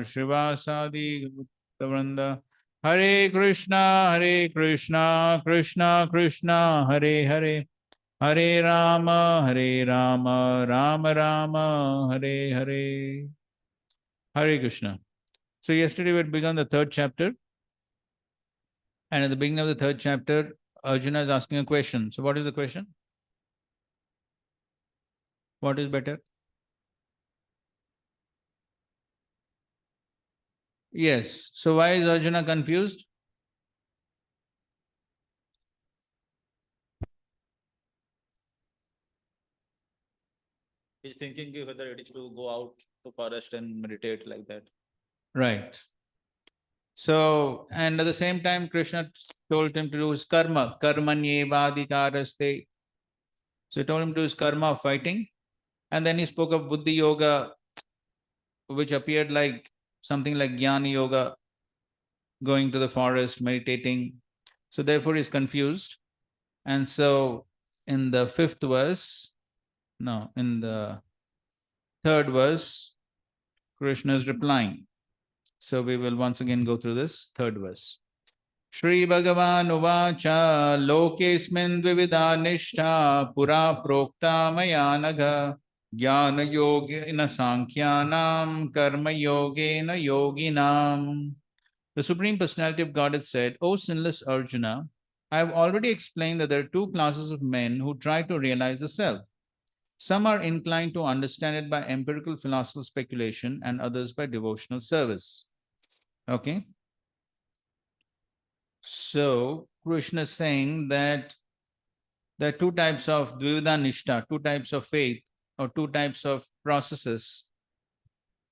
Shivasadi Vrinda. Hare Krishna, Krishna Krishna, Hare Hare, Hare Rama, Rama Rama, Hare Hare. Hare Krishna. So yesterday we had begun the third chapter, and at the beginning of the third chapter, Arjuna is asking a question. So what is the question? What is better? Yes. So why is Arjuna confused? He's thinking whether it is to go out to forest and meditate like that. Right. So, and at the same time, Krishna told him to do his karma, karmanyevadikaraste. So he told him to do his karma of fighting. And then he spoke of Buddhi Yoga, which appeared like something like Jnana Yoga, going to the forest, meditating. So therefore he's confused. And so in the fifth verse, no, in the third verse, Krishna is replying. So we will once again go through this third verse. Shri Bhagavan Uvacha Lokesmin Dvivida Nishtha Pura Prokta Maya Nagha Jnana Yogena Sankhyanam Karma Yogena Yoginam. The Supreme Personality of Godhead said, O sinless Arjuna, I have already explained that there are two classes of men who try to realize the self. Some are inclined to understand it by empirical philosophical speculation and others by devotional service. Okay. So Krishna is saying that there are two types of Dvivida Nishta, two types of faith or two types of processes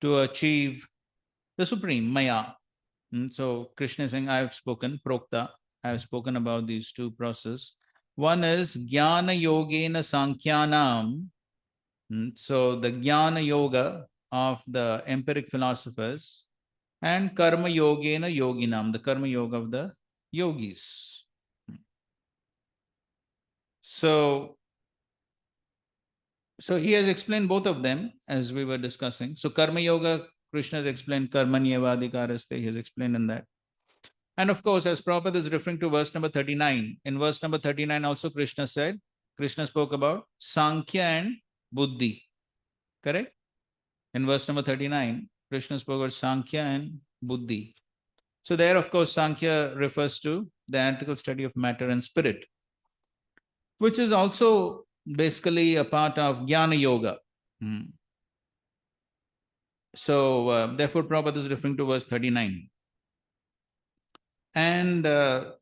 to achieve the Supreme, Maya. So Krishna is saying, I have spoken, Prokta, I have spoken about these two processes. One is Jnana Yogena Sankhyanam. So the Jnana Yoga of the empiric philosophers, and Karma Yogena Yoginam, the Karma Yoga of the yogis. So he has explained both of them as we were discussing. So Karma Yoga, Krishna has explained Karmanyevadikaraste, he has explained in that. And of course, as Prabhupada is referring to verse number 39, in verse number 39 also Krishna spoke about Sankhya and Buddhi. Correct? In verse number 39, Krishna spoke about Sankhya and Buddhi. So there, of course, Sankhya refers to the analytical study of matter and spirit, which is also basically a part of Jnana Yoga. So therefore, Prabhupada is referring to verse 39. And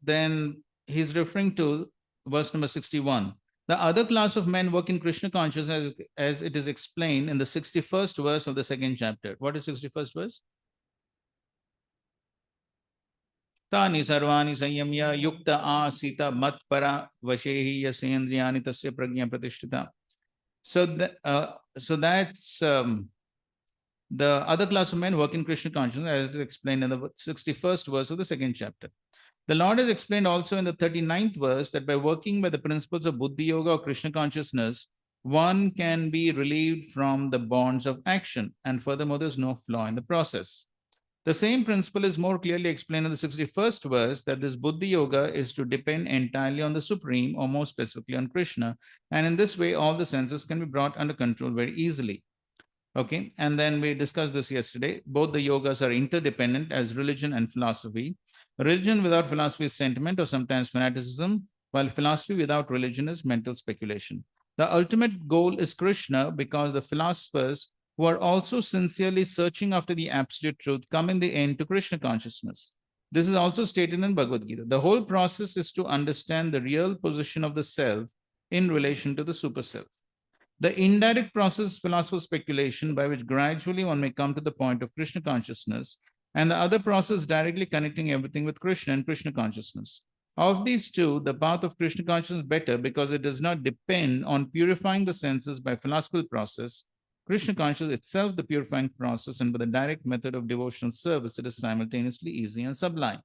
then he's referring to verse number 61. The other class of men work in Krishna consciousness as it is explained in the 61st verse of the second chapter. What is 61st verse? Tani sarvani sanyamya yukta asita matpara vashehi yasendriyani tasya pragya pratishtita. So that's the other class of men work in Krishna consciousness as it is explained in the 61st verse of the second chapter. The Lord has explained also in the 39th verse that by working by the principles of Buddhi Yoga or Krishna consciousness, one can be relieved from the bonds of action, and furthermore, there's no flaw in the process. The same principle is more clearly explained in the 61st verse that this Buddhi Yoga is to depend entirely on the Supreme, or more specifically on Krishna, and in this way, all the senses can be brought under control very easily. Okay, and then we discussed this yesterday. Both the yogas are interdependent as religion and philosophy. Religion without philosophy is sentiment or sometimes fanaticism, while philosophy without religion is mental speculation. The ultimate goal is Krishna because the philosophers who are also sincerely searching after the absolute truth come in the end to Krishna consciousness. This is also stated in Bhagavad Gita. The whole process is to understand the real position of the self in relation to the super self. The indirect process, philosophical speculation, by which gradually one may come to the point of Krishna consciousness, and the other process directly connecting everything with Krishna and Krishna consciousness. Of these two, the path of Krishna consciousness is better because it does not depend on purifying the senses by philosophical process. Krishna consciousness itself the purifying process, and by the direct method of devotional service, it is simultaneously easy and sublime.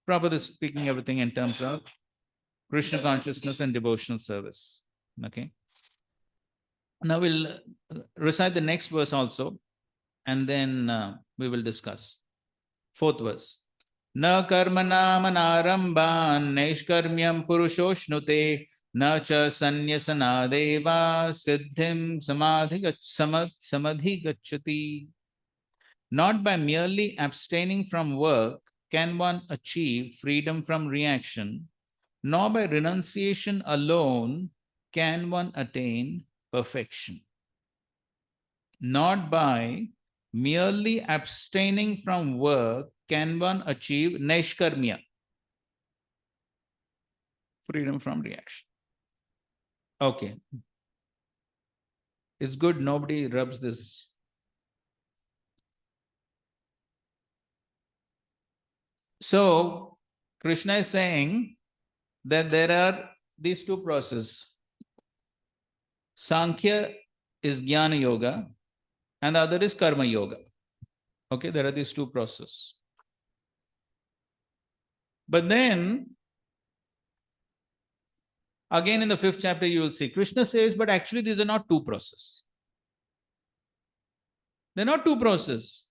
Prabhupada is speaking everything in terms of Krishna consciousness and devotional service. Okay. Now we'll recite the next verse also. and then we will discuss. Fourth verse. Na karmanam anarambhan naishkarmyam purushoshnute na cha sanyasana deva siddhim samadhi gacchati. Not by merely abstaining from work can one achieve freedom from reaction, nor by renunciation alone can one attain perfection. Not by merely abstaining from work can one achieve naishkarmya, freedom from reaction. Okay. It's good nobody rubs this. So, Krishna is saying that there are these two processes. Sankhya is Jnana Yoga and the other is Karma Yoga. Okay, there are these two processes. But then, again in the 5th chapter, you will see Krishna says, but actually these are not two processes. They're not two processes.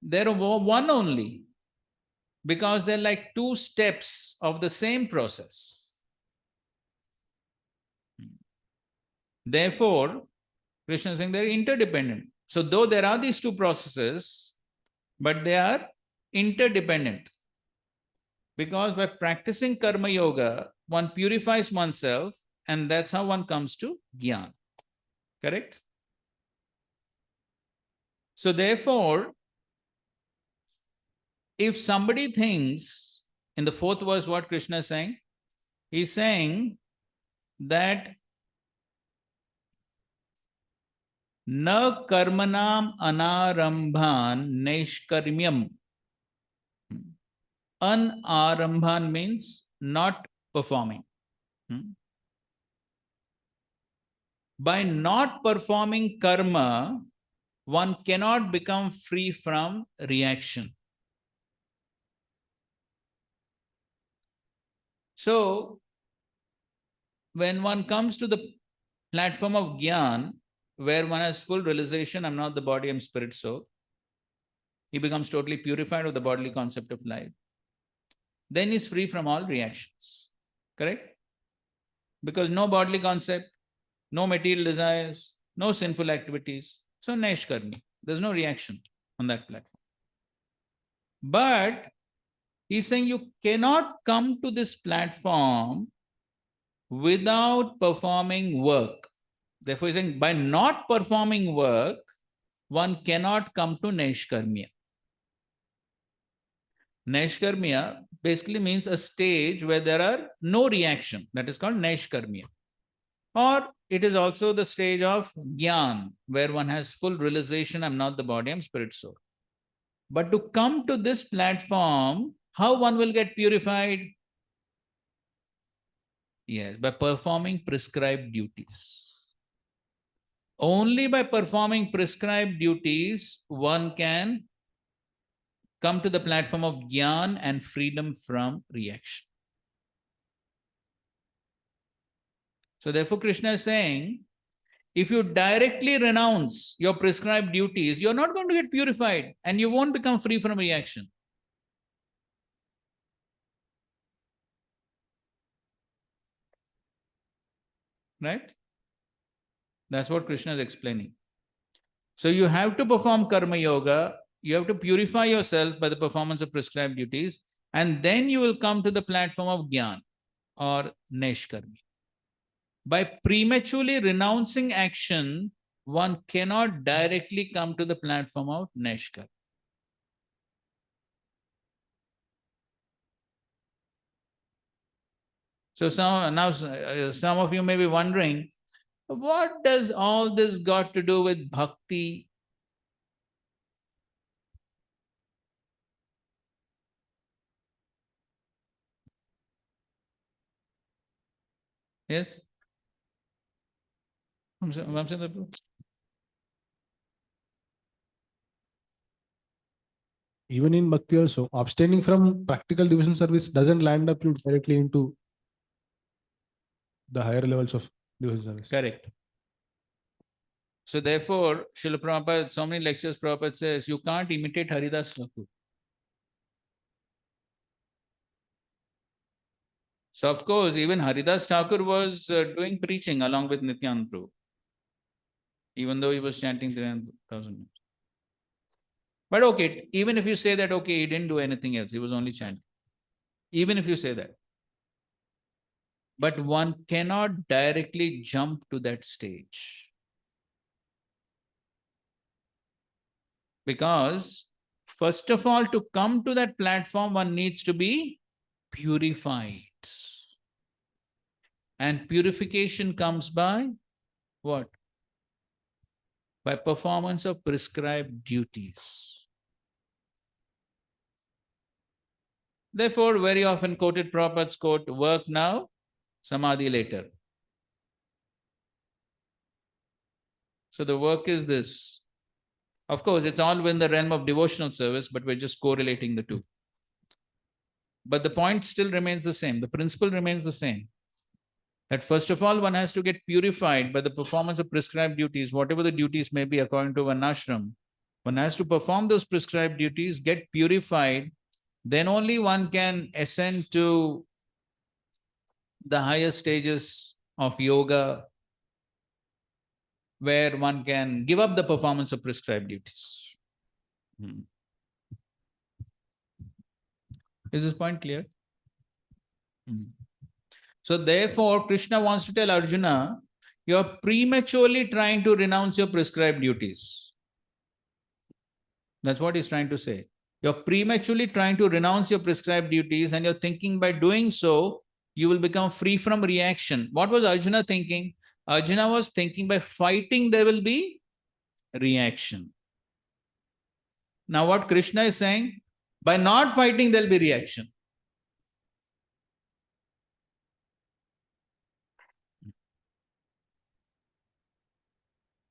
They're one only, because they're like two steps of the same process. Therefore, Krishna is saying they're interdependent. So though there are these two processes, but they are interdependent. Because by practicing Karma Yoga, one purifies oneself, and that's how one comes to Jnana. Correct? So therefore, if somebody thinks, in the 4th verse, what Krishna is saying? He's saying that na karmanam anarambhan naishkarmyam. Anarambhan means not performing. By not performing karma, one cannot become free from reaction. So, when one comes to the platform of Jnana, where one has full realization, I'm not the body, I'm spirit soul, he becomes totally purified of the bodily concept of life. Then he's free from all reactions. Correct? Because no bodily concept, no material desires, no sinful activities. So naishkarmi. There's no reaction on that platform. But he's saying you cannot come to this platform without performing work. Therefore, he's saying by not performing work, one cannot come to naishkarmya. Naishkarmya basically means a stage where there are no reaction. That is called naishkarmya. Or it is also the stage of Jnana, where one has full realization, I'm not the body, I'm spirit soul. But to come to this platform, how one will get purified? Yes, by performing prescribed duties. Only by performing prescribed duties, one can come to the platform of Jnana and freedom from reaction. So therefore, Krishna is saying, if you directly renounce your prescribed duties, you're not going to get purified and you won't become free from reaction. Right? That's what Krishna is explaining. So you have to perform Karma Yoga, you have to purify yourself by the performance of prescribed duties, and then you will come to the platform of Jnana or Naishkarmi. By prematurely renouncing action, one cannot directly come to the platform of Naishkarmi. So some of you may be wondering, what does all this got to do with bhakti? Yes? Even in Bhakti also, abstaining from practical devotion service doesn't land up you directly into the higher levels of devotion service. Correct. So therefore, Srila Prabhupada, so many lectures Prabhupada says, you can't imitate Haridas Thakur. So of course, even Haridas Thakur was doing preaching along with Nityananda Prabhu, even though he was chanting 3,000. But okay, even if you say that, okay, he didn't do anything else, he was only chanting. Even if you say that. But one cannot directly jump to that stage. Because first of all, to come to that platform, one needs to be purified. And purification comes by what? By performance of prescribed duties. Therefore, very often quoted Prabhupada's quote, work now, samadhi later. So the work is this. Of course, it's all within the realm of devotional service, but we're just correlating the two. But the point still remains the same. The principle remains the same. That first of all, one has to get purified by the performance of prescribed duties, whatever the duties may be according to one ashram. One has to perform those prescribed duties, get purified, then only one can ascend to the higher stages of yoga, where one can give up the performance of prescribed duties. Is this point clear? So therefore, Krishna wants to tell Arjuna, you are prematurely trying to renounce your prescribed duties. That's what he's trying to say. You're prematurely trying to renounce your prescribed duties, and you're thinking by doing so, you will become free from reaction. What was Arjuna thinking? Arjuna was thinking by fighting, there will be reaction. Now, what Krishna is saying, by not fighting, there will be reaction.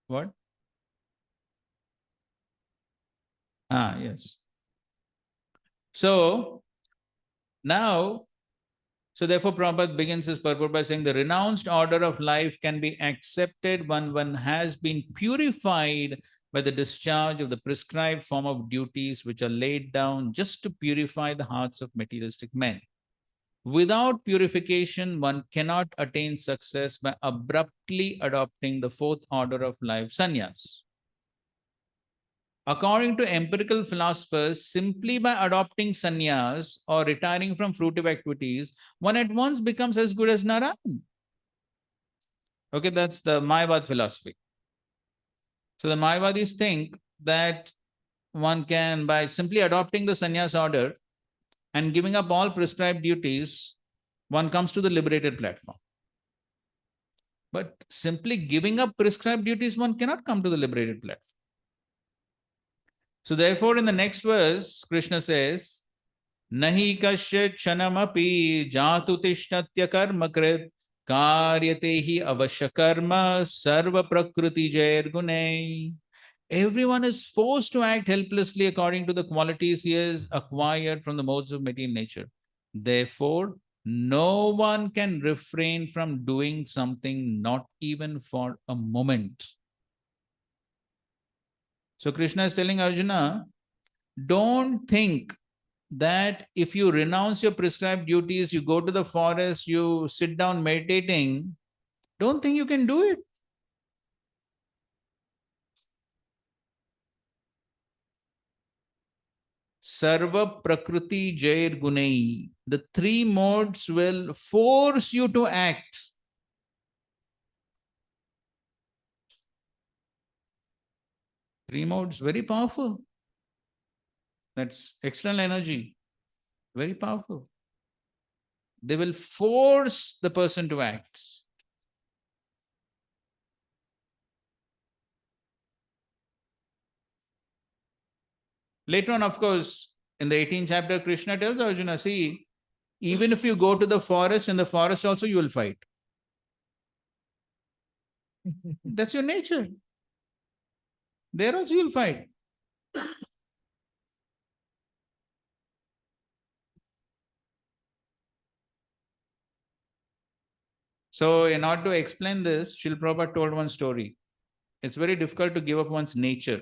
What? Yes. So, now, so therefore Prabhupada begins his purport by saying the renounced order of life can be accepted when one has been purified by the discharge of the prescribed form of duties which are laid down just to purify the hearts of materialistic men. Without purification, one cannot attain success by abruptly adopting the fourth order of life, sannyas. According to empirical philosophers, simply by adopting sannyas or retiring from fruitive activities, one at once becomes as good as Narayan. Okay, that's the Mayavad philosophy. So the Mayavadis think that one can, by simply adopting the sannyas order and giving up all prescribed duties, one comes to the liberated platform. But simply giving up prescribed duties, one cannot come to the liberated platform. So therefore, in the next verse, Krishna says, Nahi kasyat kshanamapi jatu tishtatya karma krit karyatehi avasya karma sarva prakriti jair gunai. Everyone is forced to act helplessly according to the qualities he has acquired from the modes of material nature. Therefore, no one can refrain from doing something, not even for a moment. So Krishna is telling Arjuna, don't think that if you renounce your prescribed duties, you go to the forest, you sit down meditating, don't think you can do it. Sarva Prakriti Jair Gunai. The three modes will force you to act. Three modes, very powerful. That's external energy, very powerful. They will force the person to act. Later on, of course, in the 18th chapter, Krishna tells Arjuna, see, even if you go to the forest, in the forest also you will fight. That's your nature. There also you will fight. So, in order to explain this, Srila Prabhupada told one story. It's very difficult to give up one's nature,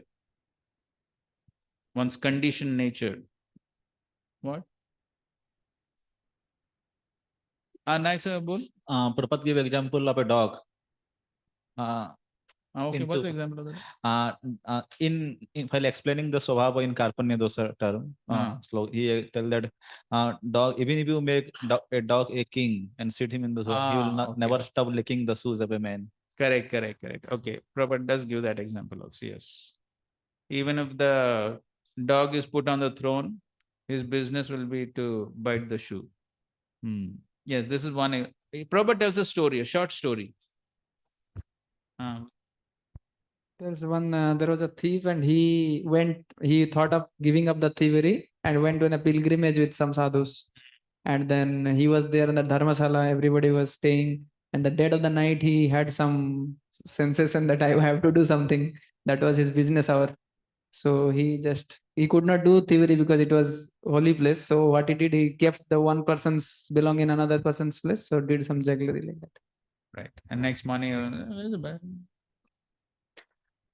one's conditioned nature. What? Next, Bol. Prabhupada give example of a dog. Okay, what's the into- example of that? In while explaining the Swabhava in Karpanya Dosa term, he tell that dog, even if you make a dog a king and sit him in the he will not, Okay. never stop licking the shoes of a man. Correct. Okay, Prabhupada does give that example also, yes. Even if the dog is put on the throne, his business will be to bite the shoe. Yes, this is one. Prabhupada tells a story, a short story. There's one, there was a thief and he thought of giving up the thievery and went on a pilgrimage with some sadhus. And then he was there in the Dharmasala, everybody was staying. And the dead of the night, he had some sensation that I have to do something. That was his business hour. So he could not do thievery because it was holy place. So what he did, he kept the one person's belong in another person's place. So did some jugglery like that. Right. And next morning,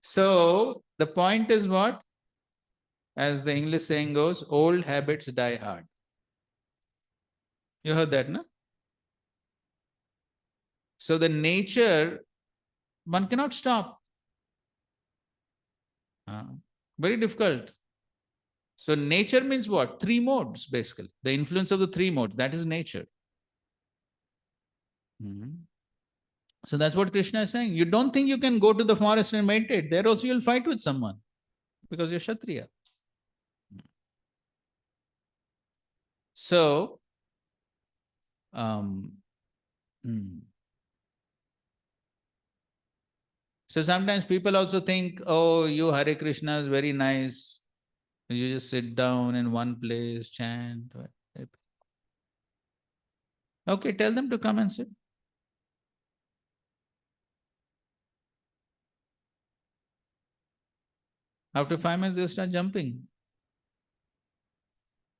so the point is what? As the English saying goes, old habits die hard. You heard that, no? So the nature, one cannot stop. Very difficult. So nature means what? Three modes, basically. The influence of the three modes, that is nature. So that's what Krishna is saying. You don't think you can go to the forest and meditate. There also you'll fight with someone because you're Kshatriya. So, so sometimes people also think, oh, you Hare Krishna is very nice. You just sit down in one place, chant. Okay, tell them to come and sit. After 5 minutes, they start jumping.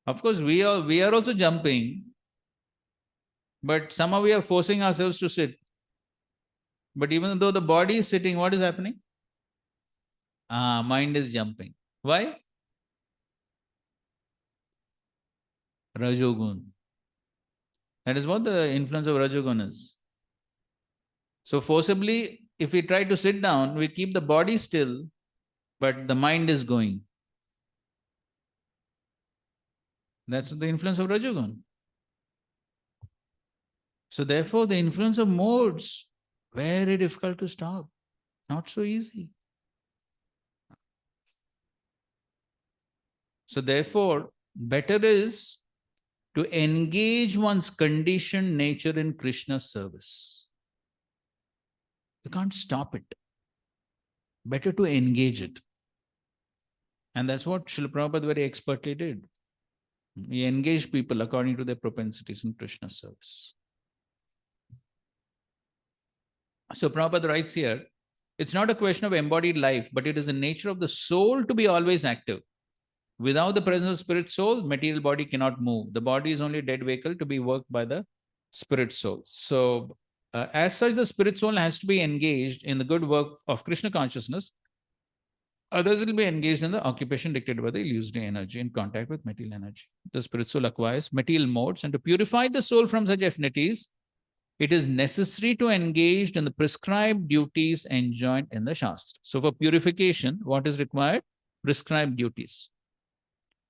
Of course, we are also jumping, but somehow we are forcing ourselves to sit. But even though the body is sitting, what is happening? Mind is jumping. Why? Rajogun. That is what the influence of Rajogun is. So forcibly, if we try to sit down, we keep the body still, but the mind is going. That's the influence of Rajogun. So therefore, the influence of modes, very difficult to stop. Not so easy. So therefore, better is to engage one's conditioned nature in Krishna's service. You can't stop it. Better to engage it. And that's what Srila Prabhupada very expertly did. He engaged people according to their propensities in Krishna's service. So Prabhupada writes here, it's not a question of embodied life, but it is the nature of the soul to be always active. Without the presence of spirit soul, material body cannot move. The body is only a dead vehicle to be worked by the spirit soul. So as such, the spirit soul has to be engaged in the good work of Krishna consciousness. Others will be engaged in the occupation dictated by the illusory energy in contact with material energy. The spirit soul acquires material modes, and to purify the soul from such affinities, it is necessary to engage in the prescribed duties enjoined in the Shastra. So for purification, what is required? Prescribed duties.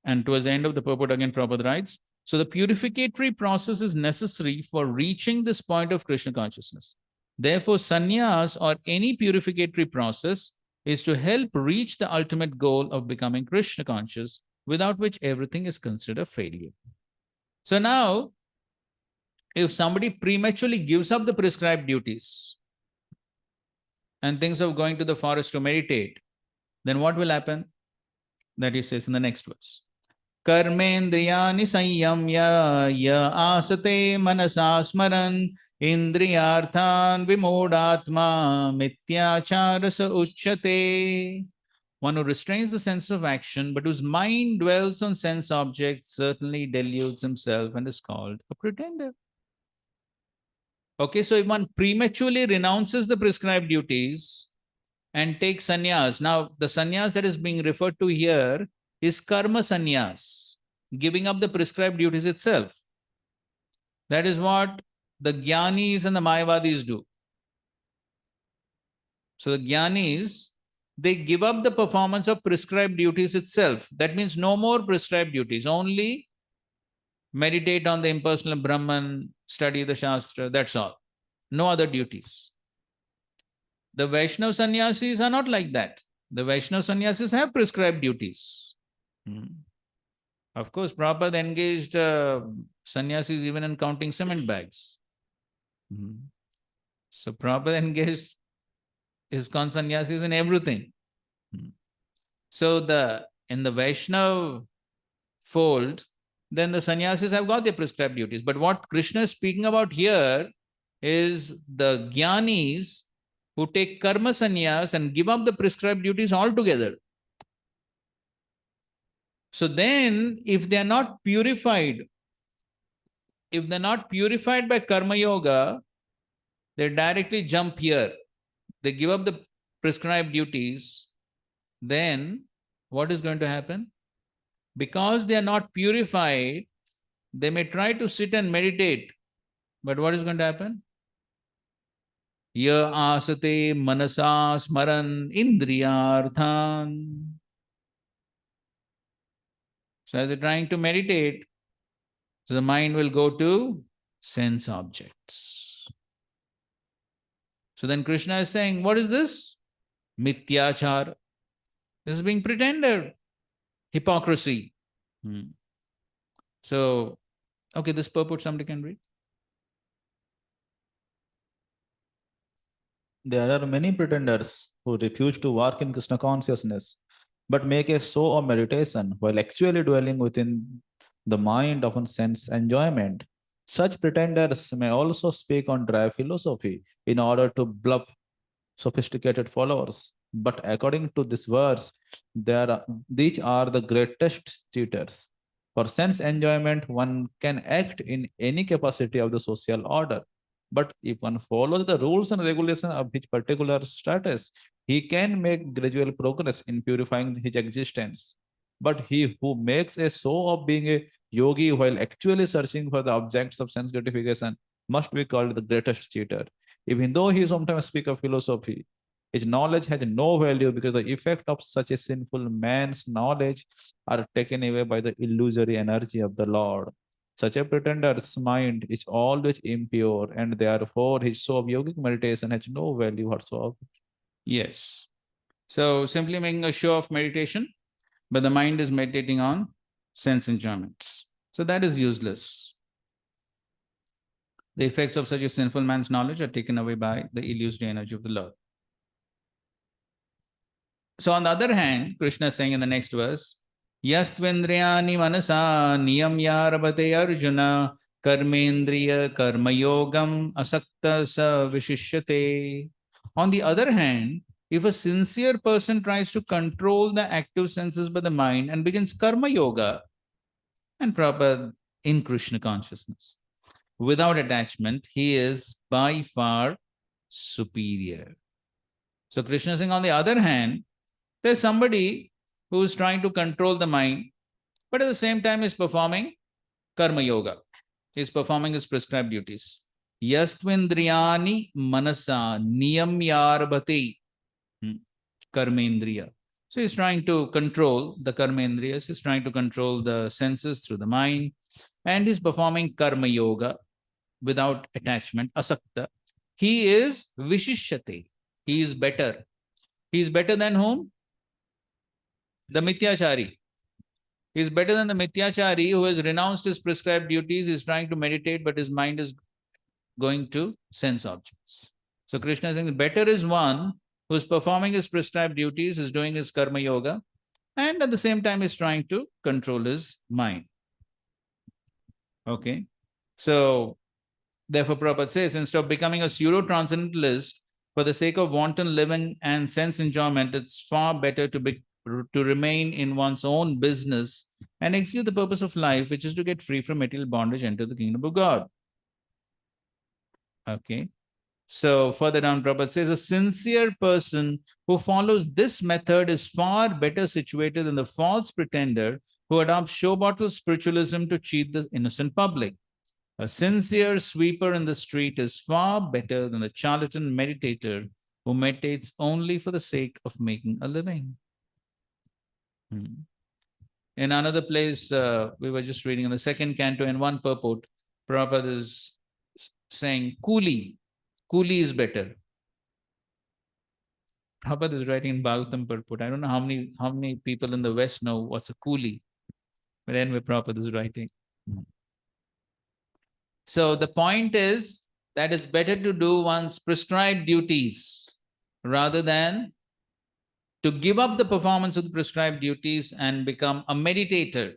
And towards the end of the purport again, Prabhupada writes, so the purificatory process is necessary for reaching this point of Krishna consciousness. Therefore, sannyas or any purificatory process is to help reach the ultimate goal of becoming Krishna conscious, without which everything is considered a failure. So now, if somebody prematurely gives up the prescribed duties and thinks of going to the forest to meditate, then what will happen? That he says in the next verse. Karmendriyani sanyamya ya asate manasa smaran indriyarthan vimodatma mityacharasa uchyate. One who restrains the sense of action, but whose mind dwells on sense objects, certainly deludes himself and is called a pretender. Okay, so if one prematurely renounces the prescribed duties, and take sannyas. Now, the sannyas that is being referred to here is karma sannyas, giving up the prescribed duties itself. That is what the Jnanis and the Mayavadis do. So the Jnanis, they give up the performance of prescribed duties itself. That means no more prescribed duties, only meditate on the impersonal Brahman, study the Shastra, that's all. No other duties. The Vaishnava sannyasis are not like that. The Vaishnava sannyasis have prescribed duties. Of course, Prabhupada engaged sannyasis even in counting cement bags. So Prabhupada engaged ISKCON sannyasis in everything. So in the Vaishnava fold, then the sannyasis have got their prescribed duties. But what Krishna is speaking about here is the Jnanis who take karma sannyas and give up the prescribed duties altogether. So then, if they are not purified, by karma yoga, they directly jump here. They give up the prescribed duties. Then what is going to happen? Because they are not purified, they may try to sit and meditate. But what is going to happen? Ya asate manasa smaran indriyarthan. So as they're trying to meditate, so the mind will go to sense objects. So then Krishna is saying, what is this? Mityachar. This is being pretended. Hypocrisy. So, okay, this purport somebody can read. There are many pretenders who refuse to work in Krishna consciousness, but make a show of meditation while actually dwelling within the mind of sense enjoyment. Such pretenders may also speak on dry philosophy in order to bluff sophisticated followers. But according to this verse, these are the greatest cheaters. For sense enjoyment, one can act in any capacity of the social order. But if one follows the rules and regulations of his particular status, he can make gradual progress in purifying his existence. But he who makes a show of being a yogi while actually searching for the objects of sense gratification must be called the greatest cheater. Even though he sometimes speaks of philosophy, his knowledge has no value because the effect of such a sinful man's knowledge are taken away by the illusory energy of the Lord. Such a pretender's mind is always impure, and therefore his show of yogic meditation has no value whatsoever. Yes. So simply making a show of meditation, but the mind is meditating on sense enjoyments. So that is useless. The effects of such a sinful man's knowledge are taken away by the illusory energy of the Lord. So on the other hand, Krishna is saying in the next verse, Yastvendriyani manasa niyamyarabhate arjuna karmendriya karmayogam asakta sa vishishyate. On the other hand, if a sincere person tries to control the active senses by the mind and begins karma yoga and proper in Krishna consciousness, without attachment, he is by far superior. So Krishna is saying, on the other hand, there's somebody who is trying to control the mind, but at the same time is performing karma yoga. He's performing his prescribed duties. Yastvendriyani manasa niyamyarbhati karmendriya. So he's trying to control the karmendriyas, he's trying to control the senses through the mind, and he's performing karma yoga without attachment, asakta. He is vishishyate. He is better. He is better than whom? The mithyachari. He is better than the mithyachari who has renounced his prescribed duties, is trying to meditate, but his mind is going to sense objects. So Krishna is saying, better is one who is performing his prescribed duties, is doing his karma yoga, and at the same time is trying to control his mind. Okay. So therefore Prabhupada says, instead of becoming a pseudo-transcendentalist for the sake of wanton living and sense enjoyment, it's far better to remain in one's own business and execute the purpose of life, which is to get free from material bondage, enter the kingdom of God. Okay. So further down, Prabhupada says, a sincere person who follows this method is far better situated than the false pretender who adopts show bottle spiritualism to cheat the innocent public. A sincere sweeper in the street is far better than the charlatan meditator who meditates only for the sake of making a living. In another place, we were just reading in the second canto, in one purport, Prabhupada is saying, Kuli is better. Prabhupada is writing in Bhagavatam purport. I don't know how many people in the West know what's a Kuli, but anyway, Prabhupada is writing. So the point is that it's better to do one's prescribed duties rather than to give up the performance of the prescribed duties and become a meditator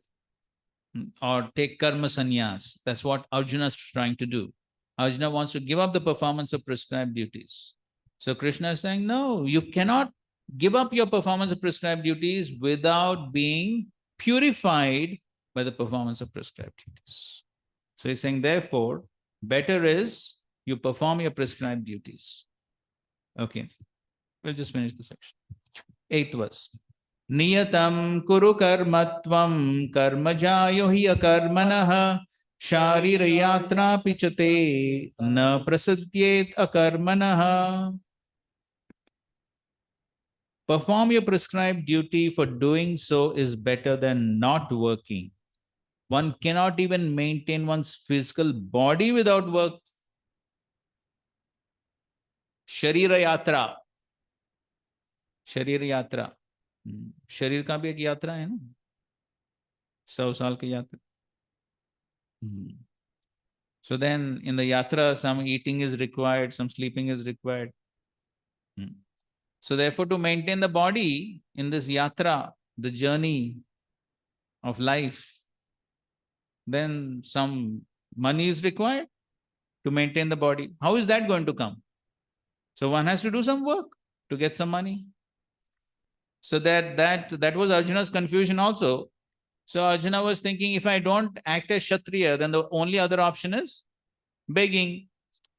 or take karma sannyas. That's what Arjuna is trying to do. Arjuna wants to give up the performance of prescribed duties. So Krishna is saying, no, you cannot give up your performance of prescribed duties without being purified by the performance of prescribed duties. So he's saying, therefore, better is you perform your prescribed duties. Okay, we'll just finish the section. 8th verse. Niyatam kuru karmatvam karmajayo hi akarmanah sharira yatra pichate na prasadyet akarmanah. Perform your prescribed duty, for doing so is better than not working. One cannot even maintain one's physical body without work. Sharira yatra. शरीर यात्रा शरीर का भी एक यात्रा है ना 100 साल की यात्रा so then in the yatra some eating is required, some sleeping is required. So therefore to maintain the body in this yatra, the journey of life, then some money is required to maintain the body. How is that going to come? So one has to do some work to get some money. So that was Arjuna's confusion also. So Arjuna was thinking, if I don't act as Kshatriya, then the only other option is begging.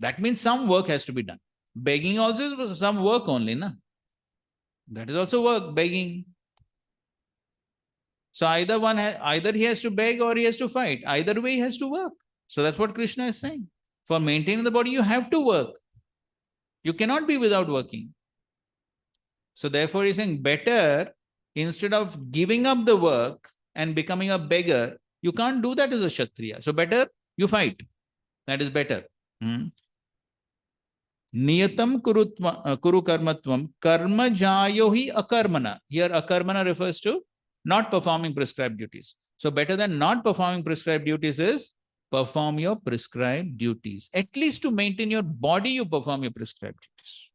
That means some work has to be done. Begging also is some work only, na? That is also work, begging. So either he has to beg or he has to fight. Either way, he has to work. So that's what Krishna is saying. For maintaining the body, you have to work. You cannot be without working. So therefore, he's saying better, instead of giving up the work and becoming a beggar, you can't do that as a Kshatriya. So better, you fight. That is better. Niyatam kuru karmatvam karma jayo hi akarmana. Here akarmana refers to not performing prescribed duties. So better than not performing prescribed duties is perform your prescribed duties. At least to maintain your body, you perform your prescribed duties.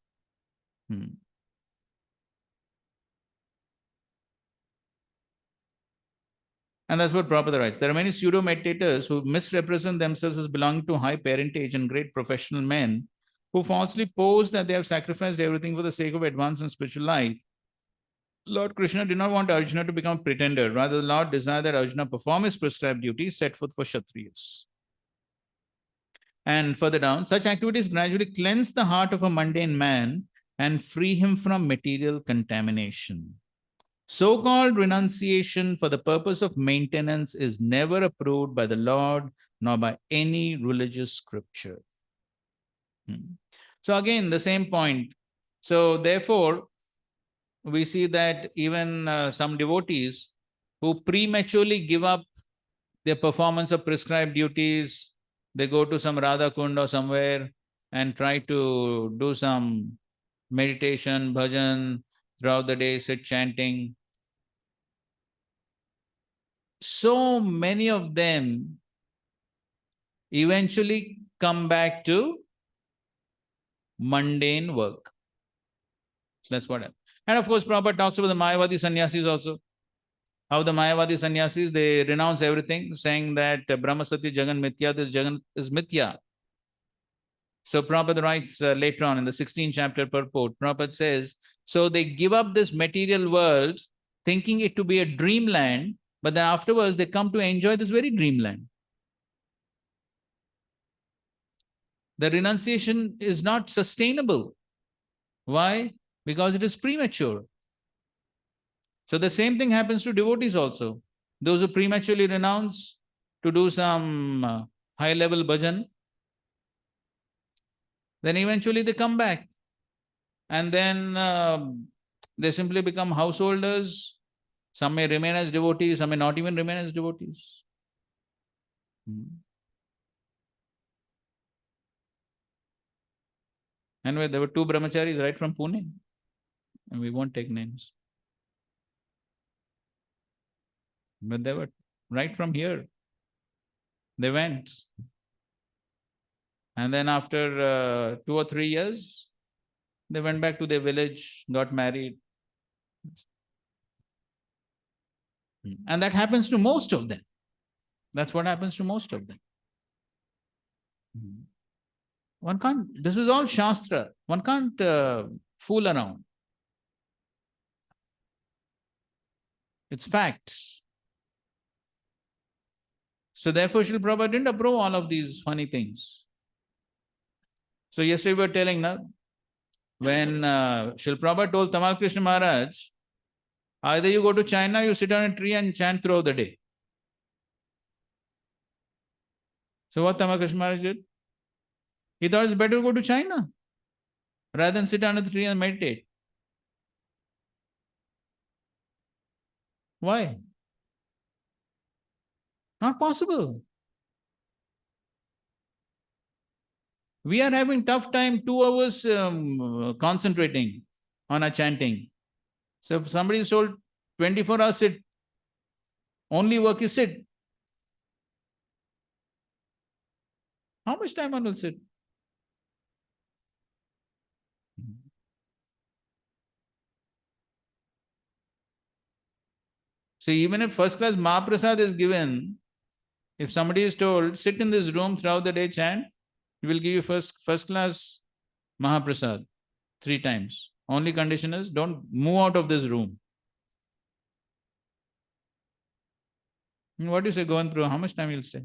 And that's what Prabhupada writes. There are many pseudo-meditators who misrepresent themselves as belonging to high parentage and great professional men who falsely pose that they have sacrificed everything for the sake of advance in spiritual life. Lord Krishna did not want Arjuna to become a pretender. Rather, the Lord desired that Arjuna perform his prescribed duties set forth for Kshatriyas. And further down, such activities gradually cleanse the heart of a mundane man and free him from material contamination. So-called renunciation for the purpose of maintenance is never approved by the Lord nor by any religious scripture. So again, the same point. So therefore, we see that even some devotees who prematurely give up their performance of prescribed duties, they go to some Radha Kund or somewhere and try to do some meditation, bhajan, throughout the day, sit chanting. So many of them eventually come back to mundane work. That's what happens. And of course, Prabhupada talks about the Mayavadi sannyasis also. How the Mayavadi sannyasis, they renounce everything, saying that Brahma Satya Jagan Mithya, this Jagan is Mithya. So Prabhupada writes later on in the 16th chapter purport, Prabhupada says, so they give up this material world thinking it to be a dreamland, but then afterwards they come to enjoy this very dreamland. the renunciation is not sustainable. Why? Because it is premature. So the same thing happens to devotees also. Those who prematurely renounce to do some high-level bhajan, then eventually they come back. And then they simply become householders. Some may remain as devotees, some may not even remain as devotees. Anyway, there were two brahmacharis right from Pune, and we won't take names. But they were right from here. They went. And then after 2 or 3 years, they went back to their village, got married. And that happens to most of them. That's what happens to most of them. One can't, this is all Shastra. One can't fool around. It's facts. So therefore, Srila Prabhupada didn't approve all of these funny things. So yesterday we were telling, now, when Srila Prabhupada told Tamal Krishna Maharaj, either you go to China, you sit on a tree and chant throughout the day. So what Tamal Krishna Maharaj did? He thought it's better to go to China rather than sit on a tree and meditate. Why? Not possible. We are having tough time 2 hours concentrating on our chanting. So if somebody is told 24 hours sit, only work is sit. How much time one will sit? So even if first class Mahaprasad is given, if somebody is told, sit in this room throughout the day, chant, he will give you first class Mahaprasad 3 times. Only condition is don't move out of this room. And what do you say, going through? How much time you'll stay?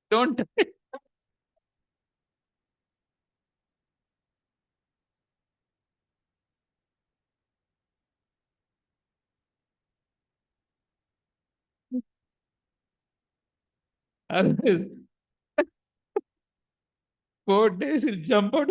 Don't. Otherwise, 4 days he'll jump out.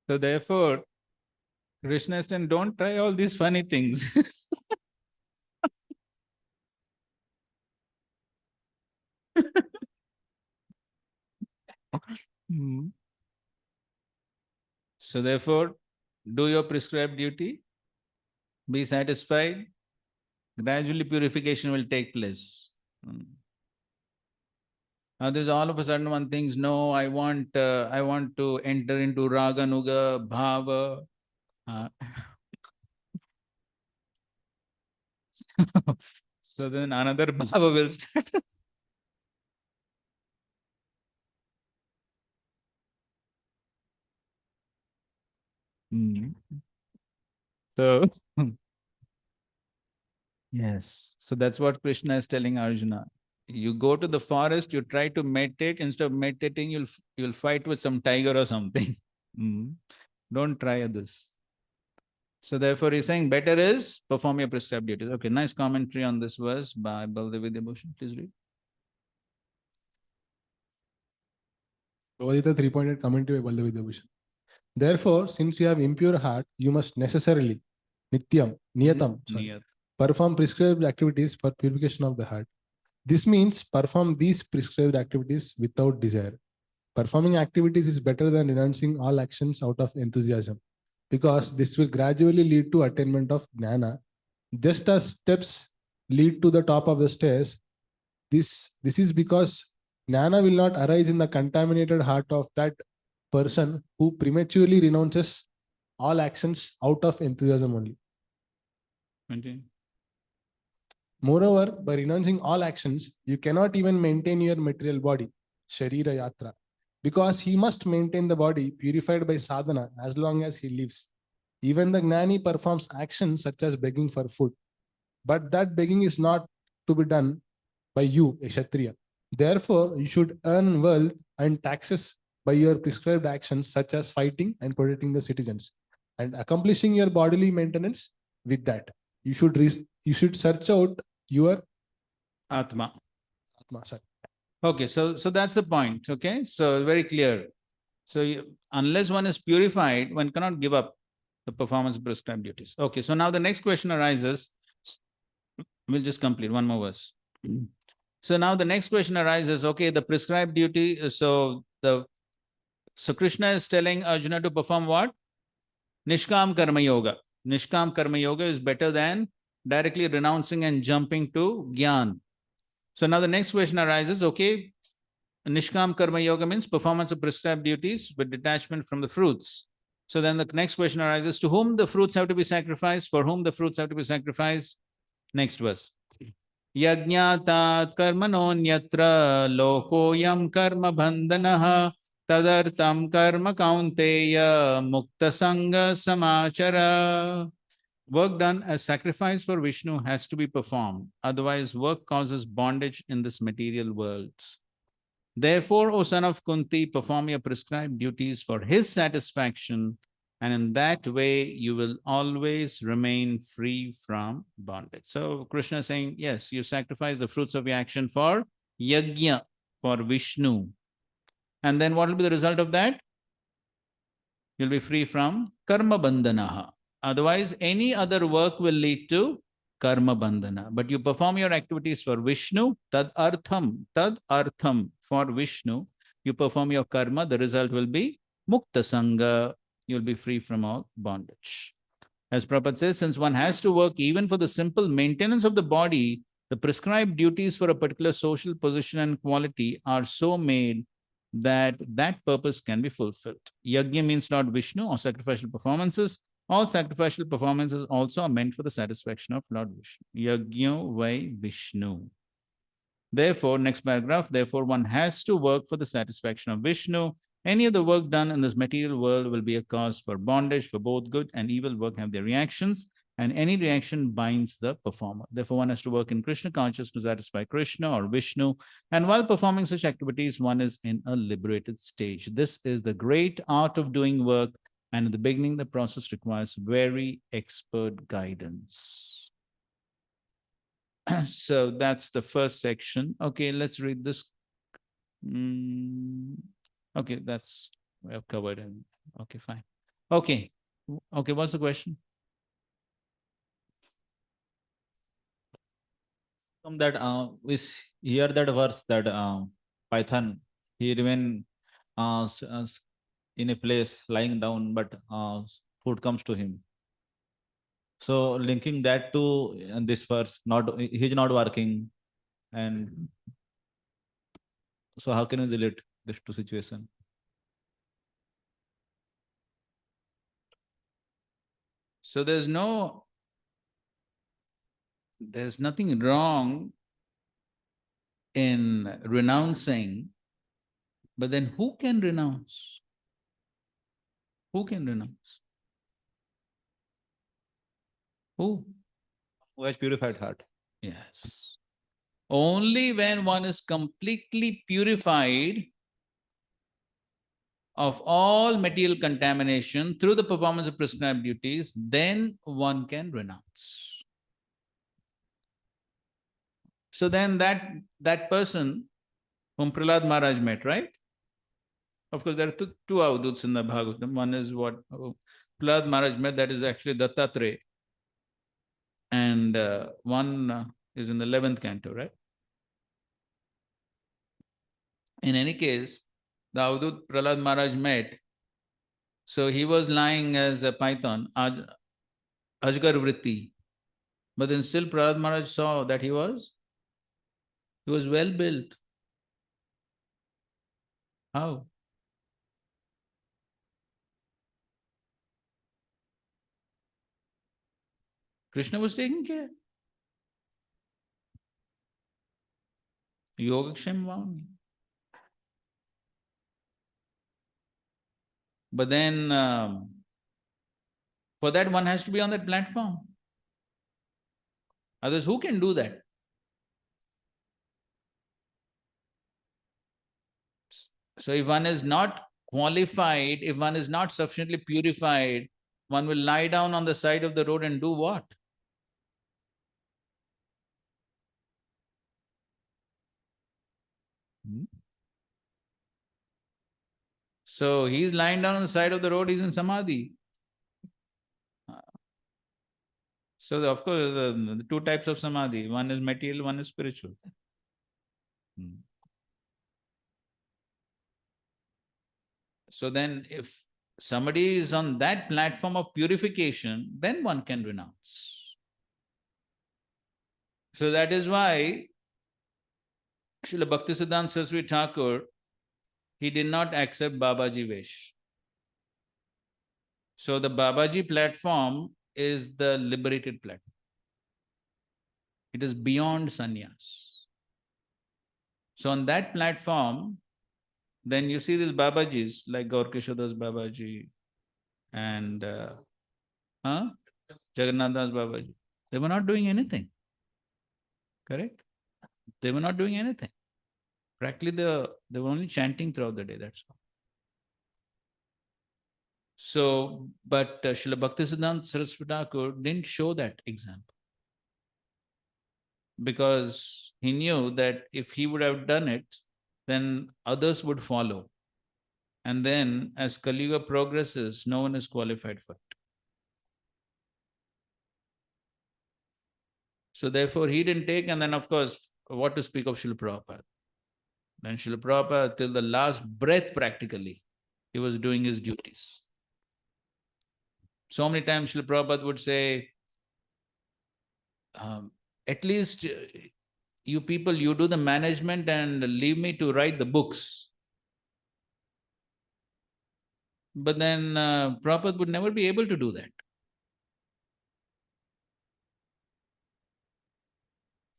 So therefore, Krishna is saying, don't try all these funny things. So therefore, do your prescribed duty, be satisfied, gradually purification will take place. Now there's all of a sudden one thinks, no, I want to enter into Raga, Nuga, Bhava. So then another Bhava will start. So, yes. So that's what Krishna is telling Arjuna. You go to the forest, you try to meditate. Instead of meditating, you'll fight with some tiger or something. Don't try this. So therefore, he's saying better is perform your prescribed duties. Okay, nice commentary on this verse by Baldev Vidyabhushan. Please read. Bhagavad Gita 3.8 commentary by Baldev Vidyabhushan. Therefore, since you have impure heart, you must necessarily, niyatam, perform prescribed activities for purification of the heart. This means perform these prescribed activities without desire. Performing activities is better than renouncing all actions out of enthusiasm, because this will gradually lead to attainment of jnana. Just as steps lead to the top of the stairs, This is because jnana will not arise in the contaminated heart of that person who prematurely renounces all actions out of enthusiasm only. Continue. Moreover, by renouncing all actions, you cannot even maintain your material body, Sharira Yatra, because he must maintain the body purified by sadhana as long as he lives. Even the Gnani performs actions such as begging for food, but that begging is not to be done by you, a Kshatriya. Therefore, you should earn wealth and taxes by your prescribed actions such as fighting and protecting the citizens, and accomplishing your bodily maintenance with that. You should search out your Atma. Atma. Sorry. Okay, so that's the point. Okay, so very clear. So unless one is purified, one cannot give up the performance of prescribed duties. Okay, so now the next question arises. We'll just complete one more verse. So now the next question arises. Okay, the prescribed duty. So Krishna is telling Arjuna to perform what? Nishkam Karma Yoga. Nishkam Karma Yoga is better than directly renouncing and jumping to Gyan. So now the next question arises, okay, Nishkam Karma Yoga means performance of prescribed duties with detachment from the fruits. So then the next question arises, to whom the fruits have to be sacrificed? For whom the fruits have to be sacrificed? Next verse. Yajnatat karmanonyatra lokoyam karma bandhanaha tadartam karma kaunteya mukta sangha samachara. Work done as sacrifice for Vishnu has to be performed. Otherwise, work causes bondage in this material world. Therefore, O son of Kunti, perform your prescribed duties for his satisfaction, and in that way you will always remain free from bondage. So Krishna is saying, yes, you sacrifice the fruits of your action for yajna, for Vishnu. And then what will be the result of that? You'll be free from karma bandhanaha. Otherwise, any other work will lead to karma bandhana. But you perform your activities for Vishnu, tad artham, for Vishnu. You perform your karma, the result will be mukta sangha. You'll be free from all bondage. As Prabhupada says, since one has to work even for the simple maintenance of the body, the prescribed duties for a particular social position and quality are so made that that purpose can be fulfilled. Yajna means Lord Vishnu or sacrificial performances. All sacrificial performances also are meant for the satisfaction of Lord Vishnu. Yajna vai Vishnu. Therefore, next paragraph, therefore one has to work for the satisfaction of Vishnu. Any other work done in this material world will be a cause for bondage, for both good and evil work have their reactions, and any reaction binds the performer. Therefore, one has to work in Krishna consciousness to satisfy Krishna or Vishnu, and while performing such activities, one is in a liberated stage. This is the great art of doing work, and in the beginning, the process requires very expert guidance. So that's the first section. Okay, let's read this. Okay, that's we have covered. And okay, fine. Okay, what's the question? From that, we hear that verse that Python, he remain in a place lying down, but food comes to him. So linking that to this verse, he's not working, and so how can we relate this to situation? So there's nothing wrong in renouncing, but then who can renounce? Who can renounce? Who? Who has purified heart? Yes. Only when one is completely purified of all material contamination through the performance of prescribed duties, then one can renounce. So then that person whom Prahlad Maharaj met, right? Of course, there are two avduts in the Bhagavatam. One is what Prahlad Maharaj met, that is actually Dattatreya. And one is in the 11th canto, right? In any case, the avdut Prahlad Maharaj met. So he was lying as a python, Ajgar Vritti. But then still Prahlad Maharaj saw that he was He was well built. How? Krishna was taking care. Yogaksham Vami. But then for that one has to be on that platform. Others, who can do that? So if one is not qualified, if one is not sufficiently purified, one will lie down on the side of the road and do what? So he's lying down on the side of the road, he's in samadhi. So of course, the two types of samadhi, one is material, one is spiritual. So then if somebody is on that platform of purification, then one can renounce. So that is why Srila Bhaktisiddhanta Saraswati Thakur, he did not accept Babaji Vesh. So the Babaji platform is the liberated platform. It is beyond sannyas. So on that platform, then you see these Babajis like Gaur Kishodas Babaji and Jagannath Das Babaji. They were not doing anything. Correct? They were not doing anything. Practically, they were only chanting throughout the day, that's all. So, but Srila Bhaktisiddhanta Saraswati Thakur didn't show that example. Because he knew that if he would have done it, then others would follow. And then as Kali Yuga progresses, no one is qualified for it. So therefore he didn't take, and then of course, what to speak of Srila Prabhupada? Then Srila Prabhupada, till the last breath practically, he was doing his duties. So many times Srila Prabhupada would say, at least you people, you do the management and leave me to write the books. But then Prabhupada would never be able to do that.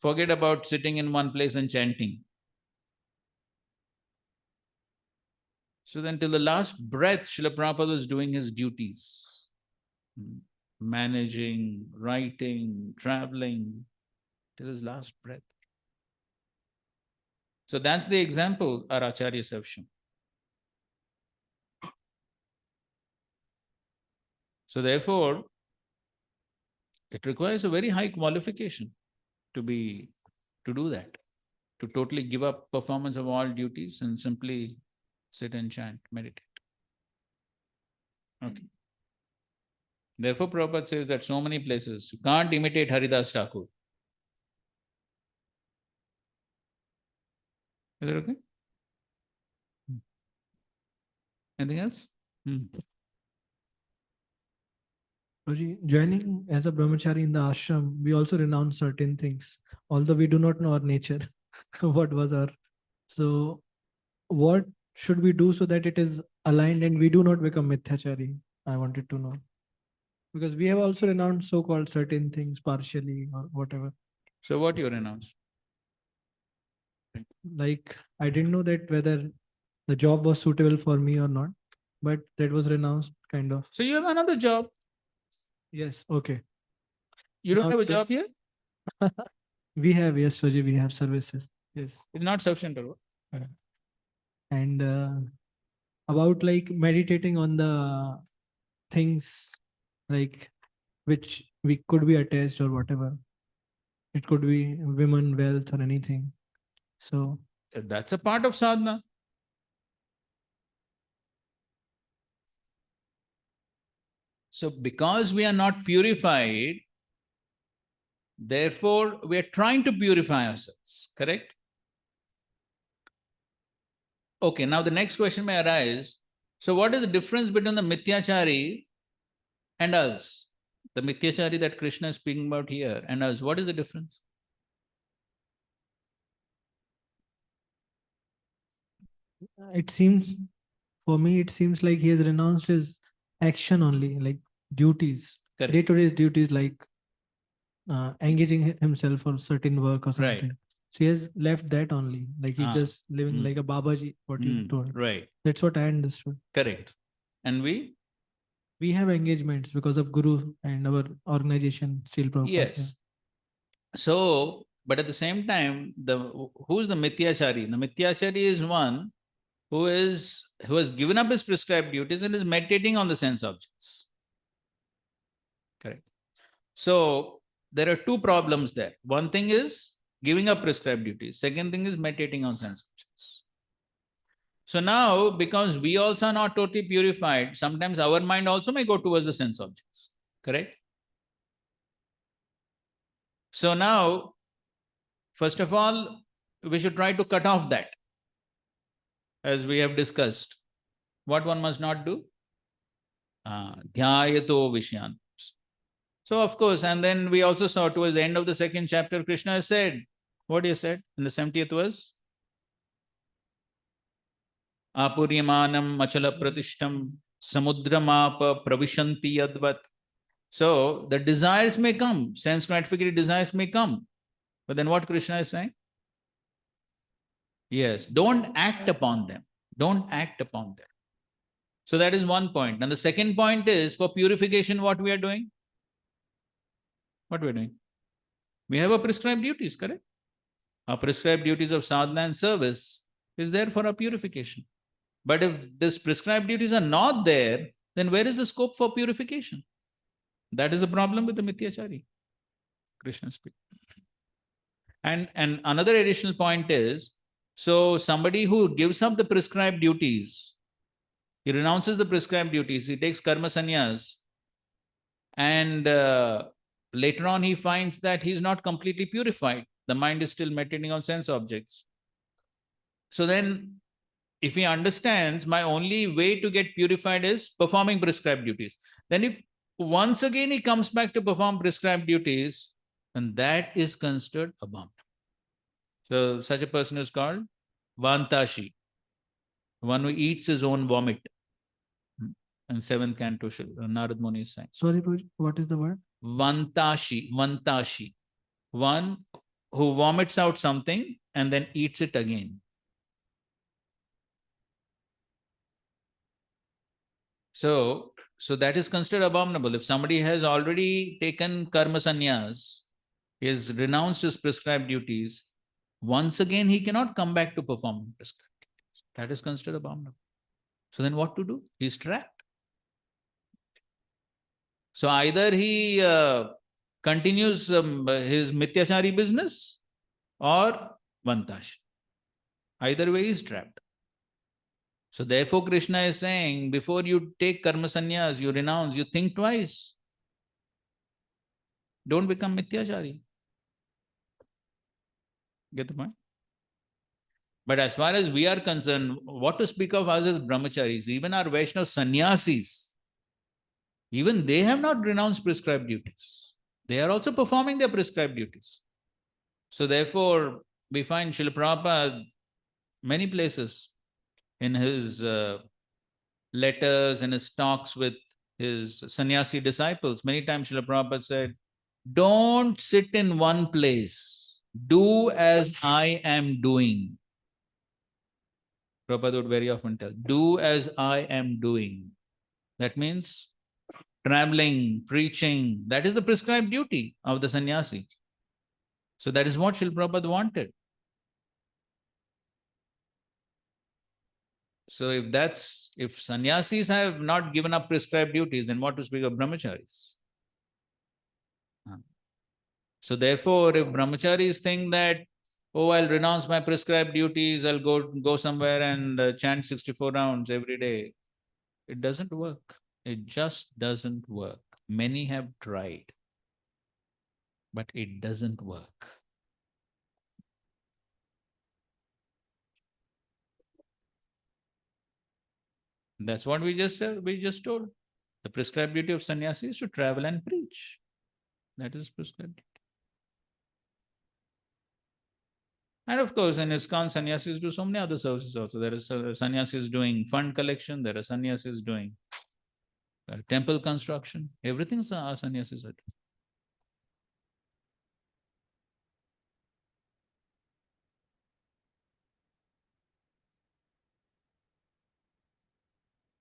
Forget about sitting in one place and chanting. So then till the last breath, Srila Prabhupada was doing his duties. Managing, writing, traveling, till his last breath. So that's the example our acharyas have shown. So therefore, it requires a very high qualification to do that, to totally give up performance of all duties and simply sit and chant, meditate. Okay. Therefore, Prabhupada says that so many places, you can't imitate Haridas Thakur. Is that okay? Anything else? Joining as a brahmachari in the ashram, we also renounce certain things, although we do not know our nature. What was our... So what should we do so that it is aligned and we do not become mithyachari? I wanted to know. Because we have also renounced so-called certain things partially or whatever. So what you renounced? Like, I didn't know that whether the job was suitable for me or not, but that was renounced kind of. So you have another job. Yes, okay. You don't Now have a the- job here? We have, yes, Swajit, we have services. Yes. It's not sufficient or what? And about like meditating on the things like which we could be attached or whatever. It could be women, wealth or anything. So That's a part of sadhana. So because we are not purified, therefore we are trying to purify ourselves, correct? Okay, now the next question may arise. So what is the difference between the mithyachari and us? The mithyachari that Krishna is speaking about here and us, what is the difference? It seems, for me, it seems like he has renounced his action only, like duties, Correct. day-to-day duties, like engaging himself for certain work or Right. something. So he has left that only, like he's Ah, just living mm. like a Babaji, what you told. Right. That's what I understood. Correct. And We have engagements because of Guru and our organization, Srila Prabhupada. yes. So, but at the same time, who's the Mityachari? The Mityachari is one who has given up his prescribed duties and is meditating on the sense objects. Correct. So there are two problems there. One thing is giving up prescribed duties. Second thing is meditating on sense objects. So now, because we also are not totally purified, sometimes our mind also may go towards the sense objects. Correct? So now, first of all, we should try to cut off that. As we have discussed, what one must not do? Dhyayato Vishyan. So, of course, and then we also saw towards the end of the second chapter, Krishna said, what he said in the 70th verse? Apuryamanam machala pratishtam samudramapa pravishanti yadvat. So, the desires may come, sense gratificatory desires may come. But then what Krishna is saying? Yes, don't act upon them. Don't act upon them. So, that is one point. And the second point is for purification, what we are doing? What we are doing? We have our prescribed duties, correct? Our prescribed duties of sadhana and service is there for our purification. But if these prescribed duties are not there, then where is the scope for purification? That is the problem with the Mityachari. Krishna speaks. And another additional point is, so somebody who gives up the prescribed duties, he renounces the prescribed duties, he takes karma sannyas, and later on he finds that he is not completely purified. The mind is still meditating on sense objects. So then, if he understands my only way to get purified is performing prescribed duties, then if once again he comes back to perform prescribed duties, then that is considered abominable. So such a person is called Vantashi, one who eats his own vomit. And seventh canto, Narad Muni is saying. Sorry, Prabhuji, what is the word? Vantashi, Vantashi, one who vomits out something and then eats it again. So that is considered abominable. If somebody has already taken karma sannyas, he has renounced his prescribed duties, once again he cannot come back to perform prescribed duties. That is considered abominable. So then what to do? He is trapped. So either he continues his Mityachari business or Vantash. Either way he is trapped. So therefore Krishna is saying, before you take karma sannyas, you renounce, you think twice. Don't become Mityachari. Get the point? But as far as we are concerned, what to speak of us as brahmacharis, even our Vaishnava sannyasis, even they have not renounced prescribed duties. They are also performing their prescribed duties. So therefore, we find Srila Prabhupada many places in his letters, in his talks with his sannyasi disciples. Many times Srila Prabhupada said, don't sit in one place. Do as I am doing. Prabhupada would very often tell, do as I am doing. That means traveling, preaching, that is the prescribed duty of the sannyasi. So that is what Srila Prabhupada wanted. So if sannyasis have not given up prescribed duties, then what to speak of brahmacharis? So therefore, if brahmacharis think that, oh, I'll renounce my prescribed duties, I'll go somewhere and chant 64 rounds every day, it doesn't work. It just doesn't work. Many have tried, but it doesn't work. That's what we just said. We just told. The prescribed duty of sannyasi is to travel and preach. That is prescribed duty. And of course, in ISKCON, sannyasis do so many other services also. There is sannyasis doing fund collection, there are sannyasis doing temple construction. Everything sannyasis are doing.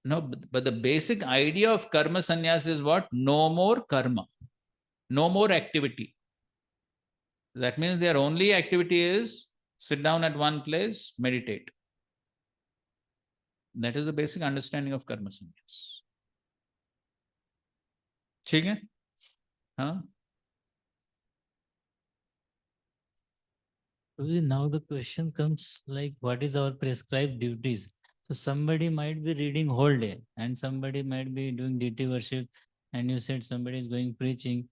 No, but the basic idea of karma sannyas is what? No more karma, no more activity. That means their only activity is sit down at one place, meditate. That is the basic understanding of karma sannyas. ठीक है? Huh? Now the question comes like, what is our prescribed duties? So somebody might be reading whole day and somebody might be doing deity worship, and you said somebody is going preaching.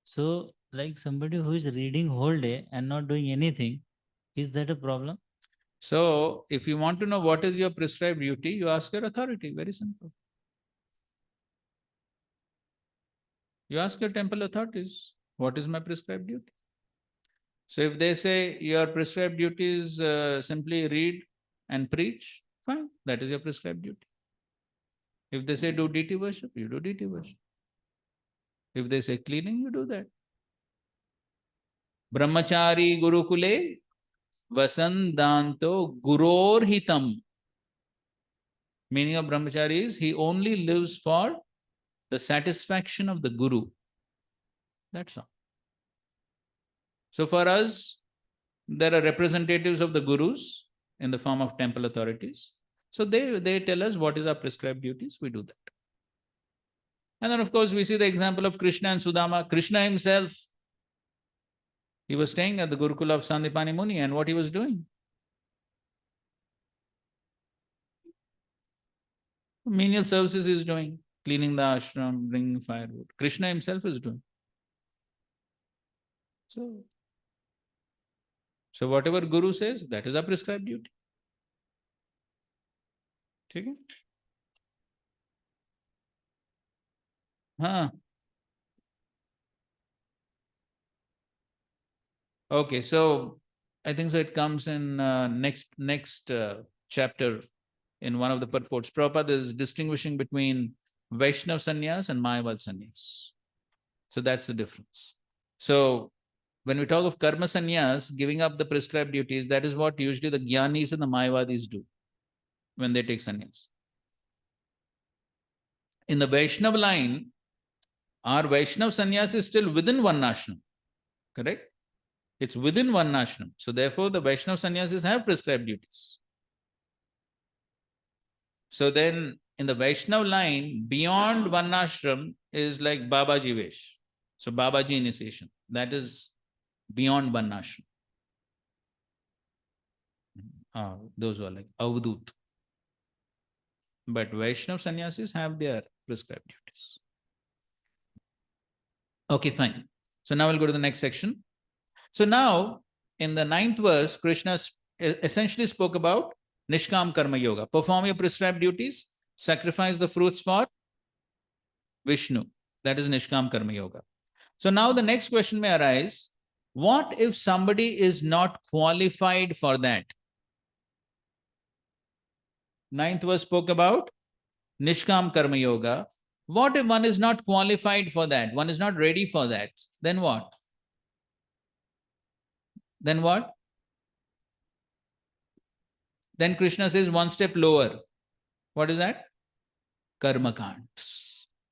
So like somebody who is reading whole day and not doing anything, is that a problem? So if you want to know what is your prescribed duty, you ask your authority. Very simple. You ask your temple authorities, what is my prescribed duty? So if they say your prescribed duty is simply read and preach, fine, that is your prescribed duty. If they say do deity worship, you do deity worship. If they say cleaning, you do that. Brahmachari Gurukule Vasandanto Guror Hitam. Meaning of brahmachari is he only lives for the satisfaction of the Guru. That's all. So for us, there are representatives of the Gurus in the form of temple authorities. So they tell us what is our prescribed duties, we do that. And then of course we see the example of Krishna and Sudama. Krishna himself, he was staying at the Gurukula of Sandipani Muni, and what he was doing? Menial services he is doing, cleaning the ashram, bringing firewood. Krishna himself is doing. So whatever Guru says, that is our prescribed duty. Okay? Okay, so I think so it comes in next chapter in one of the purports. Prabhupada is distinguishing between Vaishnav sannyas and Mayavad sannyas. So that's the difference. So when we talk of karma sannyas, giving up the prescribed duties, that is what usually the Jnanis and the Mayavadis do when they take sannyas. In the Vaishnav line, our Vaishnav sannyas is still within one ashram, correct? It's within one ashram. So therefore, the Vaishnav sannyasis have prescribed duties. So then, in the Vaishnav line, beyond one ashram is like Babaji Vesh. So Babaji initiation, that is beyond one ashram. Those who are like Avadut. But Vaishnav sannyasis have their prescribed duties. Okay, fine. So now we'll go to the next section. So now, in the 9th verse, Krishna essentially spoke about Nishkam Karma Yoga. Perform your prescribed duties, sacrifice the fruits for Vishnu. That is Nishkam Karma Yoga. So now the next question may arise, what if somebody is not qualified for that? 9th verse spoke about Nishkam Karma Yoga. What if one is not qualified for that? One is not ready for that. Then what? Then what? Then Krishna says one step lower. What is that? Karma Kand.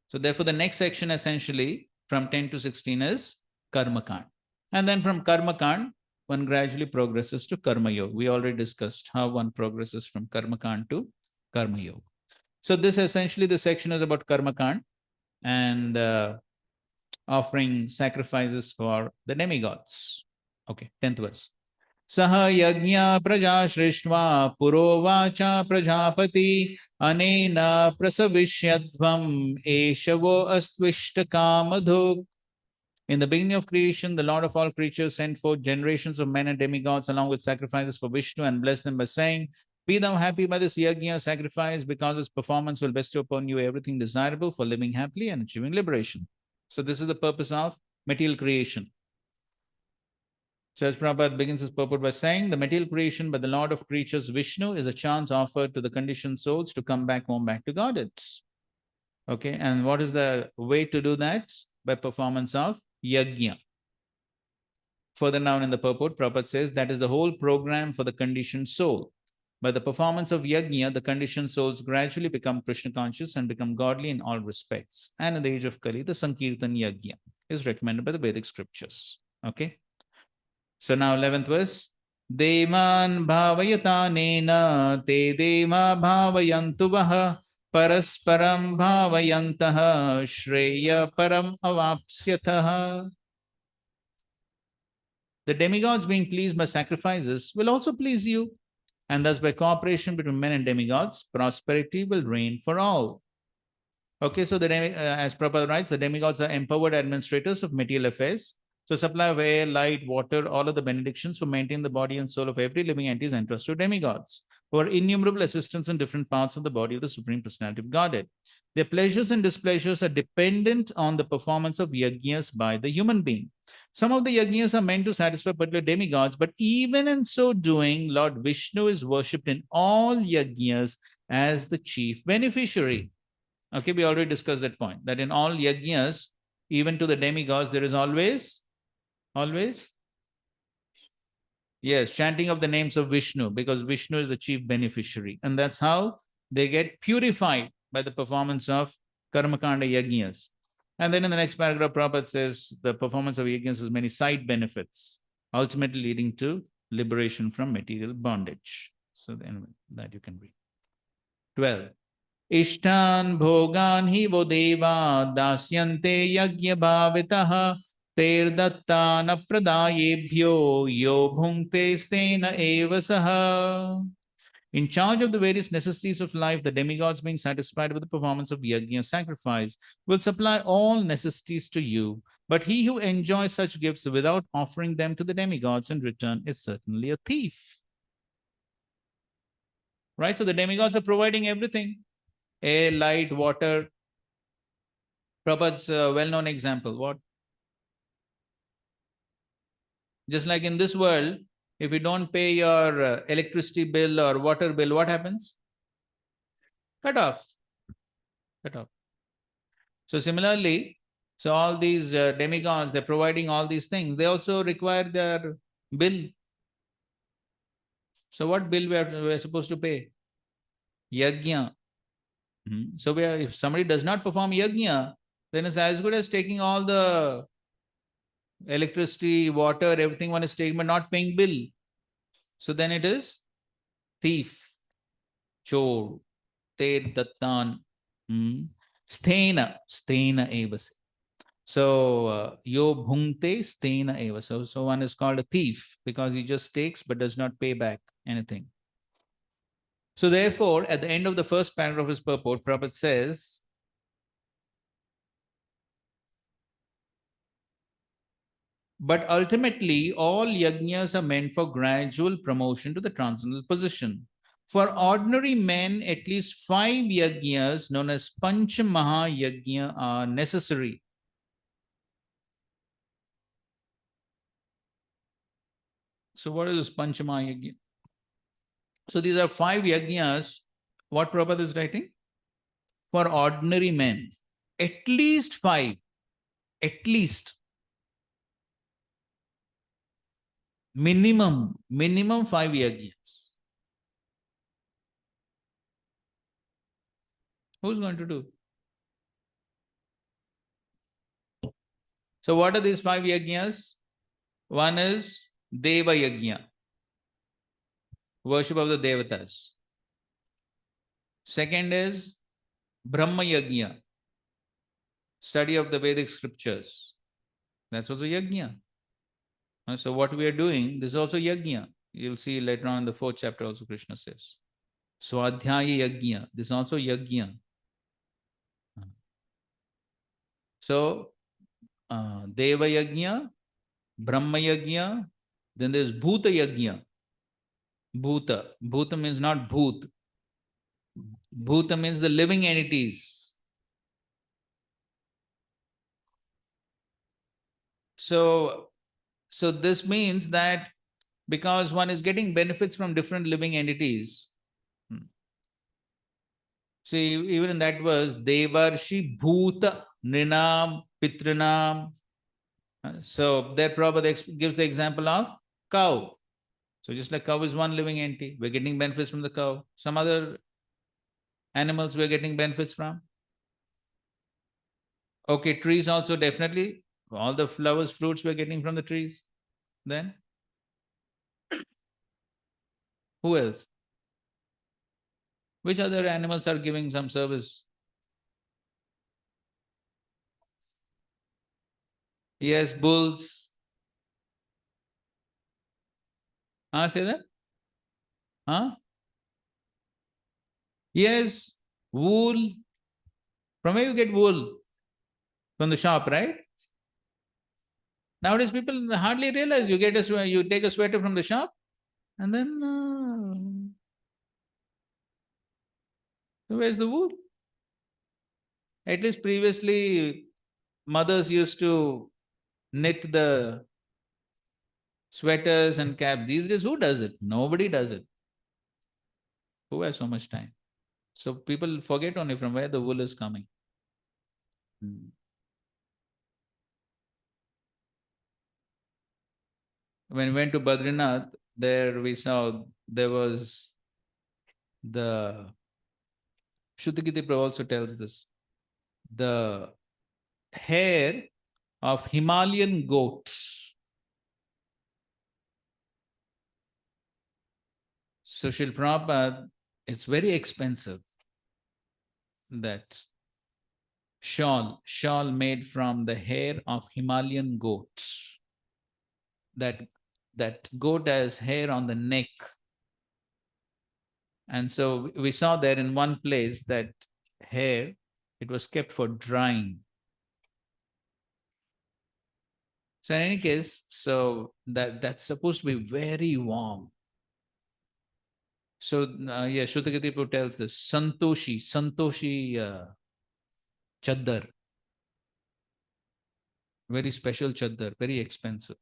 So therefore the next section essentially from 10 to 16 is Karma Kand. And then from Karma Kand, one gradually progresses to Karma Yoga. We already discussed how one progresses from Karma Kand to Karma Yoga. So this essentially, the section is about Karma Kand and offering sacrifices for the demigods. Okay, 10th verse. Saha yajna praja shrishva purovacha prajapati anena prasavishyadvam eshavo astvishta kamadhuk. In the beginning of creation, the Lord of all creatures sent forth generations of men and demigods along with sacrifices for Vishnu and blessed them by saying, be thou happy by this yajna sacrifice, because its performance will bestow upon you everything desirable for living happily and achieving liberation. So this is the purpose of material creation. So as Prabhupada begins his purport by saying, the material creation by the Lord of creatures, Vishnu, is a chance offered to the conditioned souls to come back home, back to Godhead. Okay, and what is the way to do that? By performance of yajna. Further down in the purport, Prabhupada says that is the whole program for the conditioned soul. By the performance of yajna, the conditioned souls gradually become Krishna conscious and become godly in all respects. And in the age of Kali, the Sankirtan yajna is recommended by the Vedic scriptures. Okay. So now 11th verse. Devan bhavayatanena te deva bhavayantu vaha parasparam bhavayantaha shreya param avapsyataha. The demigods being pleased by sacrifices will also please you, and thus by cooperation between men and demigods, prosperity will reign for all. Okay, so as Prabhupada writes, the demigods are empowered administrators of material affairs. So supply of air, light, water, all of the benedictions for maintaining the body and soul of every living entity is entrusted to demigods, who are innumerable assistants in different parts of the body of the Supreme Personality of Godhead. Their pleasures and displeasures are dependent on the performance of yajnas by the human being. Some of the yajnas are meant to satisfy particular demigods, but even in so doing, Lord Vishnu is worshipped in all yajnas as the chief beneficiary. Okay, we already discussed that point, that in all yajnas, even to the demigods, there is always, yes, chanting of the names of Vishnu, because Vishnu is the chief beneficiary. And that's how they get purified by the performance of Karmakanda yajnas. And then in the next paragraph, Prabhupada says the performance of yajnas has many side benefits, ultimately leading to liberation from material bondage. So then that you can read. 12. Ishtan bhogan hi vo deva dasyante yajna bhavitaha ter dattana pradayebhyo yo bhunkte stena eva saha. In charge of the various necessities of life, the demigods, being satisfied with the performance of yajna sacrifice, will supply all necessities to you. But he who enjoys such gifts without offering them to the demigods in return is certainly a thief. Right? So the demigods are providing everything. Air, light, water. Prabhupada's well-known example. What? Just like in this world, if you don't pay your electricity bill or water bill, what happens? Cut off. Cut off. So similarly, so all these demigods, they're providing all these things. They also require their bill. So what bill we're supposed to pay? Yajna. So if somebody does not perform yajna, then it's as good as taking all the electricity, water, everything one is taking, but not paying bill. So then it is thief, chor, ter dattan, sthena evase. So yo bhunkte sthena eva. So one is called a thief because he just takes but does not pay back anything. So therefore, at the end of the first paragraph of his purport, Prabhupada says, but ultimately, all yajnas are meant for gradual promotion to the transcendental position. For ordinary men, at least 5 yajnas, known as Pancha Maha Yajna, are necessary. So what is this Pancha Maha Yajna? So these are 5 yajnas. What Prabhupada is writing? For ordinary men, at least 5. At least. Minimum 5 yajnas. Who's going to do? So what are these 5 yajnas? One is Deva Yajna, worship of the Devatas. Second is Brahma Yajna, study of the Vedic scriptures. That's also Yajna. So what we are doing, this is also Yajna. You'll see later on in the 4th chapter also Krishna says. Swadhyaya Yajna, this is also Yajna. So Deva Yajna, Brahma Yajna, then there's Bhuta Yajna. Bhuta. Bhuta means not Bhut. Bhuta means the living entities. So So this means that because one is getting benefits from different living entities. See, even in that verse, Devarshi Bhuta Nrinam Pitrinam. So there Prabhupada gives the example of cow. So just like cow is one living entity, we're getting benefits from the cow. Some other animals we're getting benefits from. Okay, trees also definitely. All the flowers, fruits we're getting from the trees. Then who else? Which other animals are giving some service? Yes, bulls. Say that? Huh? Yes, wool. From where you get wool? From the shop, right? Nowadays, people hardly realize you get you take a sweater from the shop, and then so where's the wool? At least previously, mothers used to knit the sweaters and caps. These days, who does it? Nobody does it. Who has so much time? So people forget only from where the wool is coming. When we went to Badrinath, there we saw there was the Shrutikiti Prabhu also tells this. The hair of Himalayan goats. So Srila Prabhupada, it's very expensive. That shawl made from the hair of Himalayan goats. That goat has hair on the neck. And so we saw there in one place that hair, it was kept for drying. So in any case, so that's supposed to be very warm. So yeah, Shrutikiti Prabhu tells this, Santoshi chaddar. Very special chaddar, very expensive.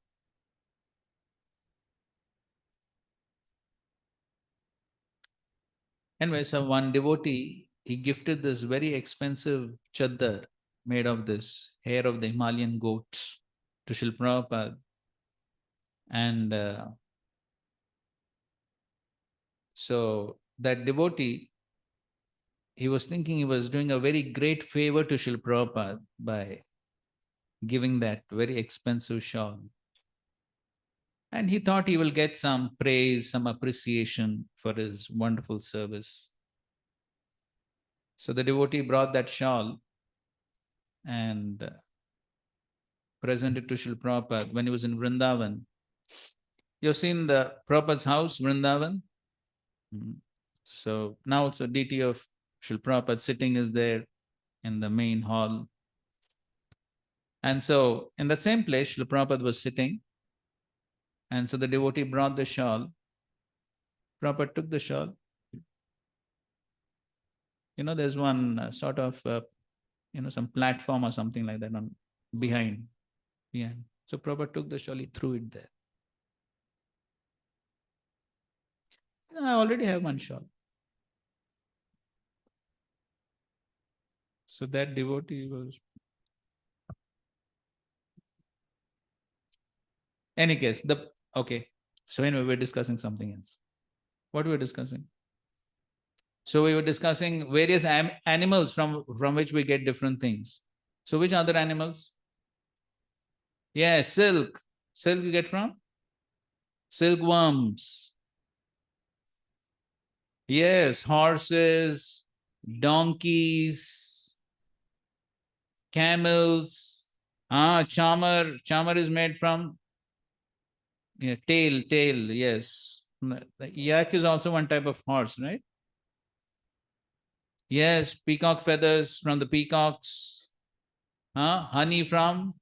Anyway, so one devotee, he gifted this very expensive chaddar made of this hair of the Himalayan goats to Srila Prabhupada. And so that devotee, he was thinking he was doing a very great favor to Srila Prabhupada by giving that very expensive shawl. And he thought he will get some praise, some appreciation for his wonderful service. So the devotee brought that shawl and presented to Srila Prabhupada when he was in Vrindavan. You've seen the Prabhupada's house, Vrindavan? So now also deity of Srila Prabhupada sitting is there in the main hall. And so in that same place, Srila Prabhupada was sitting. And so the devotee brought the shawl. Prabhupada took the shawl. You know, there's one sort of, some platform or something like that on behind. So Prabhupada took the shawl, he threw it there. I already have one shawl. So that devotee was... Any case, okay. So anyway, we're discussing something else. What were we discussing? So we were discussing various animals from which we get different things. So which other animals? Yeah, silk. Silk you get from? Silkworms. Yes, horses, donkeys, camels. Chamar is made from tail, yes. The yak is also one type of horse, right? Yes, peacock feathers from the peacocks. Honey from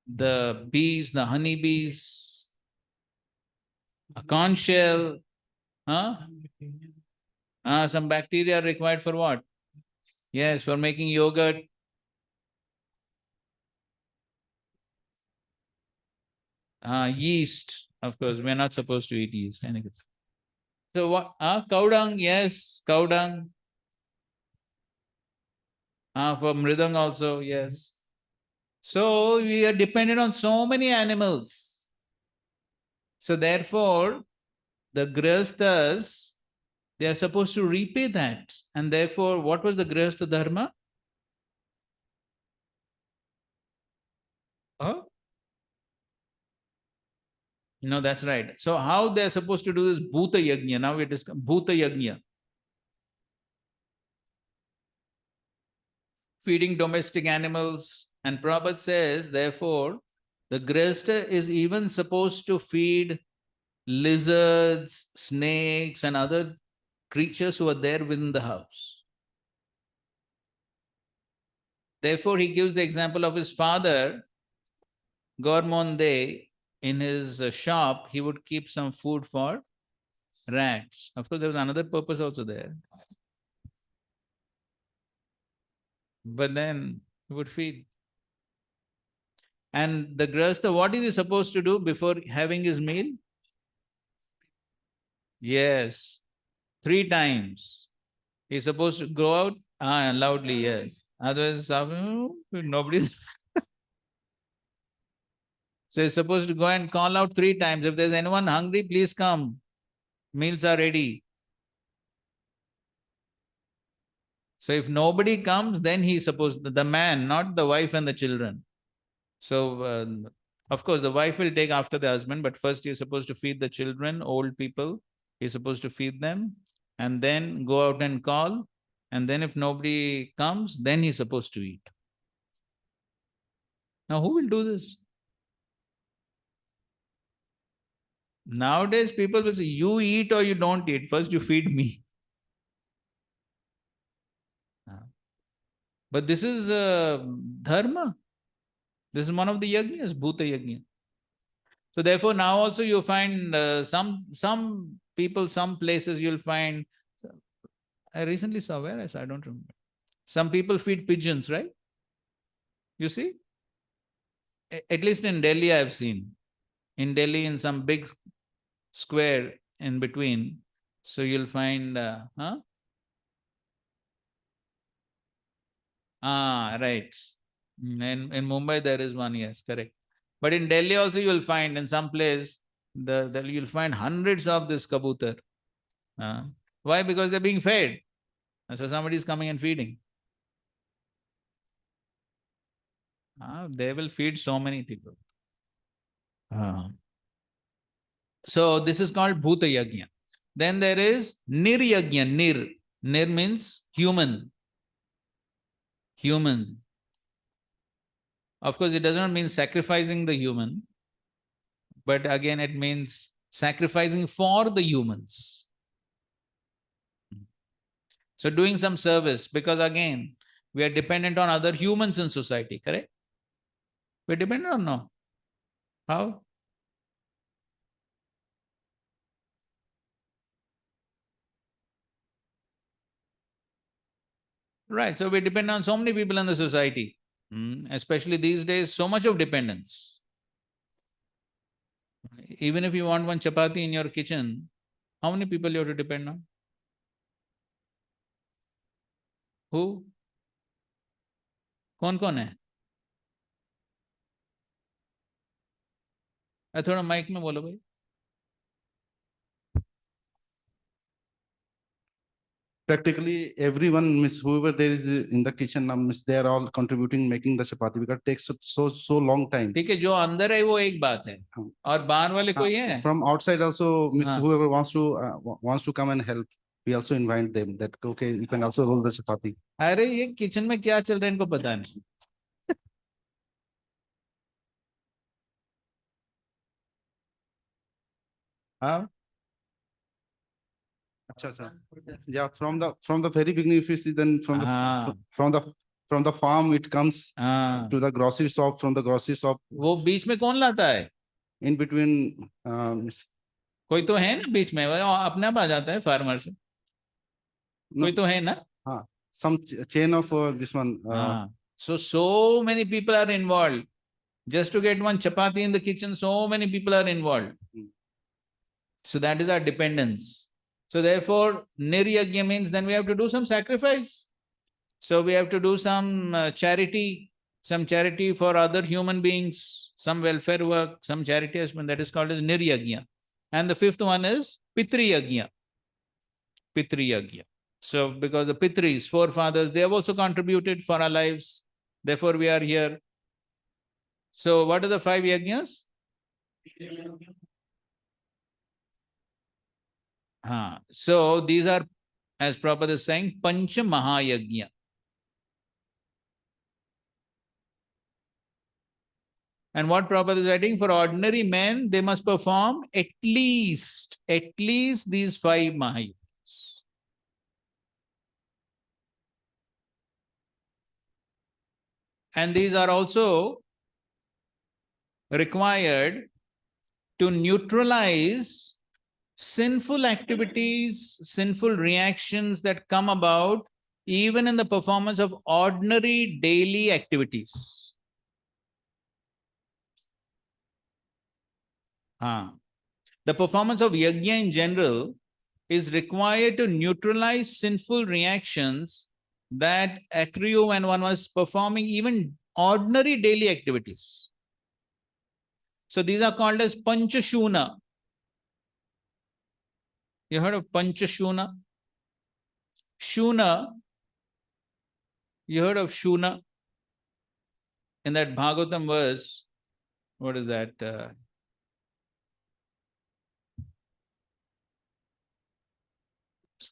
the bees, the honey bees. A conch shell. Some bacteria are required for what? Yes, for making yogurt. Yeast. Of course, we're not supposed to eat yeast. So what? Cow dung, yes, cow dung. For mridang also, yes. So we are dependent on so many animals. So therefore, the grihasthas, they are supposed to repay that. And therefore, what was the grihastha dharma? No, that's right. So how they are supposed to do this bhuta yajna? Now it is bhuta yajna. Feeding domestic animals. And Prabhupada says, therefore, the grihastha is even supposed to feed lizards, snakes, and other creatures who are there within the house. Therefore, he gives the example of his father, Gormonde, in his shop, he would keep some food for rats. Of course, there was another purpose also there. But then he would feed. And the grihastha, what is he supposed to do before having his meal? Yes, 3 times. He's supposed to go out loudly, yes. Otherwise, nobody's. So he's supposed to go and call out 3 times. If there's anyone hungry, please come. Meals are ready. So if nobody comes, then he's supposed, the man, not the wife and the children. So, of course, the wife will take after the husband, but first he's supposed to feed the children, old people. He's supposed to feed them and then go out and call. And then if nobody comes, then he's supposed to eat. Now, who will do this? Nowadays, people will say, you eat or you don't eat. First, you feed me. But this is dharma. This is one of the yajnas, bhuta yajna. So therefore, now also you find some people, some places you'll find. I recently saw where I don't remember. Some people feed pigeons, right? You see? At least in Delhi, I've seen. In Delhi, in some big square in between. So you'll find, right. In Mumbai, there is one, yes, correct. But in Delhi also, you'll find in some place, you'll find hundreds of this kabutar. Why? Because they're being fed. So somebody is coming and feeding. They will feed so many people. So this is called bhuta yajna. Then there is nir yajna. Nir means human. Human. Of course, it does not mean sacrificing the human, but again, it means sacrificing for the humans. So doing some service, because again, we are dependent on other humans in society, correct? We're dependent on no. How? Right, so we depend on so many people in the society, especially these days, so much of dependence. Even if you want one chapati in your kitchen, how many people you have to depend on? Who? कौन है? थोड़ा mic में बोलो भाई. Practically everyone, miss, whoever there is in the kitchen, miss, they are all contributing making the chapati because it takes so long time. ठीक है, जो अंदर है वो एक बात है, और बाहर वाले कोई है? From outside also, miss, whoever wants to come and help, we also invite them that okay, you can also roll the chapati. अरे ये किचन में क्या चल रहा है इनको पता नहीं. हाँ. Acha, sir. Yeah, from the very beginning, if you see, then from the farm it comes to the grocery shop. From the grocery shop, वो बीच में कौन लाता है? In between, कोई तो है ना बीच में, वो अपने आप आ जाता है फार्मर से. कोई तो है ना? हाँ, some chain of this one. So many people are involved. Just to get one chapati in the kitchen, so many people are involved. So that is our dependence. So therefore, niryagya means then we have to do some sacrifice. So we have to do some charity for other human beings, some welfare work, some charity husband, that is called as niryagya. And the fifth one is pitriyagya. Pitriyagya. So because the Pitris, forefathers, they have also contributed for our lives. Therefore we are here. So what are the 5 yajnas? So these are, as Prabhupada is saying, Pancha Mahayajna. And what Prabhupada is writing, for ordinary men, they must perform at least these 5 Mahayajnas. And these are also required to neutralize sinful activities, sinful reactions that come about even in the performance of ordinary daily activities. The performance of yajna in general is required to neutralize sinful reactions that accrue when one was performing even ordinary daily activities. So these are called as Panchashuna. You heard of Panchashuna? Shuna, you heard of Shuna? In that Bhagavatam verse, what is that?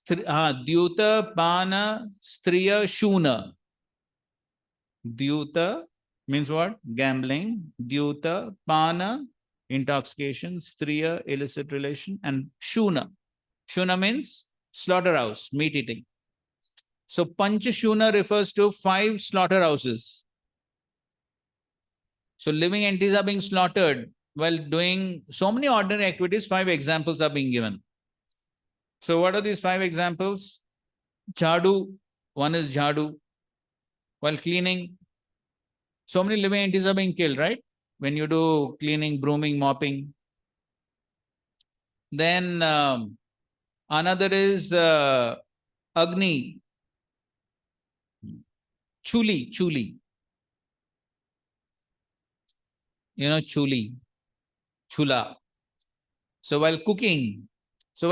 Dyuta, Pana, Striya, Shuna. Dyuta means what? Gambling. Dyuta, Pana, intoxication. Striya, illicit relation. And Shuna. Shuna means slaughterhouse, meat eating. So Panchashuna refers to 5 slaughterhouses. So living entities are being slaughtered while doing so many ordinary activities. 5 examples are being given. So what are these 5 examples? Jhadu, one is jhadu. While cleaning, so many living entities are being killed, right? When you do cleaning, brooming, mopping. Then another is Agni. Chuli. You know, chula. So while cooking, so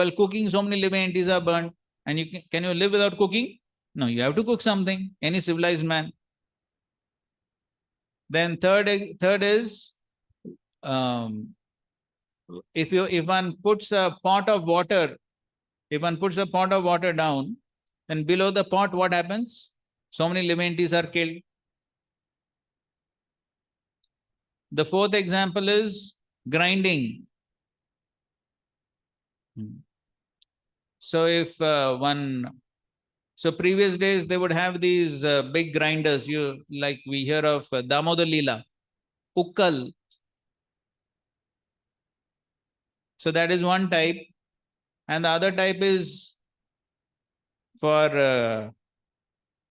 many living entities are burnt. And can you live without cooking? No, you have to cook something. Any civilized man. Then third is if one puts a pot of water, down, then below the pot, what happens? So many living entities are killed. The fourth example is grinding. So if so previous days they would have these big grinders. Like we hear of Damodar Leela, Ukkal. So that is one type, and the other type is for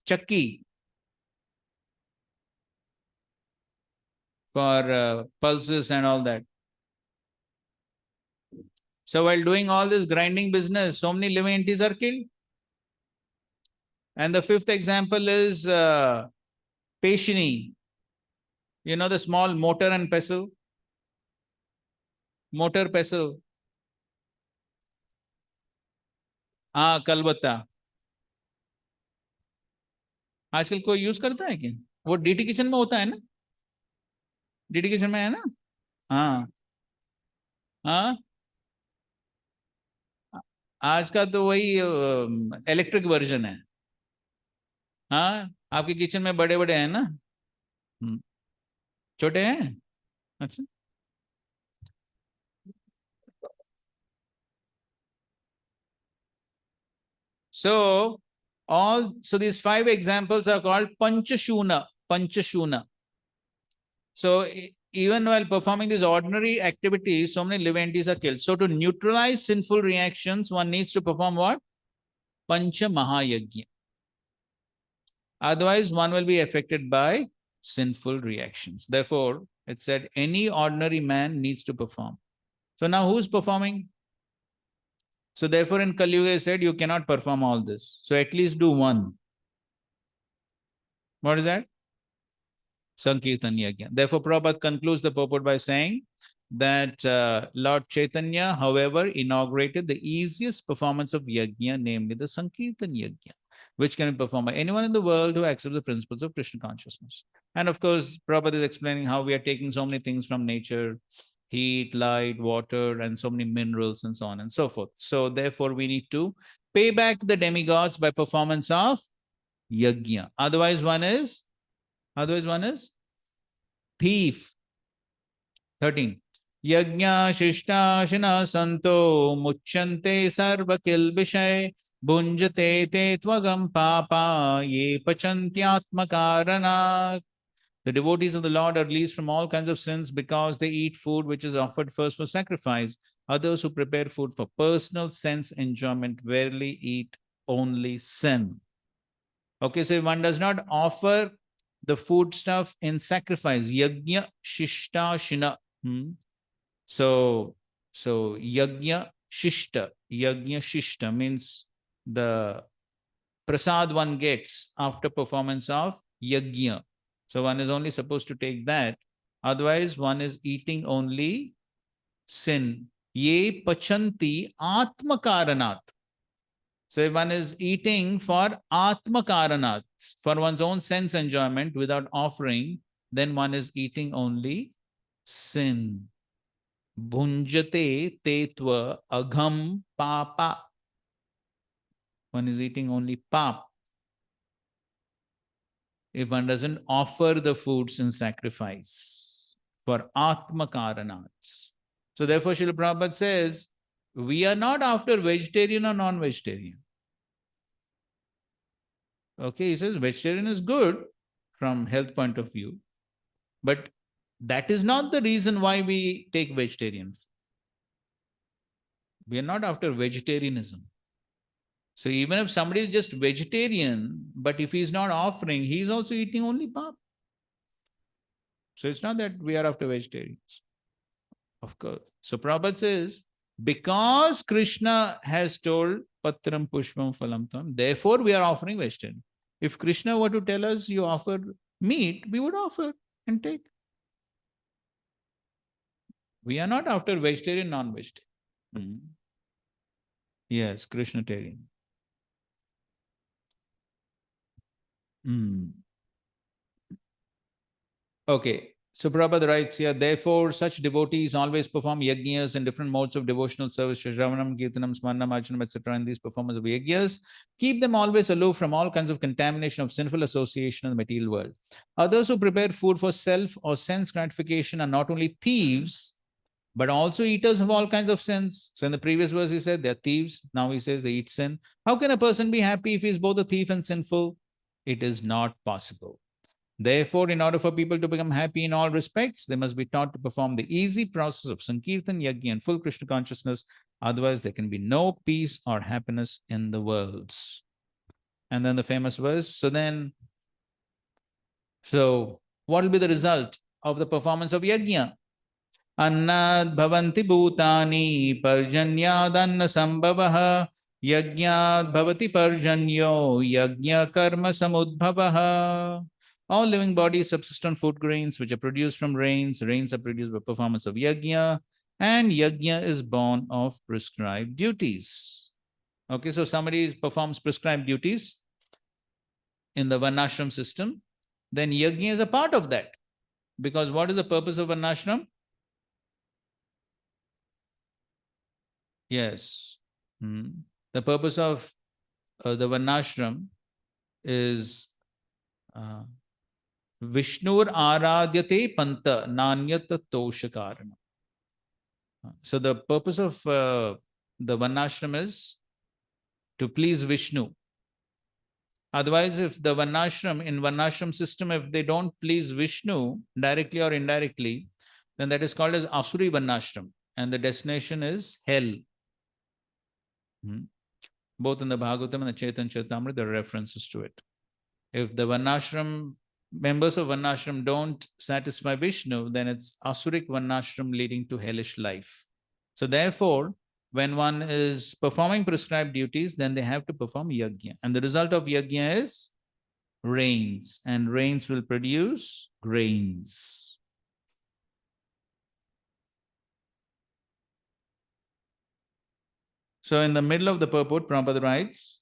chakki, for pulses and all that. So while doing all this grinding business, so many living entities are killed. And the fifth example is Peshini. You know the small mortar and pestle? Mortar pestle. कलबत्ता. आजकल कोई use करता है क्या? वो DT kitchen में होता है ना? डीटी किचन में है ना? हाँ, आज का तो वही इलेक्ट्रिक वर्जन है. आपके किचन में बड़े बड़े हैं ना? छोटे हैं? अच्छा. So these 5 examples are called Panchashuna. So even while performing these ordinary activities, so many living entities are killed. So to neutralize sinful reactions, one needs to perform what? Pancha Mahayajna. Otherwise, one will be affected by sinful reactions. Therefore, It said any ordinary man needs to perform. So now who's performing? So therefore in Kali Yuga, he said you cannot perform all this. So at least do one. What is that? Sankirtan Yajna. Therefore, Prabhupada concludes the purport by saying that Lord Chaitanya, however, inaugurated the easiest performance of Yajna, namely the Sankirtan Yajna, which can be performed by anyone in the world who accepts the principles of Krishna consciousness. And of course, Prabhupada is explaining how we are taking so many things from nature, heat, light, water, and so many minerals and so on and so forth. So therefore, we need to pay back the demigods by performance of Yajna. Otherwise, one is thief. 13. Yajna shishta shina santo muchyante sarva kilvishay bhunjate te tvagam papa ye pachantyatmakaranat. The devotees of the Lord are released from all kinds of sins because they eat food which is offered first for sacrifice. Others who prepare food for personal sense enjoyment rarely eat only sin. Okay, so if one does not offer the food stuff in sacrifice, yajna shishta shina. So yajna shishta means the prasad one gets after performance of yajna. So one is only supposed to take that. Otherwise, one is eating only sin. Ye pachanti atmakaranat. So if one is eating for atma karanat, for one's own sense enjoyment without offering, then one is eating only sin. Bhunjate tetva agham papa. One is eating only pap. If one doesn't offer the foods in sacrifice for atma karanats. So therefore, Srila Prabhupada says, we are not after vegetarian or non-vegetarian. Okay, he says vegetarian is good from health point of view, but that is not the reason why we take vegetarian. We are not after vegetarianism. So even if somebody is just vegetarian, but if he's not offering, he's also eating only pap. So it's not that we are after vegetarians. Of course. So Prabhupada says, because Krishna has told Patram Pushpam Phalam Tam, therefore we are offering vegetarian. If Krishna were to tell us you offer meat, we would offer and take. We are not after vegetarian, non-vegetarian. Yes, Krishnatarian. Okay. So Prabhupada writes here, therefore, such devotees always perform yajnas and different modes of devotional service, Shravanam, Kirtanam, Smaranam, Archanam, etc. In these performance of yajnas, keep them always aloof from all kinds of contamination of sinful association in the material world. Others who prepare food for self or sense gratification are not only thieves, but also eaters of all kinds of sins. So in the previous verse, he said they're thieves. Now he says they eat sin. How can a person be happy if he's both a thief and sinful? It is not possible. Therefore, in order for people to become happy in all respects, they must be taught to perform the easy process of Sankirtan, Yajna, and full Krishna consciousness. Otherwise, there can be no peace or happiness in the worlds. And then the famous verse. So what will be the result of the performance of Yajna? Annad bhavanti bhutani parjanyadanna sambhavaha yajnad bhavati parjanyo yajna karma samudbhavaha. All living bodies subsist on food grains which are produced from rains. Rains are produced by performance of yajna, and yajna is born of prescribed duties. Okay, so somebody performs prescribed duties in the Varnashram system, then yajna is a part of that. Because what is the purpose of Varnashram? Yes. The purpose of the Varnashram is Vishnur Aradyate Panta Nanyata Toshakarana. So the purpose of the Varnashram is to please Vishnu. Otherwise, if the Varnashram, in Varnashram system, if they don't please Vishnu directly or indirectly, then that is called as Asuri Varnashram, and the destination is hell. Both in the Bhagavatam and the Chaitanya Charitamrita, there are references to it. If the Varnashram members of Varnashram don't satisfy Vishnu, then it's Asurik Varnashram leading to hellish life. So therefore, when one is performing prescribed duties, then they have to perform yajna. And the result of yajna is rains, and rains will produce grains. So in the middle of the purport, Prabhupada writes,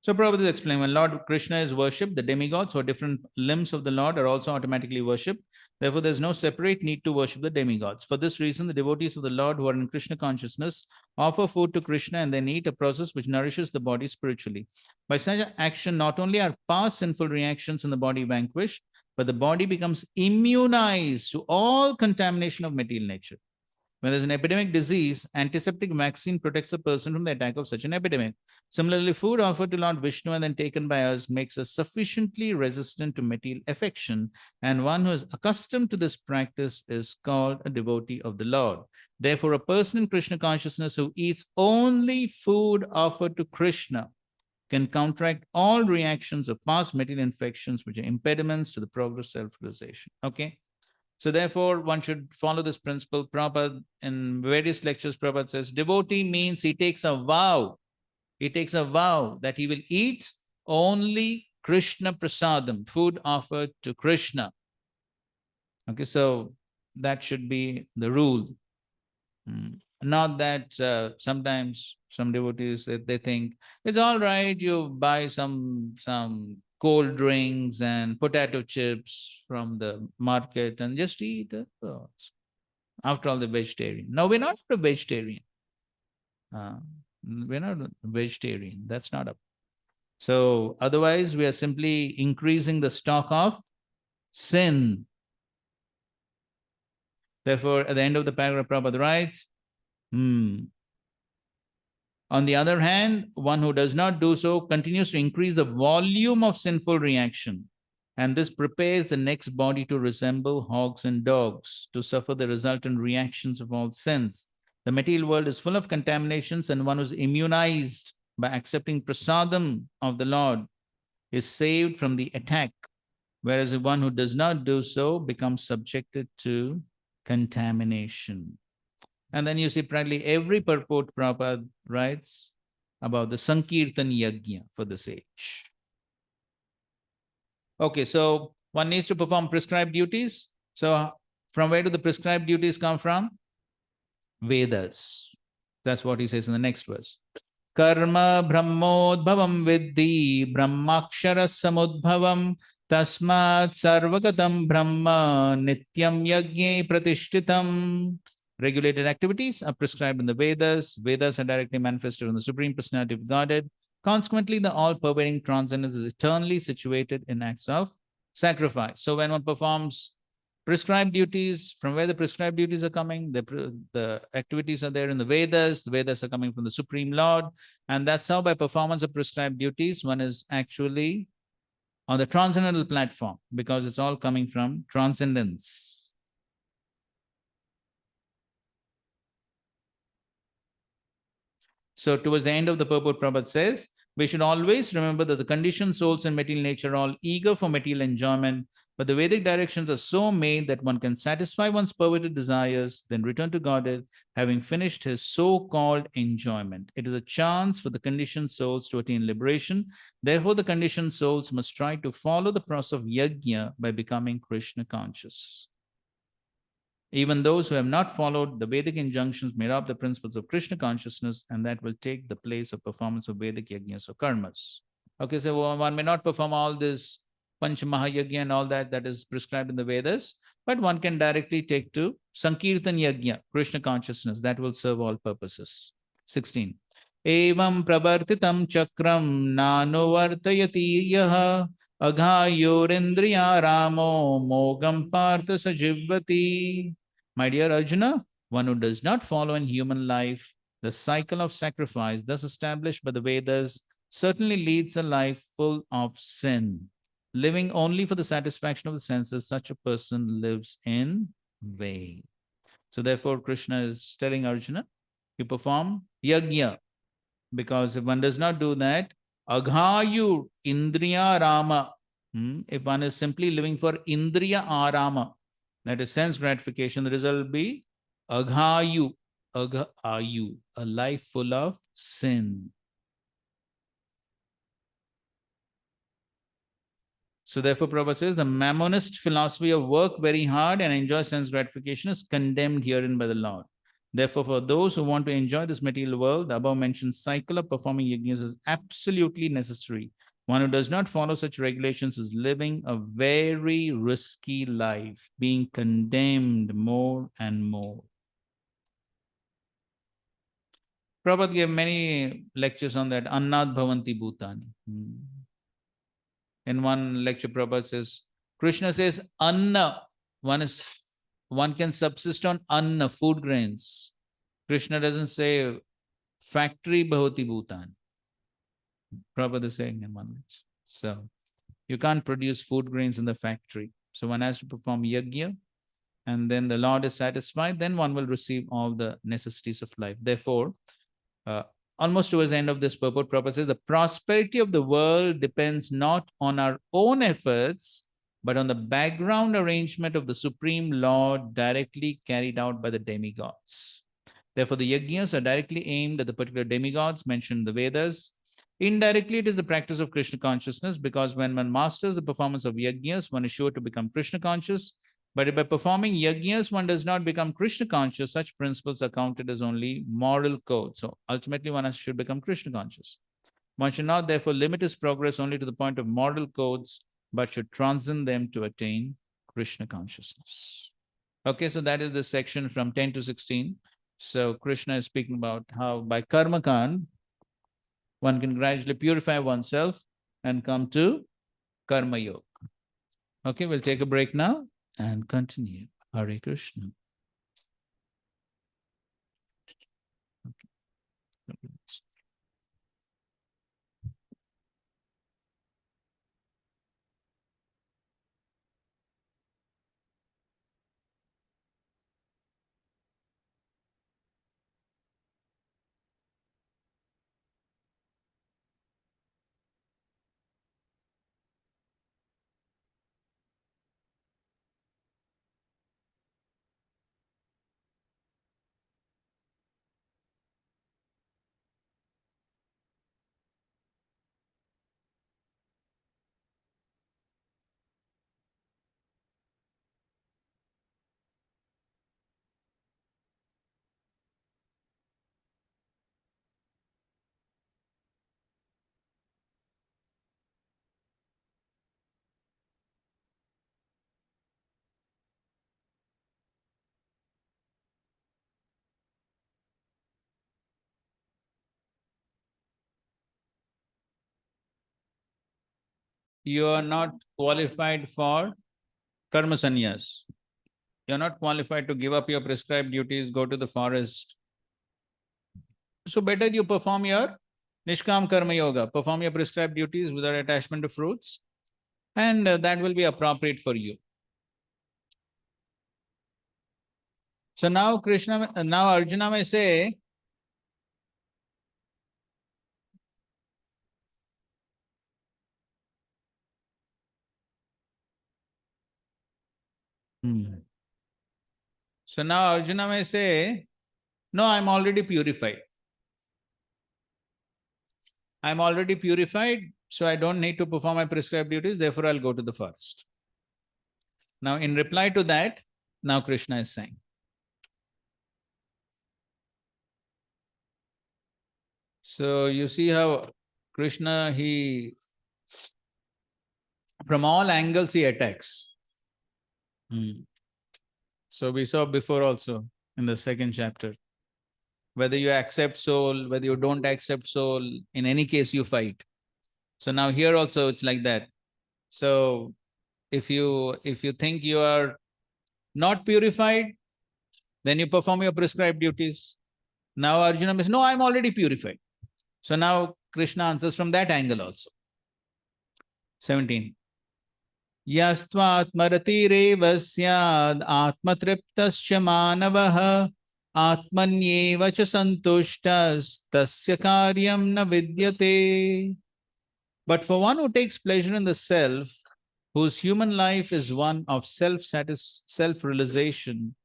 so Prabhupada is explaining, when Lord Krishna is worshipped, the demigods or different limbs of the Lord are also automatically worshipped. Therefore, there is no separate need to worship the demigods. For this reason, the devotees of the Lord who are in Krishna consciousness offer food to Krishna and then eat, a process which nourishes the body spiritually. By such action, not only are past sinful reactions in the body vanquished, but the body becomes immunized to all contamination of material nature. When there's an epidemic disease, antiseptic vaccine protects a person from the attack of such an epidemic. Similarly, food offered to Lord Vishnu and then taken by us makes us sufficiently resistant to material affection, and one who is accustomed to this practice is called a devotee of the Lord. Therefore, a person in Krishna consciousness who eats only food offered to Krishna can counteract all reactions of past material infections, which are impediments to the progress of self-realization. Okay? So therefore, one should follow this principle. Prabhupada, in various lectures, Prabhupada says, devotee means he takes a vow. He takes a vow that he will eat only Krishna prasadam, food offered to Krishna. Okay, so that should be the rule. Not that sometimes some devotees, they think, it's all right, you buy some cold drinks and potato chips from the market and just eat. After all, the vegetarian. No, we're not a vegetarian. We're not a vegetarian. That's not a. So otherwise, we are simply increasing the stock of sin. Therefore, at the end of the paragraph, Prabhupada writes, on the other hand, one who does not do so continues to increase the volume of sinful reaction, and this prepares the next body to resemble hogs and dogs, to suffer the resultant reactions of all sins. The material world is full of contaminations, and one who is immunized by accepting prasadam of the Lord is saved from the attack, whereas the one who does not do so becomes subjected to contamination. And then you see practically every purport Prabhupada writes about the Sankirtan Yajna for this age. Okay, so one needs to perform prescribed duties. So from where do the prescribed duties come from? Vedas. That's what he says in the next verse. Karma brahmodbhavam vidhi brahmakshara samudbhavam tasmat sarvagatam brahma nityam yajne pratishtitam. Regulated activities are prescribed in the Vedas. Vedas are directly manifested in the Supreme Personality of Godhead. Consequently, the all-pervading transcendence is eternally situated in acts of sacrifice. So when one performs prescribed duties, from where the prescribed duties are coming, the activities are there in the Vedas are coming from the Supreme Lord, and that's how by performance of prescribed duties, one is actually on the transcendental platform, because it's all coming from transcendence. So towards the end of the purport, Prabhupada says, we should always remember that the conditioned souls and material nature are all eager for material enjoyment, but the Vedic directions are so made that one can satisfy one's perverted desires, then return to Godhead, having finished his so-called enjoyment. It is a chance for the conditioned souls to attain liberation. Therefore, the conditioned souls must try to follow the process of yajna by becoming Krishna conscious. Even those who have not followed the Vedic injunctions may adopt the principles of Krishna consciousness, and that will take the place of performance of Vedic yajnas or karmas. Okay, so one may not perform all this Panch Mahayajna and all that is prescribed in the Vedas, but one can directly take to Sankirtan Yajna, Krishna consciousness, that will serve all purposes. 16. Evam pravartitam chakram nanuvartayati yaha aghayorindriya ramo mogam partha sajivvati. My dear Arjuna, one who does not follow in human life the cycle of sacrifice thus established by the Vedas certainly leads a life full of sin. Living only for the satisfaction of the senses, such a person lives in vain. So therefore, Krishna is telling Arjuna, you perform yajna, Because if one does not do that, aghayu indriya rama, if one is simply living for indriya arama, that is sense gratification, the result will be aghayu, aghayu, a life full of sin. So therefore, Prabhupada says the mammonist philosophy of work very hard and enjoy sense gratification is condemned herein by the Lord. Therefore, for those who want to enjoy this material world, the above mentioned cycle of performing yajnas is absolutely necessary. One who does not follow such regulations is living a very risky life, being condemned more and more. Prabhupada gave many lectures on that. Annad bhavanti bhutani. In one lecture, Prabhupada says, Krishna says, Anna, one can subsist on Anna, food grains. Krishna doesn't say factory bhavati bhutan. Prabhupada is saying in one lecture. So you can't produce food grains in the factory. So one has to perform yajna, and then the Lord is satisfied, then one will receive all the necessities of life. Therefore, almost towards the end of this purport, Prabhupada says, the prosperity of the world depends not on our own efforts, but on the background arrangement of the Supreme Lord directly carried out by the demigods. Therefore, the yajnas are directly aimed at the particular demigods mentioned in the Vedas. Indirectly, it is the practice of Krishna consciousness, because when one masters the performance of yajnas, one is sure to become Krishna conscious. But if by performing yajnas, one does not become Krishna conscious, such principles are counted as only moral code. So ultimately, one should become Krishna conscious. One should not therefore limit his progress only to the point of moral codes, but should transcend them to attain Krishna consciousness. Okay, so that is the section from 10 to 16. So Krishna is speaking about how by karma kand, one can gradually purify oneself and come to karma yoga. Okay, we'll take a break now and continue. Hare Krishna. Okay. You are not qualified for karma sannyas. You're not qualified to give up your prescribed duties, go to the forest. So better you perform your Nishkam Karma Yoga, perform your prescribed duties without attachment to fruits, and that will be appropriate for you. So now now Arjuna may say, So now Arjuna may say, no, I'm already purified. I'm already purified, so I don't need to perform my prescribed duties, therefore I'll go to the forest. Now in reply to that, now Krishna is saying, so you see how Krishna, from all angles he attacks. So we saw before also in the second chapter, whether you accept soul, whether you don't accept soul, in any case you fight. So now here also it's like that. So if you think you are not purified, then you perform your prescribed duties. Now Arjuna says, no, I'm already purified. So now Krishna answers from that angle also. 17. Yastvatmaratirev syad atmatriptascha manavaha atmanyeva cha santushtas tasya karyam na vidyate. But for one who takes pleasure in the self, whose human life is one of self-realization,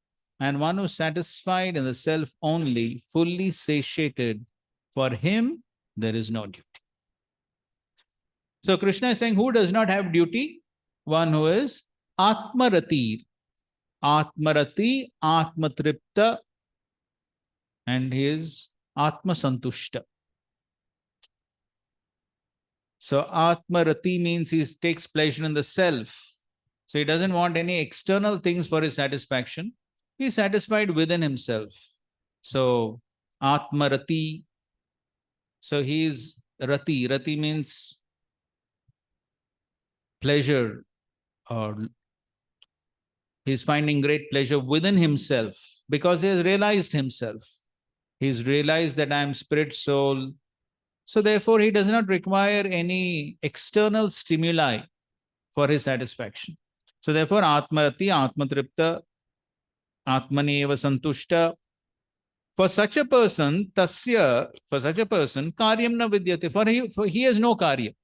and one who is satisfied in the self only, fully satiated, for him there is no duty. So Krishna is saying, who does not have duty? One who is Atmarati. Atmarati, Atmatripta, and he is Atmasantushta. So Atmarati means he takes pleasure in the self. So he doesn't want any external things for his satisfaction. He is satisfied within himself. So Atmarati. So he is Rati. Rati means pleasure, or he's finding great pleasure within himself because he has realized himself. He's realized that I am spirit, soul. So therefore, he does not require any external stimuli for his satisfaction. So therefore, Atmarati, Atmatripta, Atmaneva Santushta. For such a person, Karyam na vidyate. For he has no karya.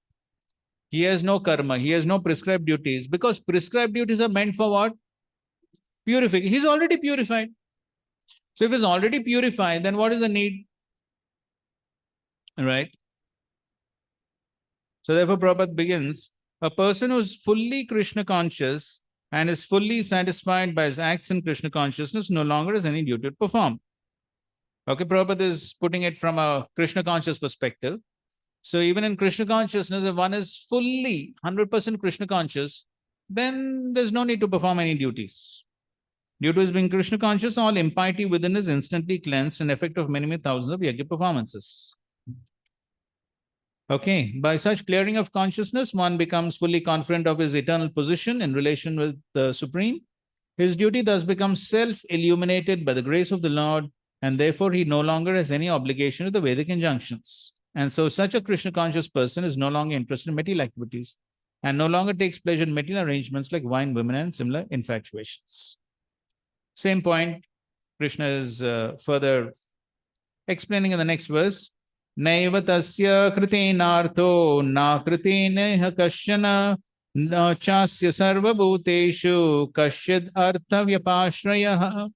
He has no karma. He has no prescribed duties. Because prescribed duties are meant for what? Purification. He's already purified. So if he's already purified, then what is the need? Right? So therefore, Prabhupada begins, a person who is fully Krishna conscious and is fully satisfied by his acts in Krishna consciousness no longer has any duty to perform. Okay, Prabhupada is putting it from a Krishna conscious perspective. So even in Krishna consciousness, if one is fully 100% Krishna conscious, then there's no need to perform any duties. Due to his being Krishna conscious, all impiety within is instantly cleansed, an effect of many thousands of yajna performances. Okay, by such clearing of consciousness, one becomes fully confident of his eternal position in relation with the Supreme. His duty thus becomes self-illuminated by the grace of the Lord, and therefore he no longer has any obligation to the Vedic injunctions. And so such a Krishna conscious person is no longer interested in material activities and no longer takes pleasure in material arrangements like wine, women, and similar infatuations. Same point, Krishna is further explaining in the next verse. Naiva tasya kritenartho na kriteneha kashyana na chasya sarva bhuteshu kashyad artha vyapashrayah.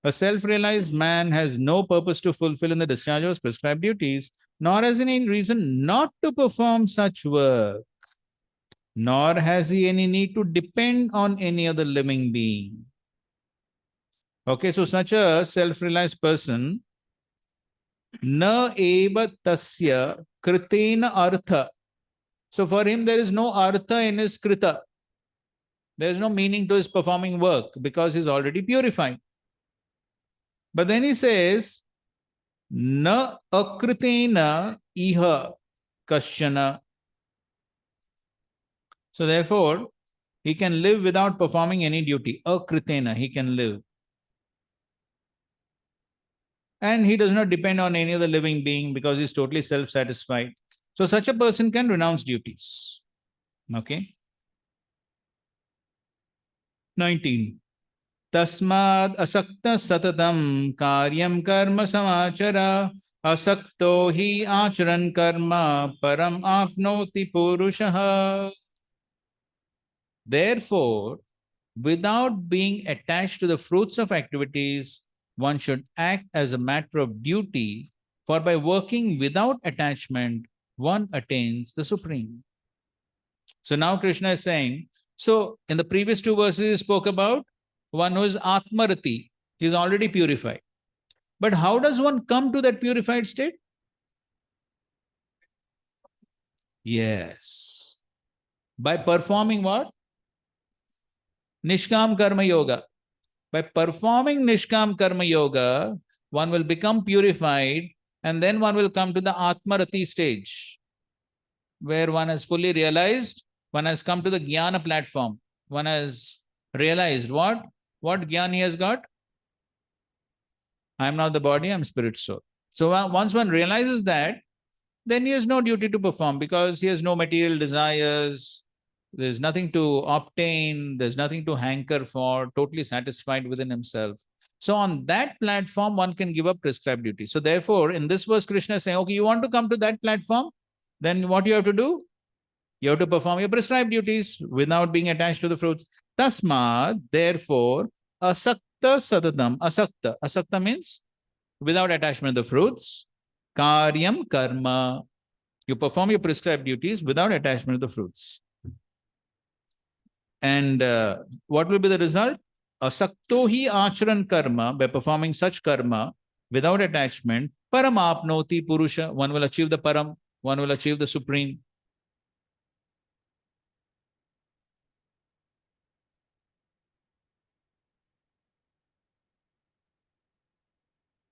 A self-realized man has no purpose to fulfill in the discharge of his prescribed duties, nor has any reason not to perform such work, nor has he any need to depend on any other living being. Okay, so such a self-realized person, na eva tasya kritena artha. So for him, there is no artha in his krita. There is no meaning to his performing work because he's already purified. But then he says, na akritena iha kasyana. So therefore, he can live without performing any duty. Akritena, he can live. And he does not depend on any other living being because he's totally self-satisfied. So such a person can renounce duties. Okay. 19. Tasmad asakta satatam karyam karma samachara asakto hi acharan karma param apnoti purushaha. Therefore, without being attached to the fruits of activities, one should act as a matter of duty, for by working without attachment, one attains the Supreme. So now Krishna is saying, so in the previous two verses, he spoke about one who is Atmarati, he is already purified. But how does one come to that purified state? Yes. By performing what? Nishkam Karma Yoga. By performing Nishkam Karma Yoga, one will become purified and then one will come to the Atmarati stage where one has fully realized, one has come to the Jnana platform. One has realized what? What Jnana he has got? I am not the body, I am spirit soul. So once one realizes that, then he has no duty to perform because he has no material desires. There's nothing to obtain. There's nothing to hanker for, totally satisfied within himself. So on that platform, one can give up prescribed duties. So therefore, in this verse, Krishna is saying, okay, you want to come to that platform? Then what you have to do? You have to perform your prescribed duties without being attached to the fruits. Tasmad, therefore, asakta satatam. Asakta. Asakta means without attachment to the fruits. Karyam karma. You perform your prescribed duties without attachment to the fruits. And what will be the result? Asakto hi acharan karma, by performing such karma without attachment, paramapnoti purusha, one will achieve the param, one will achieve the supreme.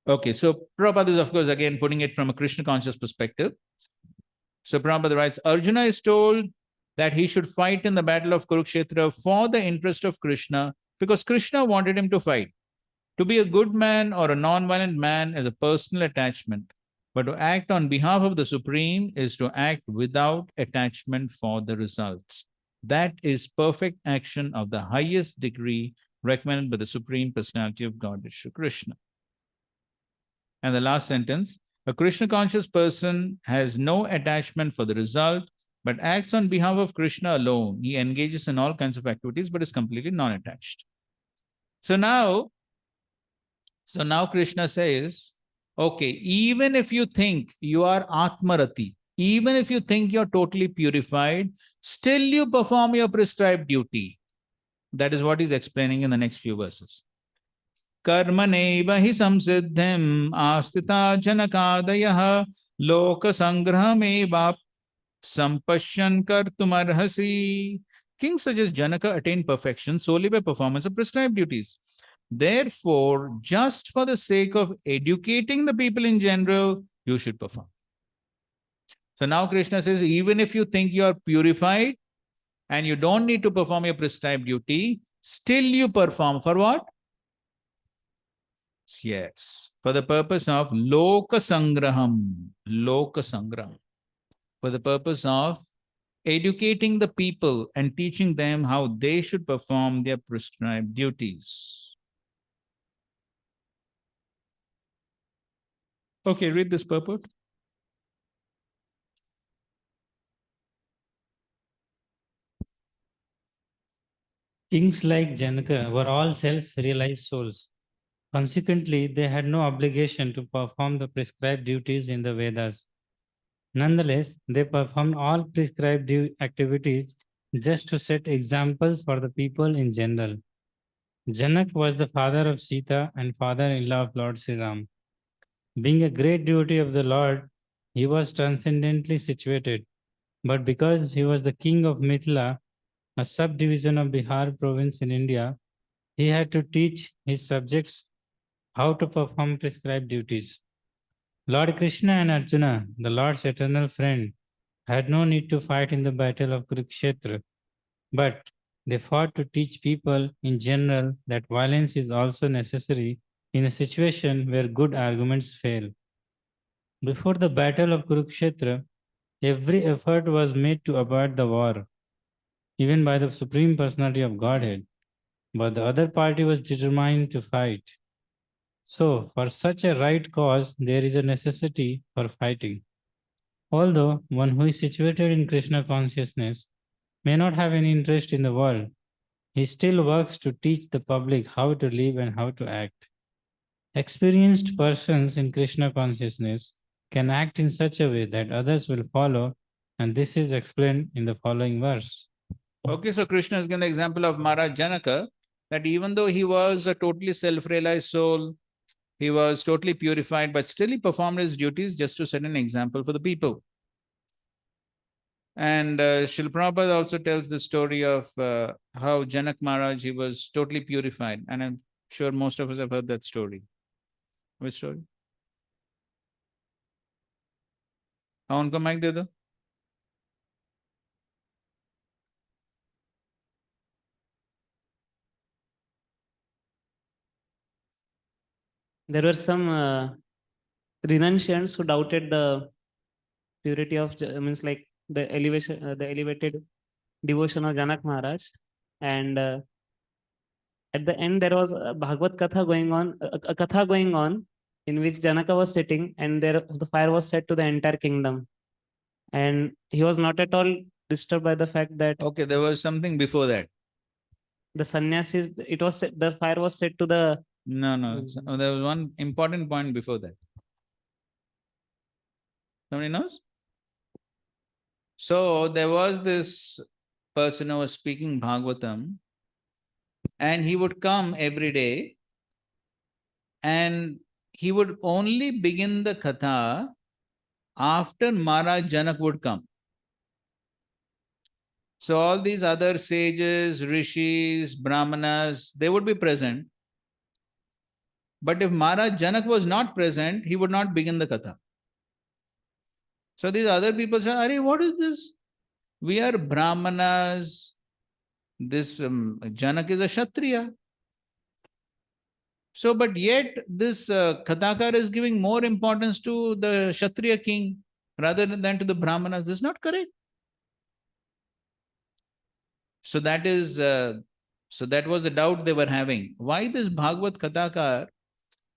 Okay, so Prabhupada is, of course, again putting it from a Krishna conscious perspective. So Prabhupada writes, Arjuna is told that he should fight in the battle of Kurukshetra for the interest of Krishna, because Krishna wanted him to fight. To be a good man or a non-violent man is a personal attachment, but to act on behalf of the Supreme is to act without attachment for the results. That is perfect action of the highest degree recommended by the Supreme Personality of Godhead, Shri Krishna. And the last sentence, a Krishna conscious person has no attachment for the result, but acts on behalf of Krishna alone. He engages in all kinds of activities, but is completely non-attached. So now Krishna says, okay, even if you think you are Atmarati, even if you think you're totally purified, still you perform your prescribed duty. That is what he's explaining in the next few verses. Karmaneva hi samsiddhim astita janakadayah loka sangrahameva sampashyan kartumarhasi. King suggests Janaka attained perfection solely by performance of prescribed duties. Therefore, just for the sake of educating the people in general, you should perform. So now Krishna says, even if you think you are purified and you don't need to perform your prescribed duty, still you perform for what? Yes, for the purpose of Loka Sangraham. Loka Sangraham. For the purpose of educating the people and teaching them how they should perform their prescribed duties. Okay, read this purport. Kings like Janaka were all self-realized souls. Consequently, they had no obligation to perform the prescribed duties in the Vedas. Nonetheless, they performed all prescribed activities just to set examples for the people in general. Janak was the father of Sita and father-in-law of Lord Sri Ram. Being a great devotee of the Lord, he was transcendently situated. But because he was the king of Mithila, a subdivision of Bihar province in India, he had to teach his subjects how to perform prescribed duties. Lord Krishna and Arjuna, the Lord's eternal friend, had no need to fight in the battle of Kurukshetra, but they fought to teach people in general that violence is also necessary in a situation where good arguments fail. Before the battle of Kurukshetra, every effort was made to avoid the war, even by the Supreme Personality of Godhead, but the other party was determined to fight. So, for such a right cause, there is a necessity for fighting. Although one who is situated in Krishna consciousness may not have any interest in the world, he still works to teach the public how to live and how to act. Experienced persons in Krishna consciousness can act in such a way that others will follow, and this is explained in the following verse. Okay, so Krishna has given the example of Maharaj Janaka, that even though he was a totally self-realized soul, he was totally purified, but still he performed his duties just to set an example for the people. And Srila Prabhupada also tells the story of how Janak Maharaj, he was totally purified. And I'm sure most of us have heard that story. Which story? हाँ, उनको mic दे दो. There were some renunciants who doubted the purity of, means like the elevation, the elevated devotion of Janak Maharaj, and at the end there was a Bhagavad Katha going on, a Katha going on, in which Janaka was sitting, and there the fire was set to the entire kingdom, and he was not at all disturbed by the fact that Okay, there was something before that. the sannyasis, it was set, the fire was set to the No, no. There was one important point before that. Somebody knows? So there was this person who was speaking Bhagavatam, and he would come every day, and he would only begin the katha after Maharaj Janak would come. So all these other sages, rishis, brahmanas, they would be present. But if Maharaj Janak was not present, he would not begin the katha. So these other people say, Arey, what is this? We are brahmanas. This Janak is a Kshatriya. So, but yet this Kathakar is giving more importance to the Kshatriya king rather than to the brahmanas. This is not correct. So that is, so that was the doubt they were having. Why this Bhagavad Kathakar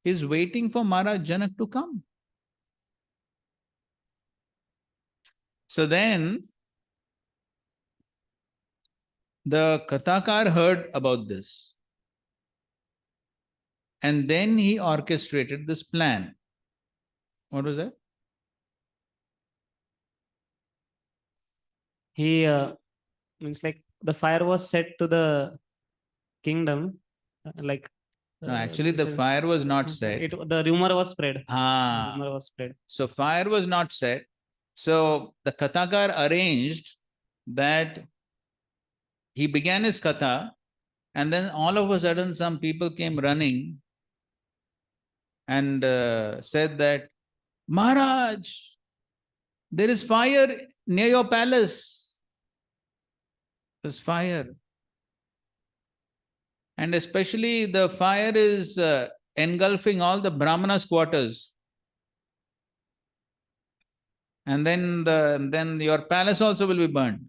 is waiting for Maharaj Janak to come? So then the Kathakar heard about this. And then he orchestrated this plan. What was that? he means like the fire was set to the kingdom, like No, actually the fire was not set. The rumor was spread. Ah. The rumor was spread. So fire was not set. So the Kathakar arranged that he began his Katha, and then all of a sudden some people came running and said that, Maharaj, there is fire near your palace. There's fire. And especially the fire is engulfing all the Brahmanas' quarters. And then your palace also will be burned.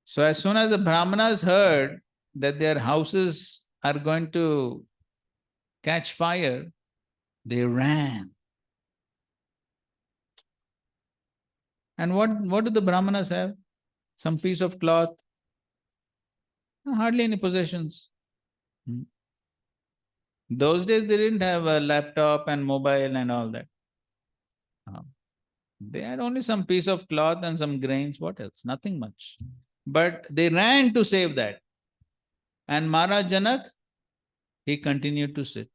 So as soon as the Brahmanas heard that their houses are going to catch fire, they ran. And what do the Brahmanas have? Some piece of cloth. Hardly any possessions. Those days they didn't have a laptop and mobile and all that. They had only some piece of cloth and some grains. What else? Nothing much. But they ran to save that. And Maharaj Janak, he continued to sit.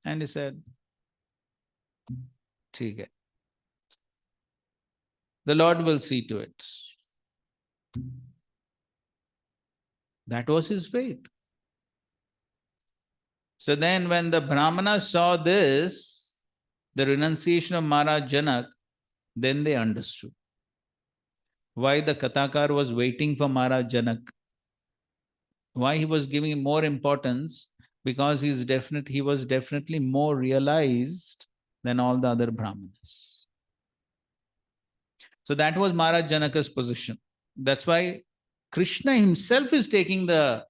And he said, "Theek hai. The Lord will see to it." That was his faith. So then when the Brahmanas saw this, the renunciation of Maharaj Janak, then they understood why the Kathakar was waiting for Maharaj Janak. Why he was giving more importance, because he was definitely more realized than all the other Brahmanas. So that was Maharaj Janaka's position. That's why Krishna himself is taking the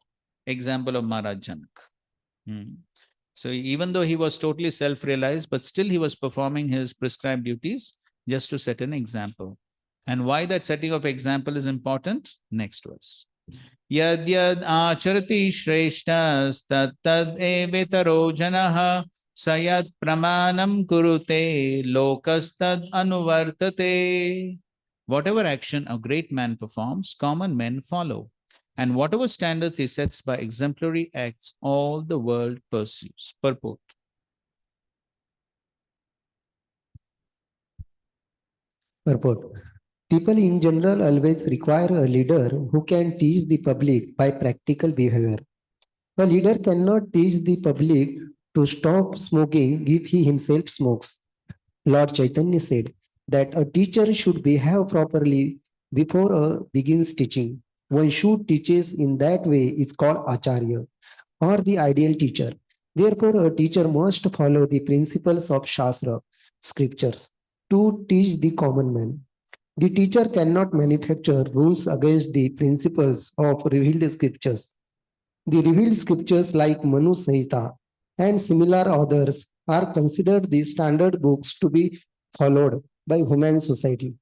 example of Maharaj Janak. So even though he was totally self-realized, but still he was performing his prescribed duties just to set an example. And why that setting of example is important? Next verse. Yad yad acharati shreshtas tad tad evetaro janaha sayat pramanam kurute lokastad anuvartate. Whatever action a great man performs, common men follow. And whatever standards he sets by exemplary acts, all the world pursues. Purport. Purport. People in general always require a leader who can teach the public by practical behavior. A leader cannot teach the public to stop smoking if he himself smokes. Lord Chaitanya said that a teacher should behave properly before begins teaching. One who teaches in that way is called Acharya, or the ideal teacher. Therefore, a teacher must follow the principles of Shastra, scriptures, to teach the common man. The teacher cannot manufacture rules against the principles of revealed scriptures. The revealed scriptures like Manu Samhita and similar authors are considered the standard books to be followed by human society.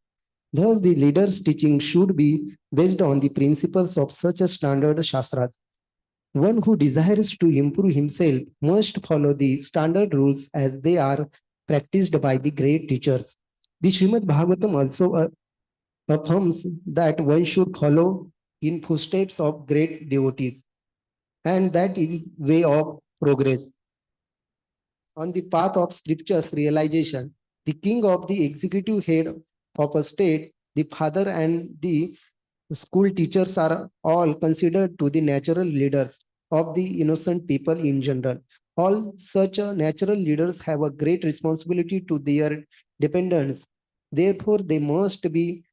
Thus, the leader's teaching should be based on the principles of such a standard shastras. One who desires to improve himself must follow the standard rules as they are practiced by the great teachers. The Srimad Bhagavatam also affirms that one should follow in footsteps of great devotees, and that is way of progress. On the path of scriptures realization, the king of the executive head of a state, the father and the school teachers are all considered to the natural leaders of the innocent people in general. All such natural leaders have a great responsibility to their dependents. Therefore, they must be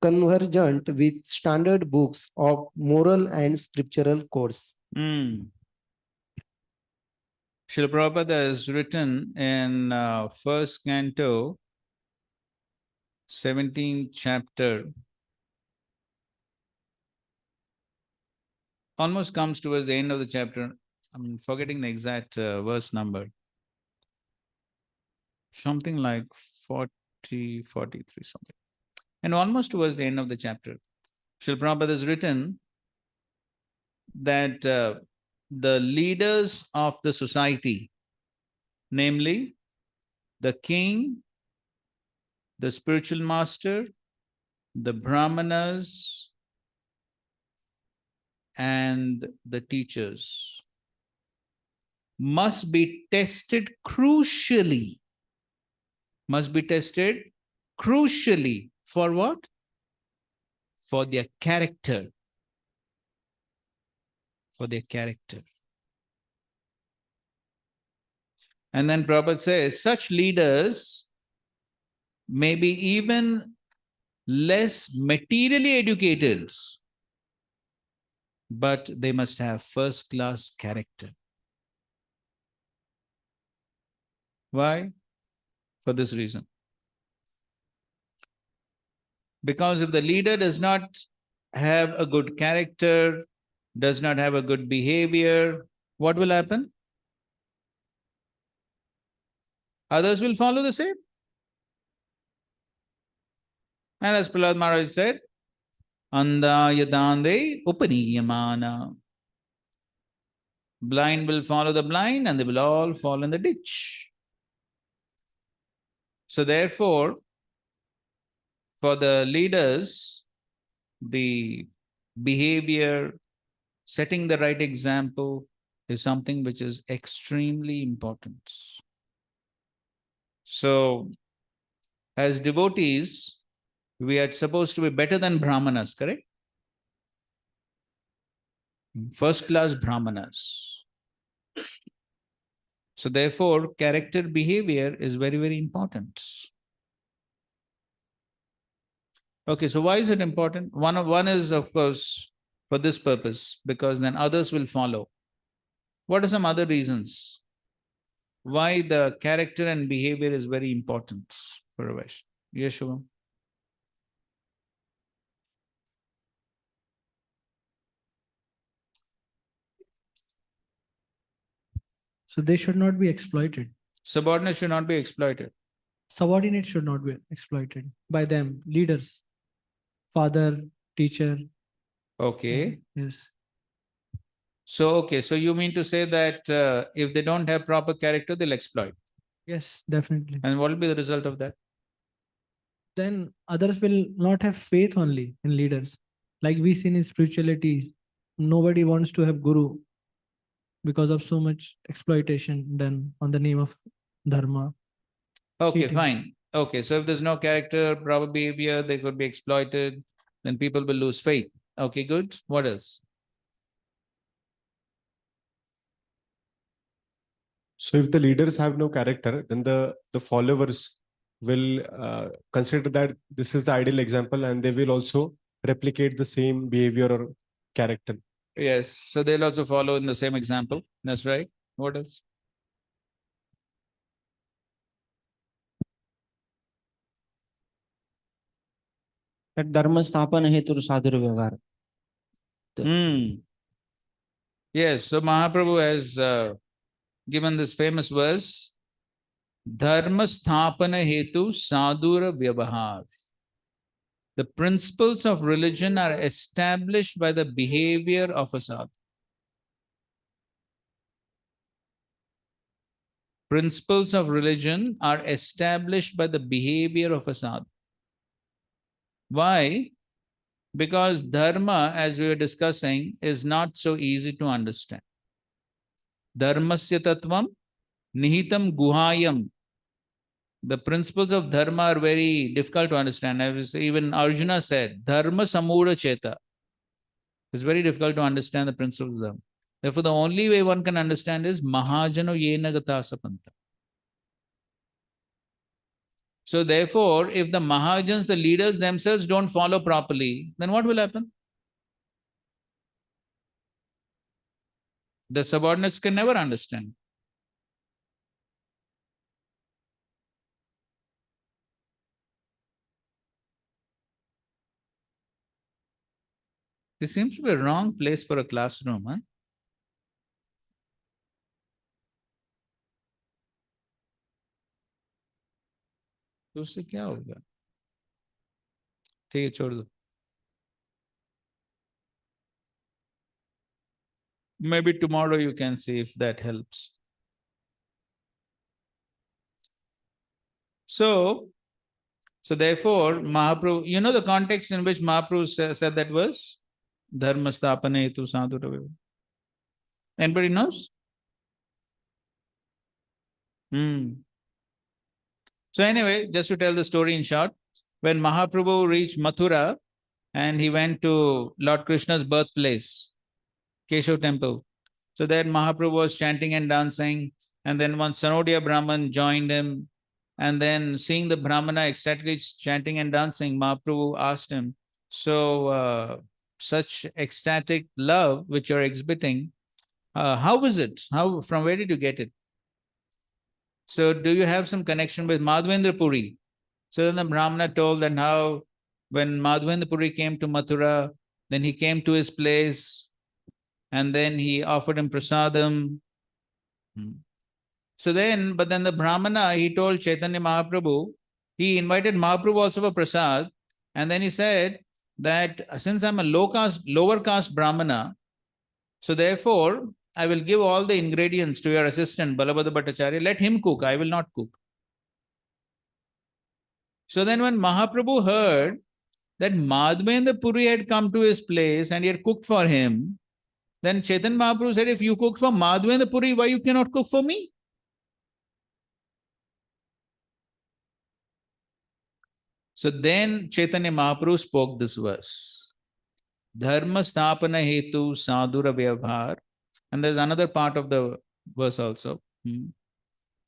convergent with standard books of moral and scriptural codes. Srila Prabhupada has written in first canto, 17th chapter, almost comes towards the end of the chapter. I'm forgetting the exact verse number. Something like 40, 43, something. And almost towards the end of the chapter, Srila Prabhupada has written that the leaders of the society, namely the king, the spiritual master, the brahmanas, and the teachers, must be tested crucially. Must be tested crucially. For what? For their character. For their character. And then Prabhupada says, such leaders may be even less materially educated, but they must have first-class character. Why? For this reason. Because if the leader does not have a good character, does not have a good behavior, what will happen? Others will follow the same. And as Prahlad Maharaj said, Anda yadande upaniyamana. Blind will follow the blind and they will all fall in the ditch. So therefore, for the leaders, the behavior, setting the right example is something which is extremely important. So, as devotees, we are supposed to be better than brahmanas, correct? First-class brahmanas. So therefore, character behavior is very, very important. Okay, so why is it important? One is, of course, for this purpose, because then others will follow. What are some other reasons why the character and behavior is very important for a Vaishnava? Yes, Shubham? So they should not be exploited. Subordinates should not be exploited. Subordinates should not be exploited by them, leaders, father, teacher. Okay. Yes. So, okay, so you mean to say that if they don't have proper character, they'll exploit. Yes, definitely. And what will be the result of that? Then others will not have faith only in leaders. Like we see in spirituality, nobody wants to have guru because of so much exploitation done on the name of dharma. Okay, Cheating. fine. Okay, so if there's no character, proper behavior, they could be exploited, then people will lose faith. Okay, good. What else? So if the leaders have no character, then the followers will consider that this is the ideal example and they will also replicate the same behavior or character. Yes, so they'll also follow in the same example. That's right. What else? धर्म स्थापन हेतु साधुर व्यवहार. Yes, so Mahaprabhu has given this famous verse, Dharma sthapana hetu sadhura vyavahar. The principles of religion are established by the behavior of a sadhu. Principles of religion are established by the behavior of a sadhu. Why? Because dharma, as we were discussing, is not so easy to understand. Dharmasya tattvam nihitam guhayam. The principles of dharma are very difficult to understand. Even Arjuna said, dharma samura cheta. It's very difficult to understand the principles of dharma. Therefore, the only way one can understand is mahajano yena gata sapanta. So therefore, if the mahajans, the leaders themselves don't follow properly, then what will happen? The subordinates can never understand. This seems to be a wrong place for a classroom, huh? तो उससे क्या होगा? ठीक है, छोड़ दो. Maybe tomorrow you can see if that helps. So therefore, Mahaprabhu, you know the context in which Mahaprabhu said that verse? Dharma sthapana hetu sadhura. Anybody knows? So anyway, just to tell the story in short, when Mahaprabhu reached Mathura and he went to Lord Krishna's birthplace, Keshav temple. So there Mahaprabhu was chanting and dancing, and then one Sanodia Brahman joined him. And then seeing the Brahmana ecstatically chanting and dancing, Mahaprabhu asked him, so such ecstatic love which you're exhibiting, how is it? From where did you get it? So do you have some connection with Madhavendra Puri? So then the Brahmana told that how when Madhavendra Puri came to Mathura, then he came to his place and then he offered him prasadam. So then, but then the Brahmana, he told Chaitanya Mahaprabhu, he invited Mahaprabhu also for prasad, and then he said that since I'm a lower caste Brahmana, so therefore I will give all the ingredients to your assistant, Balabhadra Bhattacharya, let him cook, I will not cook. So then when Mahaprabhu heard that Madhavendra Puri had come to his place and he had cooked for him, then Chaitanya Mahaprabhu said, if you cooked for Madhavendra Puri, why you cannot cook for me? So then Chaitanya Mahaprabhu spoke this verse. Dharma sthapana hetu sadhura vyavhar. And there's another part of the verse also.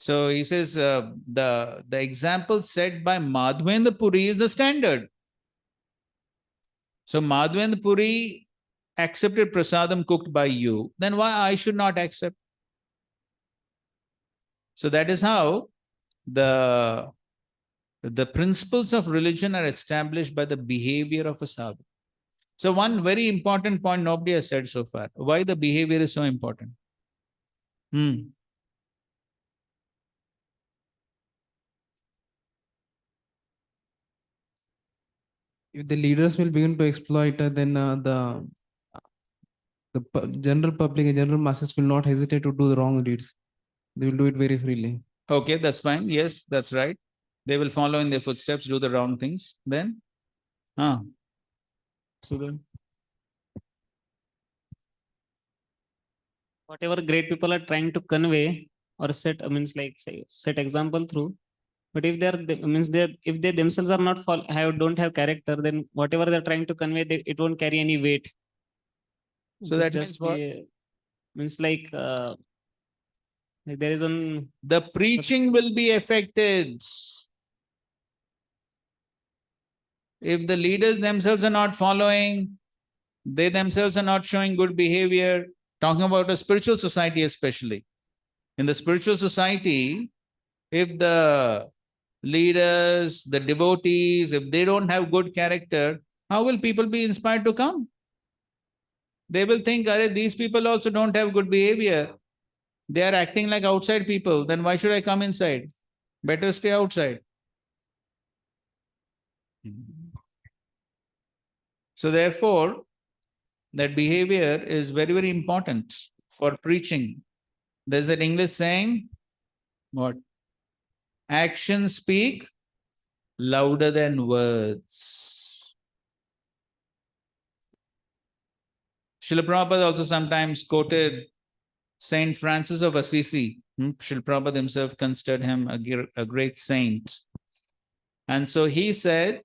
So he says, the example set by Madhavendra Puri is the standard. So Madhavendra Puri accepted prasadam cooked by you, then why I should not accept? So that is how the principles of religion are established by the behavior of a sadhu. So one very important point nobody has said so far. Why the behavior is so important? If the leaders will begin to exploit, then the general public and general masses will not hesitate to do the wrong deeds. They will do it very freely. Okay, that's fine. Yes, that's right. They will follow in their footsteps, do the wrong things. Then, so then, whatever great people are trying to convey or set, means like say set example through. But if if they themselves are not don't have character, then whatever they're trying to convey, it won't carry any weight. So that means what? Means like there is one. The preaching will be affected. If the leaders themselves are not following, they themselves are not showing good behavior, talking about a spiritual society especially. In the spiritual society, if the leaders, the devotees, if they don't have good character, how will people be inspired to come? They will think, these people also don't have good behavior. They are acting like outside people. Then why should I come inside? Better stay outside. So therefore, that behavior is very, very important for preaching. There's that English saying, what? Actions speak louder than words. Srila Prabhupada also sometimes quoted Saint Francis of Assisi. Srila Prabhupada himself considered him a great saint. And so he said,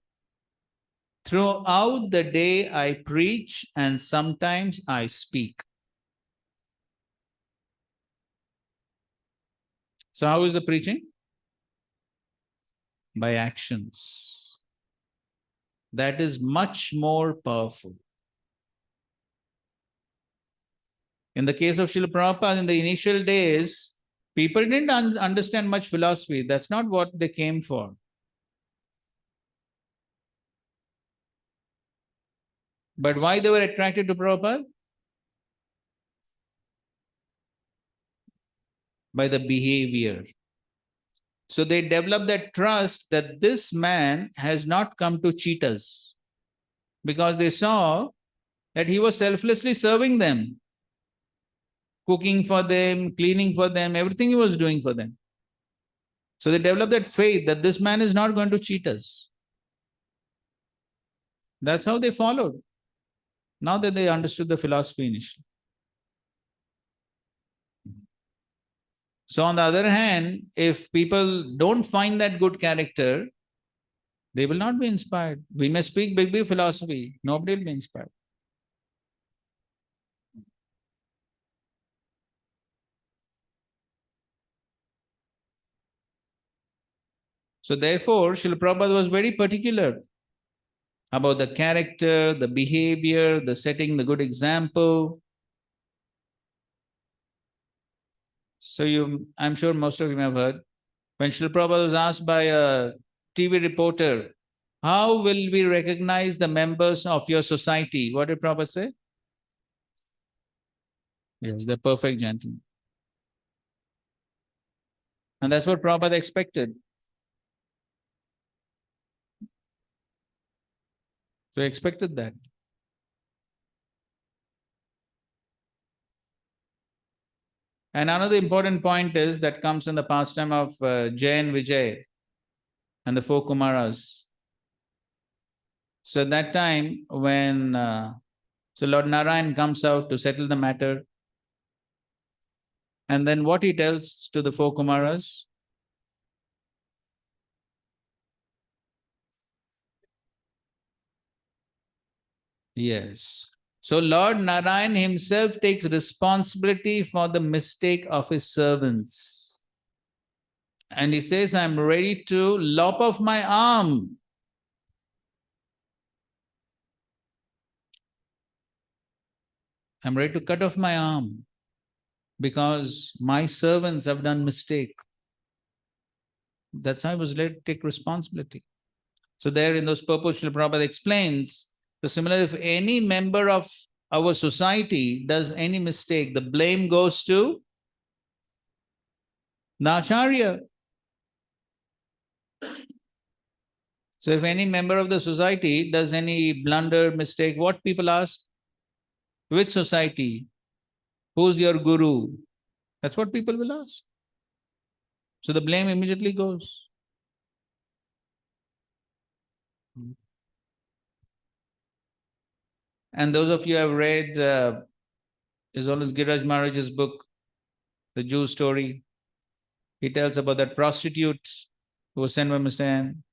throughout the day I preach and sometimes I speak. So how is the preaching? By actions. That is much more powerful. In the case of Srila Prabhupada, in the initial days, people didn't understand much philosophy. That's not what they came for. But why they were attracted to Prabhupada? By the behavior. So they developed that trust that this man has not come to cheat us, because they saw that he was selflessly serving them, cooking for them, cleaning for them, everything he was doing for them. So they developed that faith that this man is not going to cheat us. That's how they followed. Now that they understood the philosophy initially. So on the other hand, if people don't find that good character, they will not be inspired. We may speak big, big philosophy. Nobody will be inspired. So therefore, Srila Prabhupada was very particular about the character, the behavior, the setting, the good example. So I'm sure most of you have heard, when Srila Prabhupada was asked by a TV reporter, how will we recognize the members of your society? What did Prabhupada say? Yes, they're perfect gentlemen. And that's what Prabhupada expected. So he expected that. And another important point is that comes in the pastime of Jay and Vijay and the four Kumaras. So at that time, when so Lord Narayan comes out to settle the matter, and then what he tells to the four Kumaras? Yes. So Lord Narayan himself takes responsibility for the mistake of his servants. And he says, I'm ready to lop off my arm. I'm ready to cut off my arm because my servants have done mistake. That's how I was led to take responsibility. So there in those purports, Srila Prabhupada explains, so similarly, if any member of our society does any mistake, the blame goes to the Acharya. So if any member of the society does any blunder, mistake, what people ask? Which society? Who's your guru? That's what people will ask. So the blame immediately goes. And those of you who have read is always Giraj Maharaj's book, The Jew Story. He tells about that prostitute who was sent by Mr. N.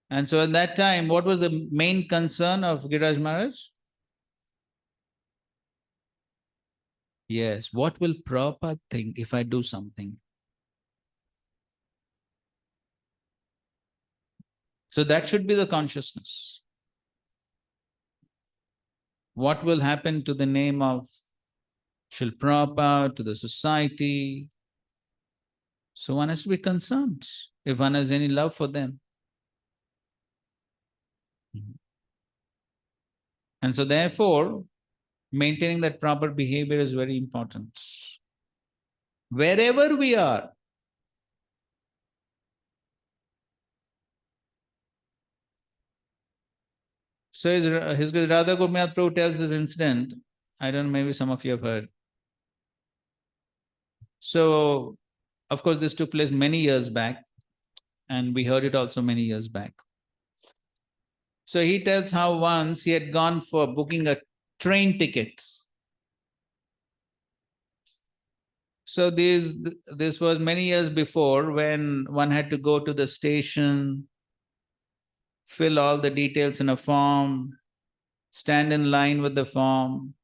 And so at that time, what was the main concern of Giraj Maharaj? Yes, what will Prabhupada think if I do something? So that should be the consciousness. What will happen to the name of Srila Prabhupada, to the society? So one has to be concerned if one has any love for them. And so therefore, maintaining that proper behavior is very important. Wherever we are, so His Grace Radha Gopinath Prabhu tells this incident. I don't know, maybe some of you have heard. So, of course, this took place many years back, and we heard it also many years back. So he tells how once he had gone for booking a train ticket. So this was many years before, when one had to go to the station, fill all the details in a form, stand in line with the form,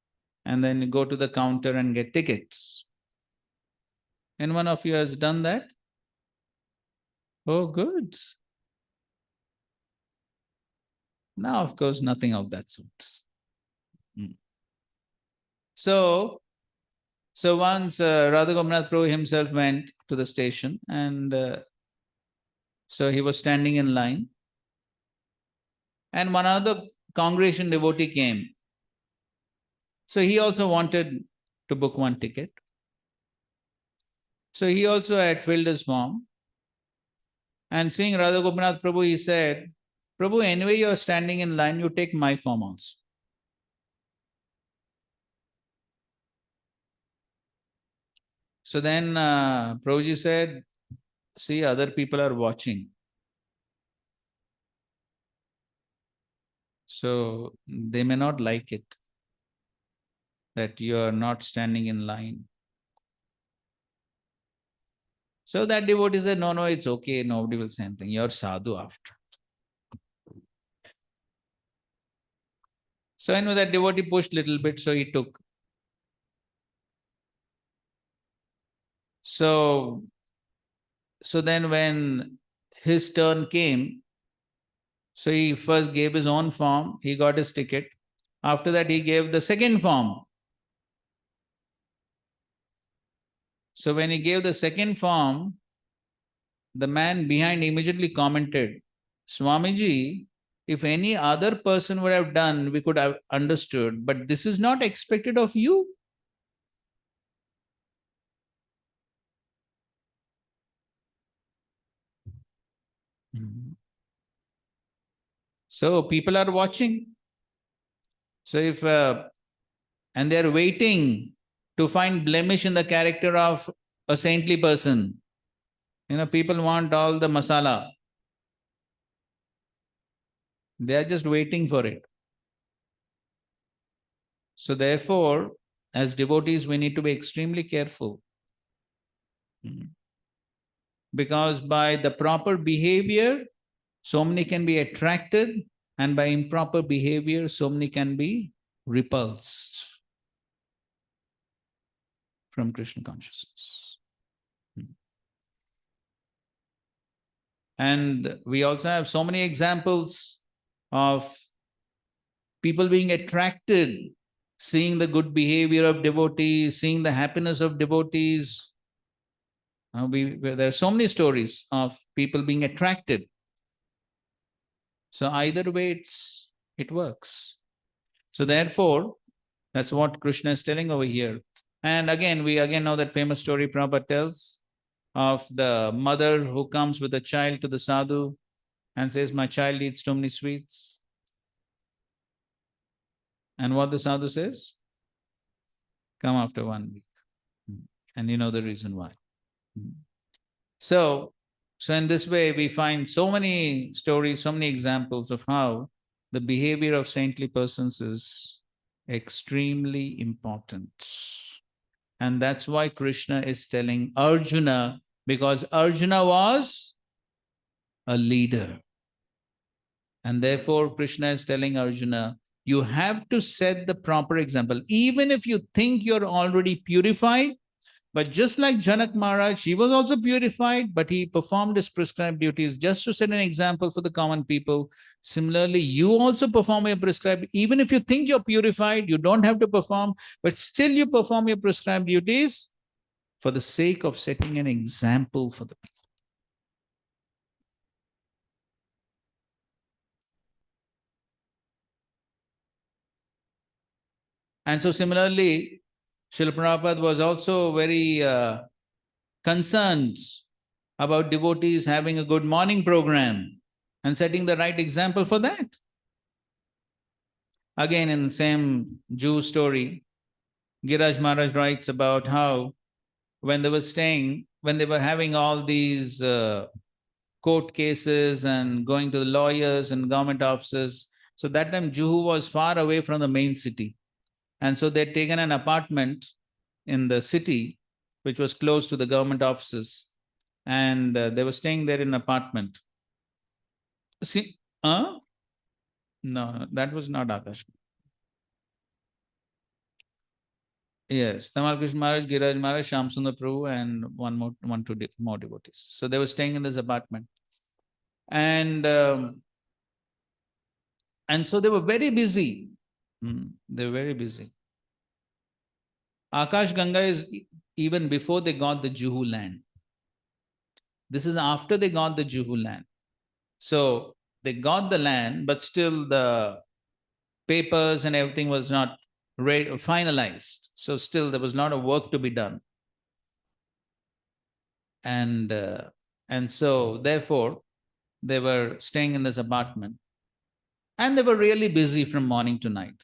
and then go to the counter and get tickets. And one of you has done that? Oh, good. Now, of course, nothing of that sort. So once Radha Gopinath Prabhu himself went to the station, and so he was standing in line, and one other congregation devotee came. So he also wanted to book one ticket. So he also had filled his form, and seeing Radha Gopinath Prabhu, he said, Prabhu, anyway you are standing in line, you take my form also. So then Prabhuji said, see, other people are watching. So they may not like it that you are not standing in line. So that devotee said, no, it's okay. Nobody will say anything. You're sadhu after. So anyway, that devotee pushed a little bit, so he took. So then when his turn came, so he first gave his own form, he got his ticket. After that, he gave the second form. So when he gave the second form, the man behind immediately commented, Swamiji, if any other person would have done, we could have understood, but this is not expected of you. So people are watching. So if, and they are waiting to find blemish in the character of a saintly person. People want all the masala. They are just waiting for it. So therefore, as devotees, we need to be extremely careful. Because by the proper behavior, so many can be attracted, and by improper behavior, so many can be repulsed from Krishna consciousness. And we also have so many examples of people being attracted, seeing the good behavior of devotees, seeing the happiness of devotees. There are so many stories of people being attracted. So either way, it works. So therefore, that's what Krishna is telling over here. And again, we know that famous story Prabhupada tells of the mother who comes with a child to the sadhu and says, my child eats too many sweets. And what the sadhu says? Come after 1 week. And you know the reason why. So in this way, we find so many stories, so many examples of how the behavior of saintly persons is extremely important. And that's why Krishna is telling Arjuna, because Arjuna was a leader. And therefore, Krishna is telling Arjuna, you have to set the proper example. Even if you think you're already purified, but just like Janak Maharaj, he was also purified, but he performed his prescribed duties just to set an example for the common people. Similarly, you also perform your prescribed, even if you think you're purified, you don't have to perform, but still you perform your prescribed duties for the sake of setting an example for the people. And so similarly, Srila Prabhupada was also very concerned about devotees having a good morning program and setting the right example for that. Again, in the same Jew story, Giraj Maharaj writes about how when they were having all these court cases and going to the lawyers and government offices, so that time Juhu was far away from the main city. And so they'd taken an apartment in the city, which was close to the government offices. And they were staying there in an apartment. See, no, that was not Akash. Yes, Tamal Krishna Maharaj, Giraj Maharaj, Shamsundar Prabhu, and two more devotees. So they were staying in this apartment. And so they were very busy. They were very busy. Akash Ganga is even before they got the Juhu land. This is after they got the Juhu land. So they got the land, but still the papers and everything was not finalized. So still there was a lot of work to be done. And so therefore they were staying in this apartment. And they were really busy from morning to night.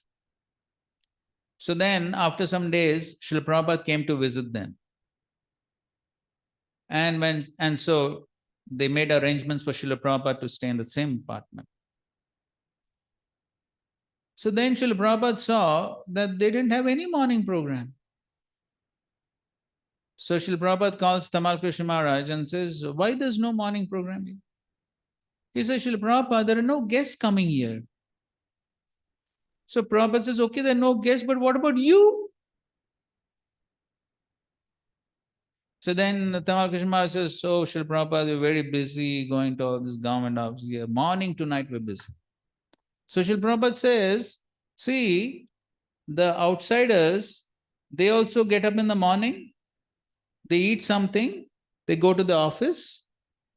So then after some days, Srila Prabhupada came to visit them. And so they made arrangements for Srila Prabhupada to stay in the same apartment. So then Srila Prabhupada saw that they didn't have any morning program. So Srila Prabhupada calls Tamal Krishna Maharaj and says, why there's no morning program here? He says, Srila Prabhupada, there are no guests coming here. So Prabhupada says, okay, there are no guests, but what about you? So then Tamal Krishna Maharaj says, so Srila Prabhupada, we're very busy going to all this government office here. Morning to night we're busy. So Srila Prabhupada says, see, the outsiders, they also get up in the morning, they eat something, they go to the office,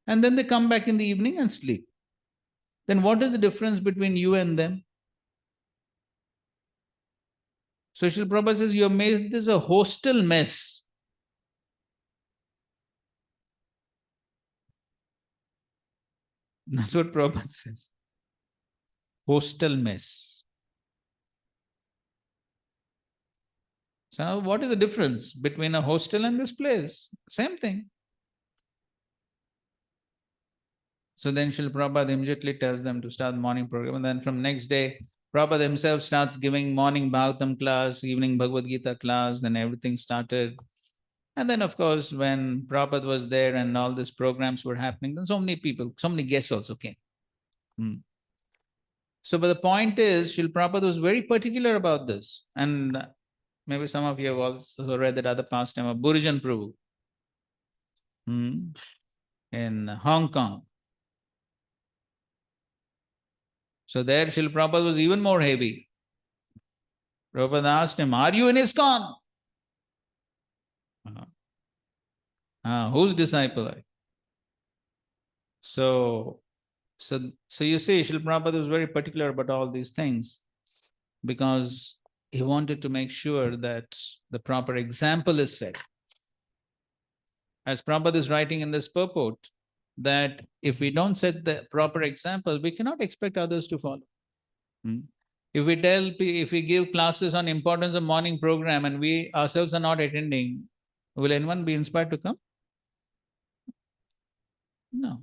and then they come back in the evening and sleep. Then what is the difference between you and them? So Srila Prabhupada says, you have made this a hostel mess. That's what Prabhupada says. Hostel mess. So what is the difference between a hostel and this place? Same thing. So then Srila Prabhupada immediately tells them to start the morning program. And then from next day, Prabhupada himself starts giving morning Bhagavatam class, evening Bhagavad Gita class, then everything started. And then of course, when Prabhupada was there and all these programs were happening, then so many people, so many guests also came. So, but the point is, Srila Prabhupada was very particular about this. And maybe some of you have also read that other pastime of Burijan Prabhu in Hong Kong. So there Srila Prabhupada was even more heavy. Prabhupada asked him, are you in ISKCON? Whose disciple are you? So you see, Srila Prabhupada was very particular about all these things because he wanted to make sure that the proper example is set. As Prabhupada is writing in this purport, that if we don't set the proper example, we cannot expect others to follow. If we give classes on importance of morning program and we ourselves are not attending, will anyone be inspired to come? No.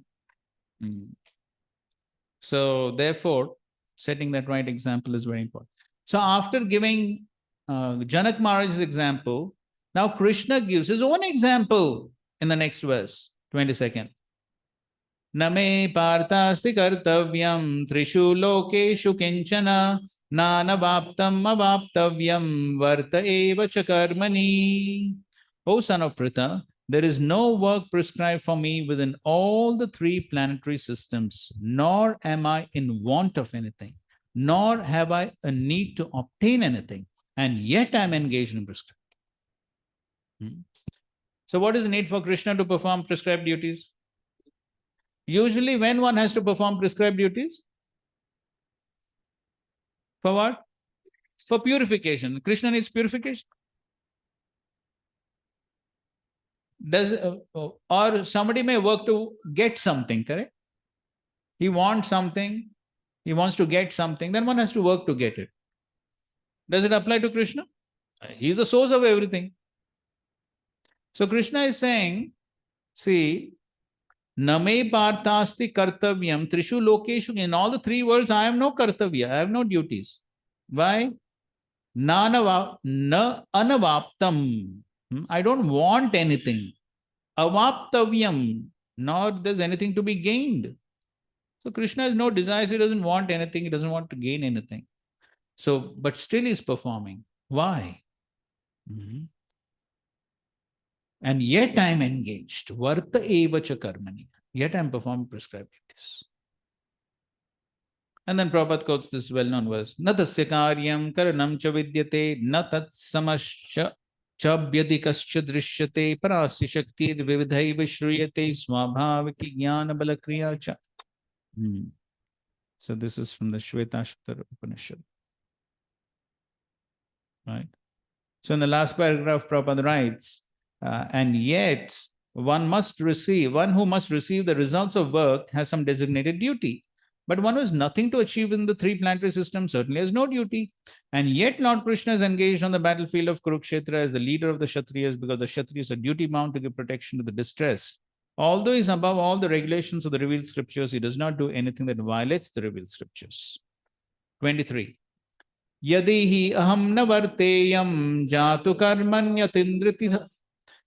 So therefore, setting that right example is very important. So after giving Janak Maharaj's example, now Krishna gives his own example in the next verse, 22nd. Name parthasti kartavyam trishu lokeshu kinchana nanavaptam avaptavyam varta eva chakarmani. O son of Pritha, there is no work prescribed for me within all the three planetary systems, nor am I in want of anything, nor have I a need to obtain anything, and yet I am engaged in prescribing. So what is the need for Krishna to perform prescribed duties? Usually when one has to perform prescribed duties? For what? For purification. Krishna needs purification. Or somebody may work to get something, correct? He wants something, he wants to get something, then one has to work to get it. Does it apply to Krishna? He is the source of everything. So Krishna is saying, see, Name parthasti kartavyam trishu lokeshu. In all the three worlds, I have no kartavya, I have no duties. Why? Na anavaptam. I don't want anything. Avaptavyam. Nor there's anything to be gained. So Krishna has no desires, he doesn't want anything, he doesn't want to gain anything. So, but still he's performing. Why? And yet I am engaged. Varta eva cha karmani. Yet I am performing prescribed duties. And then Prabhupada quotes this well-known verse. Na tasya karyam karanam cha vidyate na tat samascha chabhyadikascha drishyate parasya shaktir vividhaiva shruyate swabhaviki jnana balakriya cha. So this is from the Shvetashvatara Upanishad. Right? So in the last paragraph, Prabhupada writes, and yet one who must receive the results of work has some designated duty. But one who has nothing to achieve in the three planetary systems certainly has no duty. And yet Lord Krishna is engaged on the battlefield of Kurukshetra as the leader of the Kshatriyas, because the Kshatriyas are duty bound to give protection to the distressed. Although he is above all the regulations of the revealed scriptures, he does not do anything that violates the revealed scriptures. 23. Yadi hi aham na varteyam jatu karmanyatindriti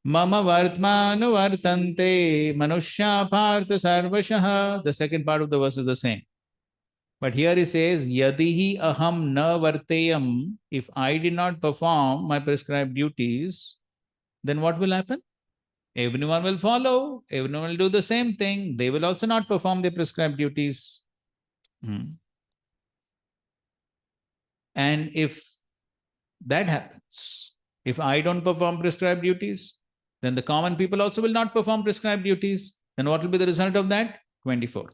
mama vartmanu vartante manushya partha sarvashaha. The second part of the verse is the same. But here he says, Yadi hi aham na varteyam. If I did not perform my prescribed duties, then what will happen? Everyone will follow. Everyone will do the same thing. They will also not perform their prescribed duties. And if that happens, if I don't perform prescribed duties, then the common people also will not perform prescribed duties. Then what will be the result of that? 24.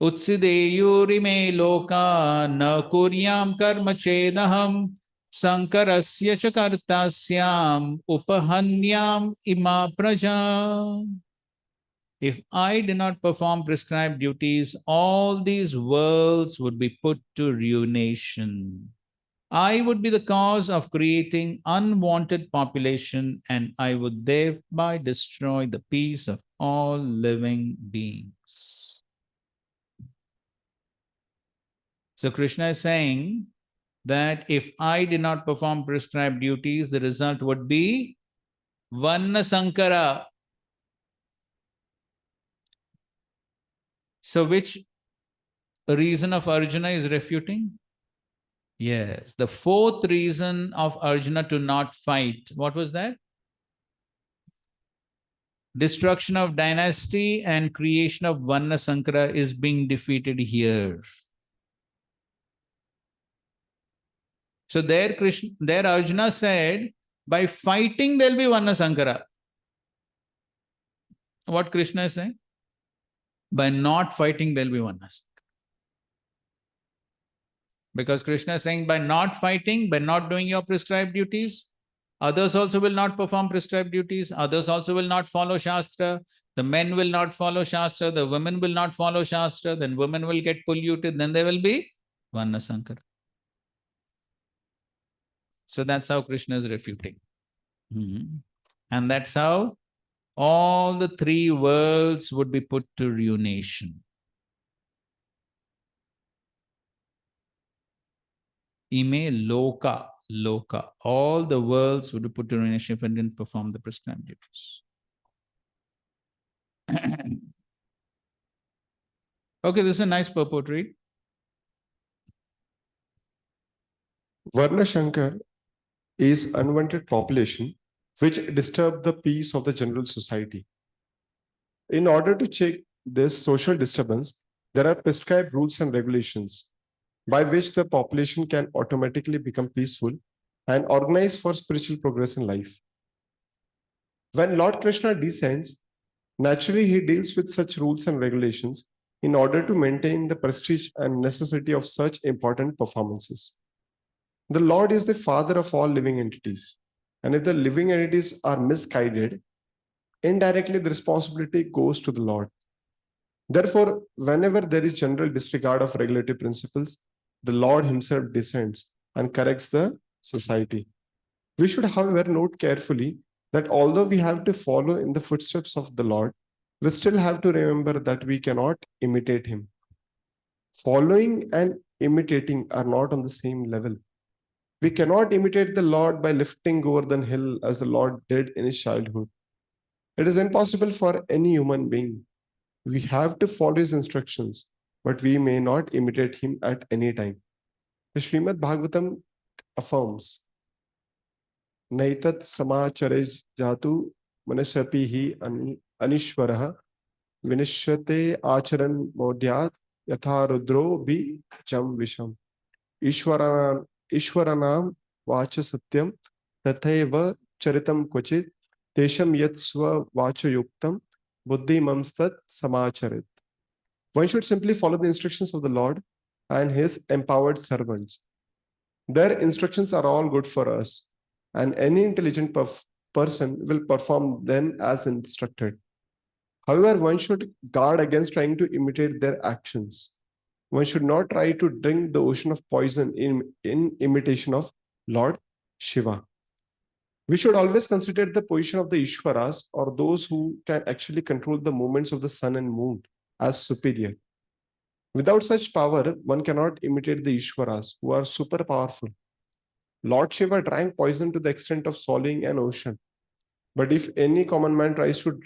Utsideyurime loka na kuryam karma chedaham sankarasya cha kartasyam upahanyam ima praja. If I did not perform prescribed duties, all these worlds would be put to ruination. I would be the cause of creating unwanted population, and I would thereby destroy the peace of all living beings. So Krishna is saying that if I did not perform prescribed duties, the result would be Varna Sankara. So which reason of Arjuna is refuting? Yes, the fourth reason of Arjuna to not fight. What was that? Destruction of dynasty and creation of Varna Sankara is being defeated here. So there Arjuna said, by fighting there will be Varna Sankara. What Krishna is saying? By not fighting there will be Varna Sankara. Because Krishna is saying, by not fighting, by not doing your prescribed duties, others also will not perform prescribed duties. Others also will not follow Shastra. The men will not follow Shastra. The women will not follow Shastra. Then women will get polluted. Then there will be Varna Sankara. So that's how Krishna is refuting. And that's how all the three worlds would be put to ruination. Ime loka. All the worlds would be put to ruination if I didn't perform the prescribed duties. Okay, this is a nice purport. Read. Varna Shankar is unwanted population which disturb the peace of the general society. In order to check this social disturbance, there are prescribed rules and regulations by which the population can automatically become peaceful and organize for spiritual progress in life. When Lord Krishna descends, naturally he deals with such rules and regulations in order to maintain the prestige and necessity of such important performances. The Lord is the father of all living entities. And if the living entities are misguided, indirectly the responsibility goes to the Lord. Therefore, whenever there is general disregard of regulatory principles, the Lord himself descends and corrects the society. We should, however, note carefully that although we have to follow in the footsteps of the Lord, we still have to remember that we cannot imitate him. Following and imitating are not on the same level. We cannot imitate the Lord by lifting Govardhan Hill as the Lord did in his childhood. It is impossible for any human being. We have to follow his instructions, but we may not imitate him at any time. The Srimad Bhagavatam affirms, Naitat samacharej jatu manasyapi hi anishwaraha vinishate acharan modyat yatha rudro bhi jam visham. Ishwaranam vacha satyam tathaiva charitam kvachit tesham yat sva vacha yuktam buddhi mamstat samacharit. One should simply follow the instructions of the Lord and his empowered servants. Their instructions are all good for us, and any intelligent person will perform them as instructed. However, one should guard against trying to imitate their actions. One should not try to drink the ocean of poison in imitation of Lord Shiva. We should always consider the position of the Ishwaras, or those who can actually control the movements of the sun and moon, as superior. Without such power, one cannot imitate the Ishwaras, who are super powerful. Lord Shiva drank poison to the extent of swallowing an ocean. But if any common man tries to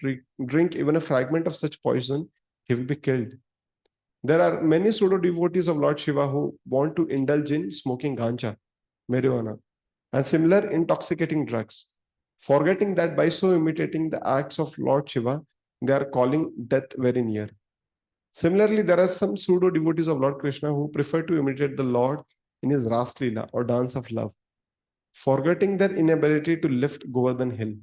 drink even a fragment of such poison, he will be killed. There are many pseudo devotees of Lord Shiva who want to indulge in smoking ganja, marijuana, and similar intoxicating drugs, forgetting that by so imitating the acts of Lord Shiva, they are calling death very near. Similarly, there are some pseudo devotees of Lord Krishna who prefer to imitate the Lord in his Ras Leela, or dance of love, forgetting their inability to lift Govardhan Hill.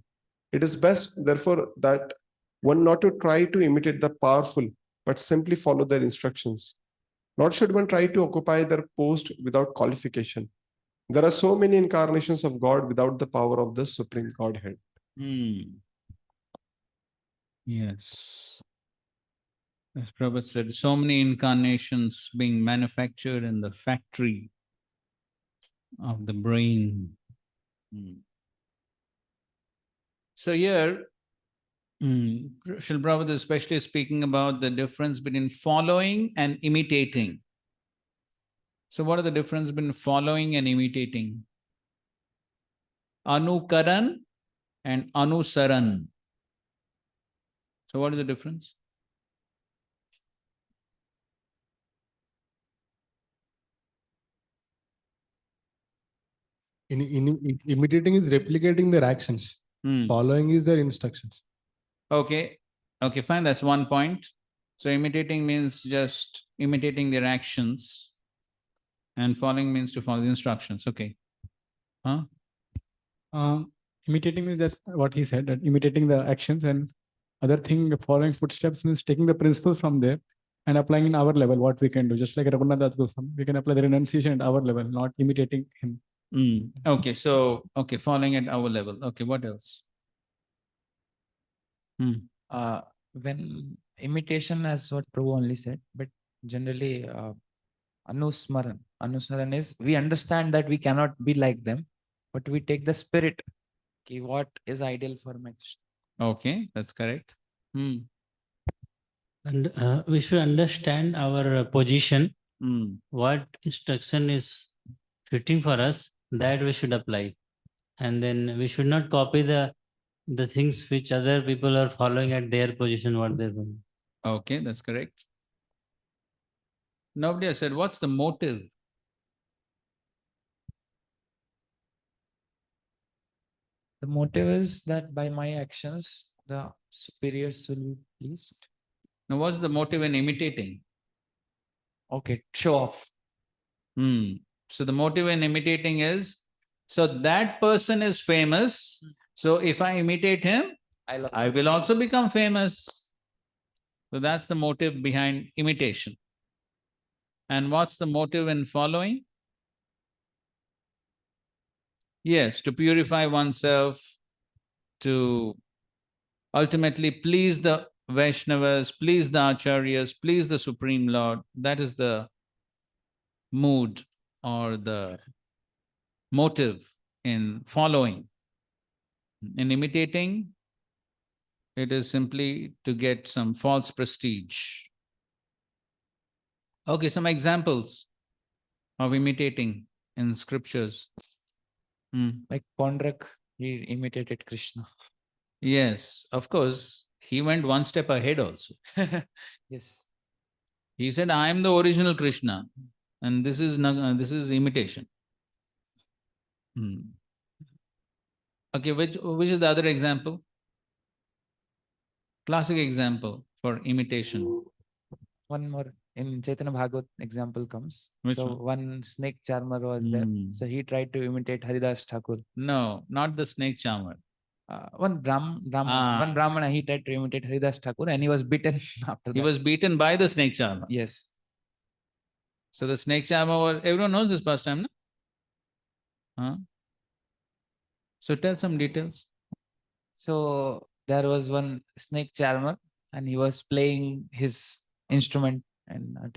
It is best, therefore, that one not to try to imitate the powerful, but simply follow their instructions. Nor should one try to occupy their post without qualification. There are so many incarnations of God without the power of the Supreme Godhead. Yes. As Prabhupada said, so many incarnations being manufactured in the factory of the brain. So here, Srila Prabhupada is especially speaking about the difference between following and imitating. So what are the difference between following and imitating? Anukaran and anusaran. So what is the difference? Imitating is replicating their actions. Following is their instructions. Okay. Okay, fine. That's one point. So imitating means just imitating their actions, and following means to follow the instructions. Okay. Huh? Imitating means that's what he said, that imitating the actions, and other thing, following footsteps means taking the principles from there and applying in our level what we can do. Just like Raghunath Das Goswami, we can apply the renunciation at our level, not imitating him. Okay, so following at our level. Okay, what else? When imitation, as what Prabhu only said, but generally Anusaran is we understand that we cannot be like them, but we take the spirit. Okay, what is ideal for my Krishna? Okay, that's correct. And we should understand our position. What instruction is fitting for us, that we should apply. And then we should not copy the things which other people are following at their position, what they're doing. Okay, that's correct. Nobody has said, what's the motive? The motive is that by my actions, the superiors will be pleased. Now, what's the motive in imitating? Okay, show off. So the motive in imitating is, so that person is famous. So if I imitate him, I will also become famous. So that's the motive behind imitation. And what's the motive in following? Yes, to purify oneself, to ultimately please the Vaishnavas, please the Acharyas, please the Supreme Lord. That is the mood or the motive in following. In imitating, it is simply to get some false prestige. Okay, some examples of imitating in scriptures. Like Pondrak, he imitated Krishna. Yes, of course. He went one step ahead also. Yes. He said, I am the original Krishna, and this is imitation. Okay, which is the other example? Classic example for imitation. One more in Chaitanya Bhagavat example comes. Which so one snake charmer was there. So he tried to imitate Haridas Thakur. No, not the snake charmer. One Brahmana, he tried to imitate Haridas Thakur and he was beaten after that. He was beaten by the snake charmer. Yes. So the snake charmer, everyone knows this pastime, no? So tell some details. So there was one snake charmer and he was playing his instrument, and I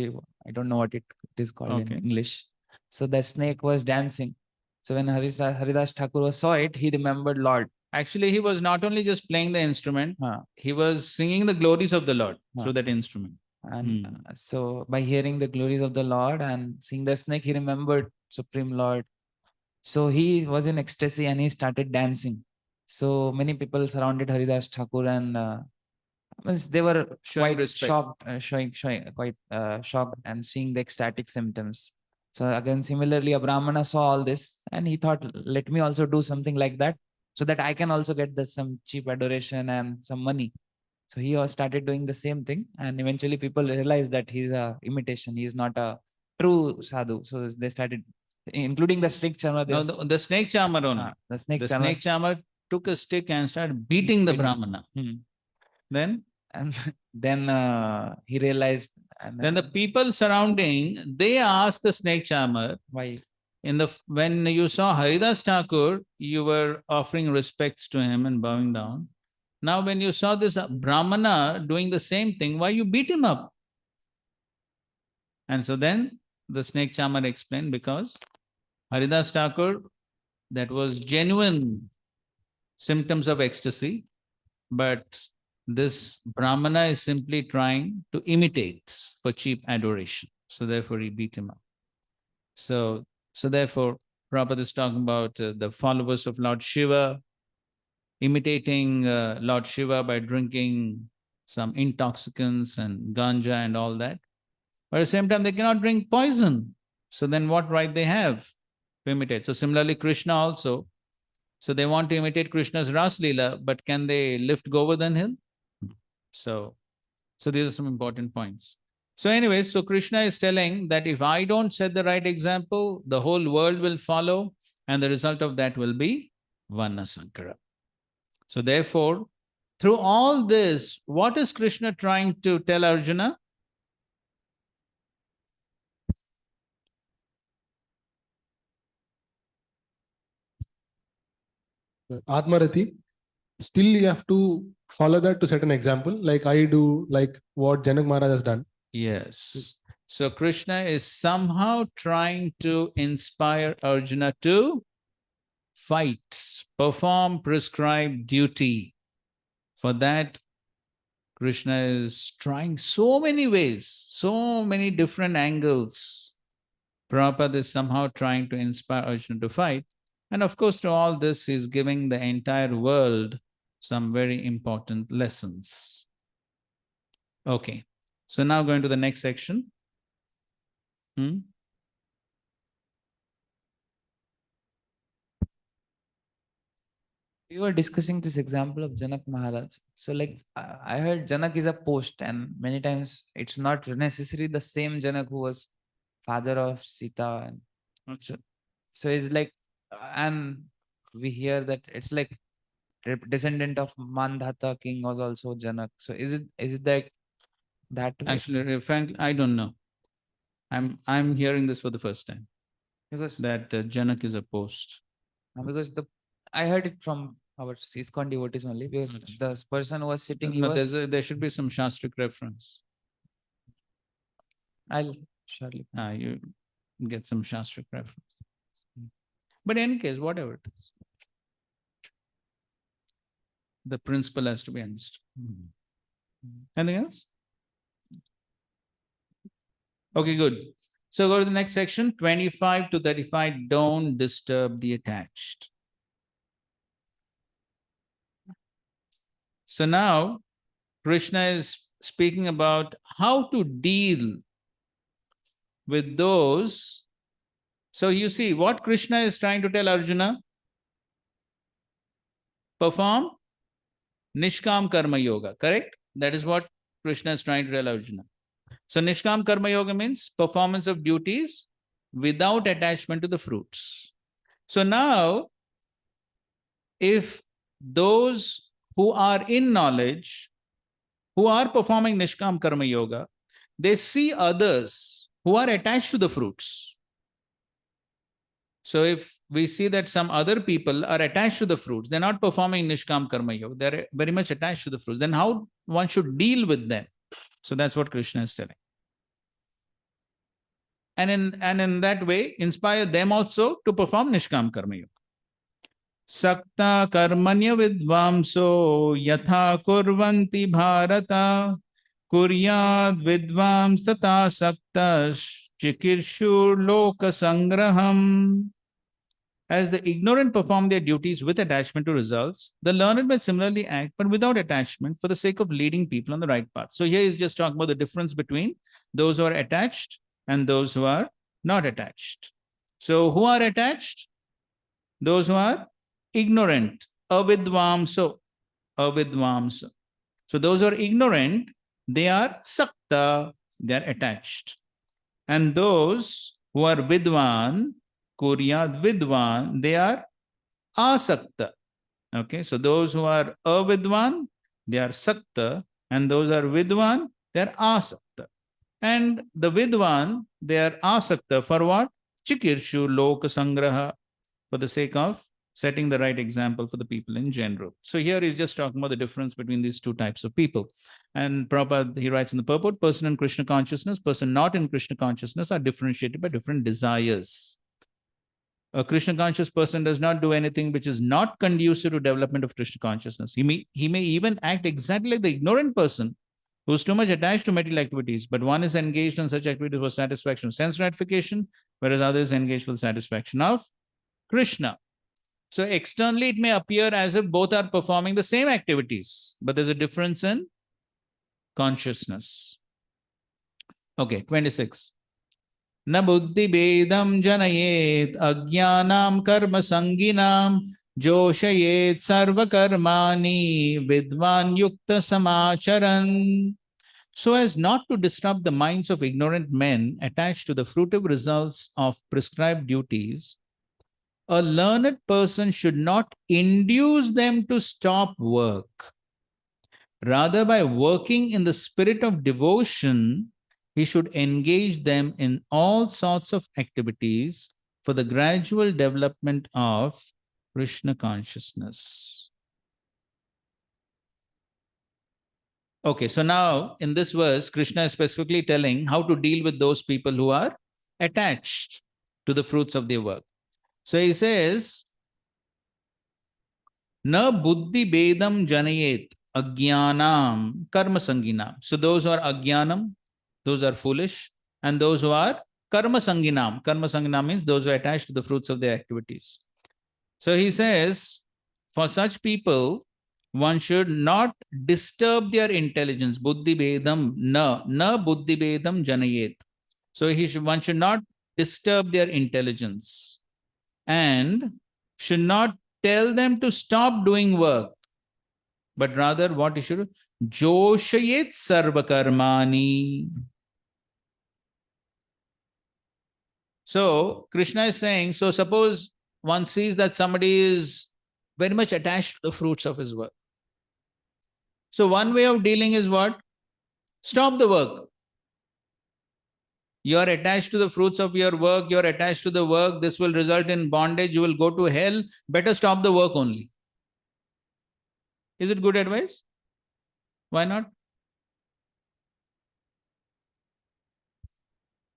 don't know what it is called in English. So the snake was dancing. So when Haridas Thakur saw it, he remembered Lord. Actually, he was not only just playing the instrument, he was singing the glories of the Lord through that instrument. And so by hearing the glories of the Lord and seeing the snake, he remembered Supreme Lord. So he was in ecstasy and he started dancing. So many people surrounded Haridas Thakur and they were Showing quite respect. shocked, shocked and seeing the ecstatic symptoms. So again, similarly, a Brahmana saw all this and he thought, let me also do something like that so that I can also get some cheap adoration and some money. So he started doing the same thing, and eventually people realized that he's a imitation. He's not a true sadhu. So they started, including the snake charmer. No, the snake charmer only. The snake The charmer. snake charmer took a stick and started beating the Brahmana. Then? And then he realized. And then the people surrounding, they asked the snake charmer, why? When you saw Haridas Thakur, you were offering respects to him and bowing down. Now when you saw this Brahmana doing the same thing, why you beat him up? And so then the snake charmer explained, because Haridas Thakur, that was genuine symptoms of ecstasy, but this Brahmana is simply trying to imitate for cheap adoration. So therefore he beat him up. So therefore Prabhupada is talking about the followers of Lord Shiva imitating Lord Shiva by drinking some intoxicants and ganja and all that. But at the same time, they cannot drink poison. So then what right they have to imitate? So similarly, Krishna also. So they want to imitate Krishna's Ras Leela, but can they lift Govardhan hill? So these are some important points. So anyways, so Krishna is telling that if I don't set the right example, the whole world will follow, and the result of that will be Varna Sankara. So therefore, through all this, what is Krishna trying to tell Arjuna? Atmarati, still you have to follow that to set an example, like I do, like what Janak Maharaj has done. Yes. So Krishna is somehow trying to inspire Arjuna to fight, perform prescribed duty. For that, Krishna is trying so many ways, so many different angles. Prabhupada is somehow trying to inspire Arjuna to fight. And of course, to all this, he's giving the entire world some very important lessons. Okay. So now going to the next section. We were discussing this example of Janak Maharaj. So like I heard Janak is a post, and many times it's not necessarily the same Janak who was father of Sita. And so it's like, and we hear that it's like descendant of Mandhata king was also Janak. So is it that way? Actually, frankly, I don't know. I'm hearing this for the first time, Because that Janak is a post. because I heard it from our ISKCON devotees only, because the person who was sitting, he No, was. there should be some Shastric reference. I'll surely. You get some Shastric reference. But in any case, whatever it is, the principle has to be understood. Anything else? Okay, good. So go to the next section, 25 to 35, don't disturb the attached. So now Krishna is speaking about how to deal with those. So you see what Krishna is trying to tell Arjuna: perform Nishkam Karma Yoga, correct? That is what Krishna is trying to tell Arjuna. So Nishkam Karma Yoga means performance of duties without attachment to the fruits. So now, if those who are in knowledge, who are performing Nishkam Karma Yoga, they see others who are attached to the fruits. So if we see that some other people are attached to the fruits, they're not performing Nishkam Karma Yoga, they're very much attached to the fruits, then how one should deal with them? So that's what Krishna is telling. And in that way, inspire them also to perform Nishkam Karma Yoga. Sakta karmanya vidvamso yatha kurvanti bharata kuryad vidvams tata saktash chikirshu loka sangraham. As the ignorant perform their duties with attachment to results, the learned may similarly act, but without attachment, for the sake of leading people on the right path. So here he's just talking about the difference between those who are attached and those who are not attached. So who are attached? Those who are ignorant, avidvamso, avidvamso. So those who are ignorant, they are sakta, they are attached. And those who are vidvan, kuryad vidvan, they are asakta. Okay, so those who are avidvan, they are sakta, and those are vidvan, they are asakta. And the vidvan, they are asakta for what? Chikirshu loka sangraha, for the sake of setting the right example for the people in general. So here he's just talking about the difference between these two types of people. And Prabhupada, he writes in the purport, person in Krishna consciousness, person not in Krishna consciousness are differentiated by different desires. A Krishna conscious person does not do anything which is not conducive to development of Krishna consciousness. He may even act exactly like the ignorant person who is too much attached to material activities, but one is engaged in such activities for satisfaction of sense gratification, whereas others engaged for the satisfaction of Krishna. So externally, it may appear as if both are performing the same activities, but there's a difference in consciousness. Okay, 26. Na buddhi bedam janayet ajnanam karma sanginam joshayet sarva karmani vidvan yukta samacharan. So as not to disrupt the minds of ignorant men attached to the fruitive results of prescribed duties, a learned person should not induce them to stop work. Rather, by working in the spirit of devotion, he should engage them in all sorts of activities for the gradual development of Krishna consciousness. Okay, so now in this verse, Krishna is specifically telling how to deal with those people who are attached to the fruits of their work. So he says, Na buddhi bedam janayet ajnanam karma sanginam. So those who are ajnanam, those are foolish, and those who are karma sanginam. Karma sanginam means those who are attached to the fruits of their activities. So he says, for such people, one should not disturb their intelligence. Buddhi bedam na buddhi bedam janayet. So one should not disturb their intelligence and should not tell them to stop doing work, but rather what he should do? Joshayet sarva karmani. So Krishna is saying, so suppose one sees that somebody is very much attached to the fruits of his work. So one way of dealing is what? Stop the work. You are attached to the fruits of your work, you are attached to the work, this will result in bondage, you will go to hell. Better stop the work only. Is it good advice? Why not?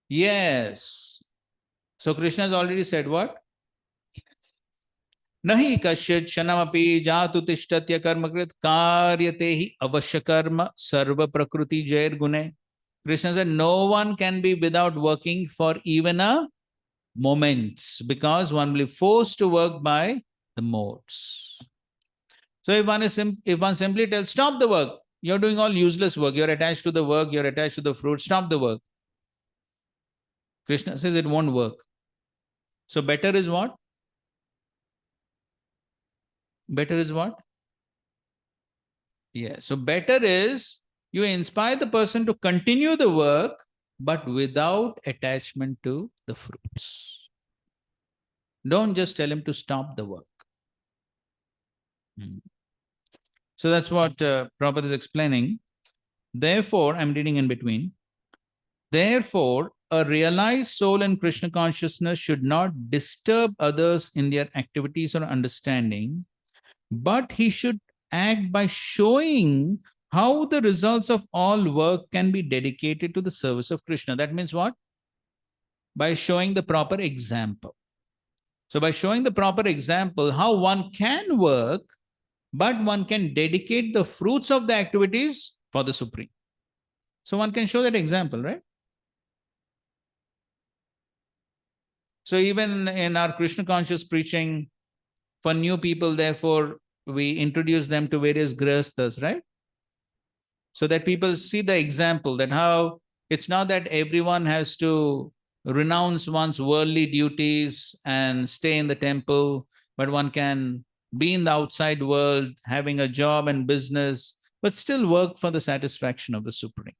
Yes. So Krishna has already said what? Nahi kasyat shanamapi jatu tishtatya karmakrit karyate hi avashya karma sarva prakriti jair gune. Krishna said no one can be without working for even a moment, because one will be forced to work by the modes. So if one simply tells stop the work, you're doing all useless work, you're attached to the work, you're attached to the fruit, stop the work. Krishna says it won't work. So better is what? Better is what? Yeah. So better is you inspire the person to continue the work, but without attachment to the fruits. Don't just tell him to stop the work. So that's what Prabhupada is explaining. Therefore, I'm reading in between. Therefore, a realized soul in Krishna consciousness should not disturb others in their activities or understanding, but he should act by showing how the results of all work can be dedicated to the service of Krishna. That means what? By showing the proper example. So by showing the proper example, how one can work, but one can dedicate the fruits of the activities for the Supreme. So one can show that example, right? So even in our Krishna conscious preaching, for new people, therefore, we introduce them to various grihasthas, right? So that people see the example, that how it's not that everyone has to renounce one's worldly duties and stay in the temple, but one can be in the outside world, having a job and business, but still work for the satisfaction of the Supreme.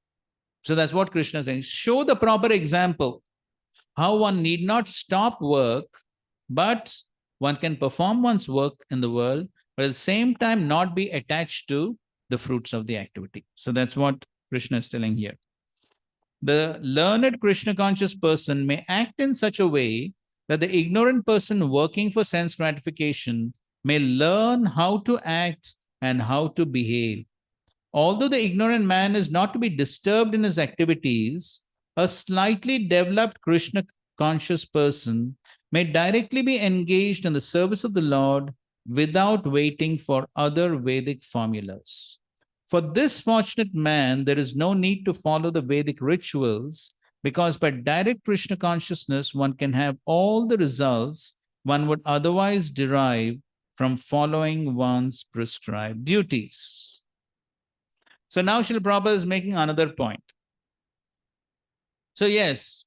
So that's what Krishna is saying. Show the proper example, how one need not stop work, but one can perform one's work in the world, but at the same time not be attached to the fruits of the activity. So that's what Krishna is telling here. The learned Krishna conscious person may act in such a way that the ignorant person working for sense gratification may learn how to act and how to behave. Although the ignorant man is not to be disturbed in his activities, a slightly developed Krishna conscious person may directly be engaged in the service of the Lord without waiting for other Vedic formulas. For this fortunate man, there is no need to follow the Vedic rituals, because by direct Krishna consciousness, one can have all the results one would otherwise derive from following one's prescribed duties. So now Srila Prabhupada is making another point. So yes,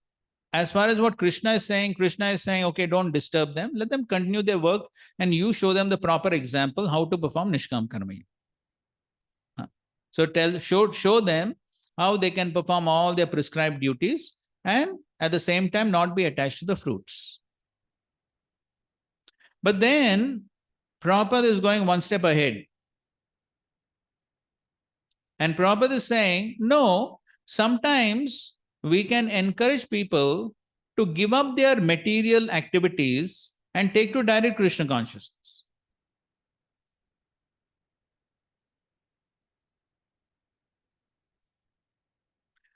as far as what Krishna is saying, okay, don't disturb them. Let them continue their work and you show them the proper example how to perform Nishkam Karma. So show them how they can perform all their prescribed duties and at the same time not be attached to the fruits. But then Prabhupada is going one step ahead. And Prabhupada is saying, no, sometimes we can encourage people to give up their material activities and take to direct Krishna consciousness.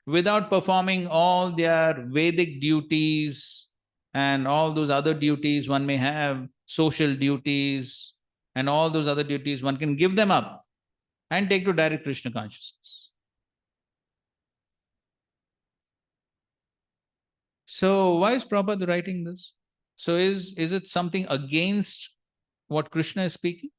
Without performing all their Vedic duties and all those other duties, one may have social duties and all those other duties, one can give them up and take to direct Krishna consciousness. So why is Prabhupada writing this? So is it something against what Krishna is speaking?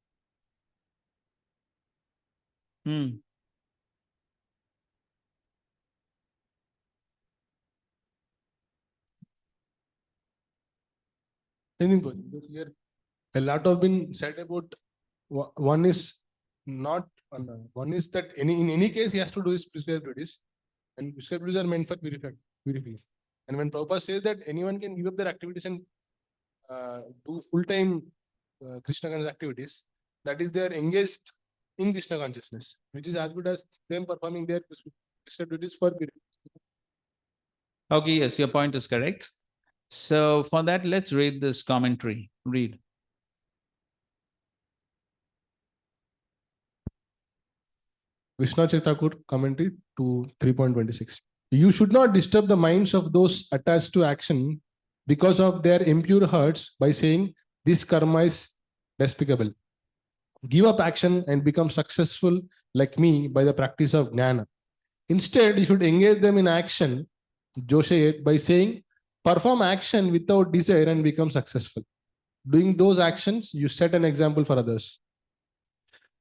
Here, a lot have been said about one is not one is that in any case he has to do his prescribed duties, and prescribed duties are meant for purification. And when Prabhupada says that anyone can give up their activities and do full-time Krishna conscious activities, that is, they are engaged in Krishna consciousness, which is as good as them performing their prescribed duties for period. Okay, yes, your point is correct. So for that, let's read this commentary. Read. Vishwanath Thakur commentary to 3.26. You should not disturb the minds of those attached to action because of their impure hearts by saying this karma is despicable. Give up action and become successful like me by the practice of jnana. Instead, you should engage them in action, Joshayet, by saying perform action without desire and become successful. Doing those actions, you set an example for others.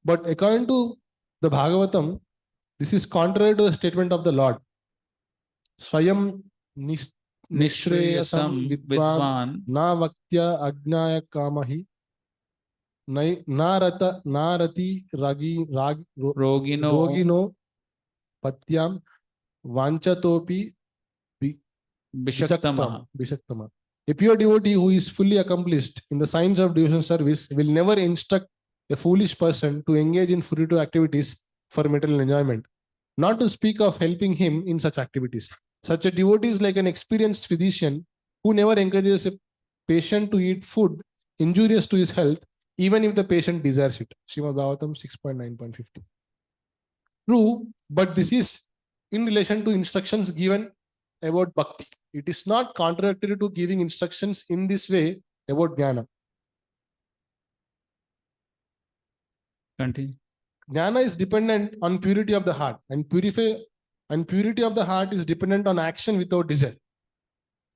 But according to the Bhagavatam, this is contrary to the statement of the Lord. Swayam nishreyasam vidvan na vaktya ajnaya kamahi na rati rogino patyam vanchatopi bishaktama. A pure devotee who is fully accomplished in the science of devotional service will never instruct a foolish person to engage in fruitive activities for material enjoyment, not to speak of helping him in such activities. Such a devotee is like an experienced physician who never encourages a patient to eat food injurious to his health, even if the patient desires it. Srimad Bhagavatam 6.9.50. True, but this is in relation to instructions given about bhakti. It is not contradictory to giving instructions in this way about jnana. Continue. Jnana is dependent on purity of the heart, and purity of the heart is dependent on action without desire.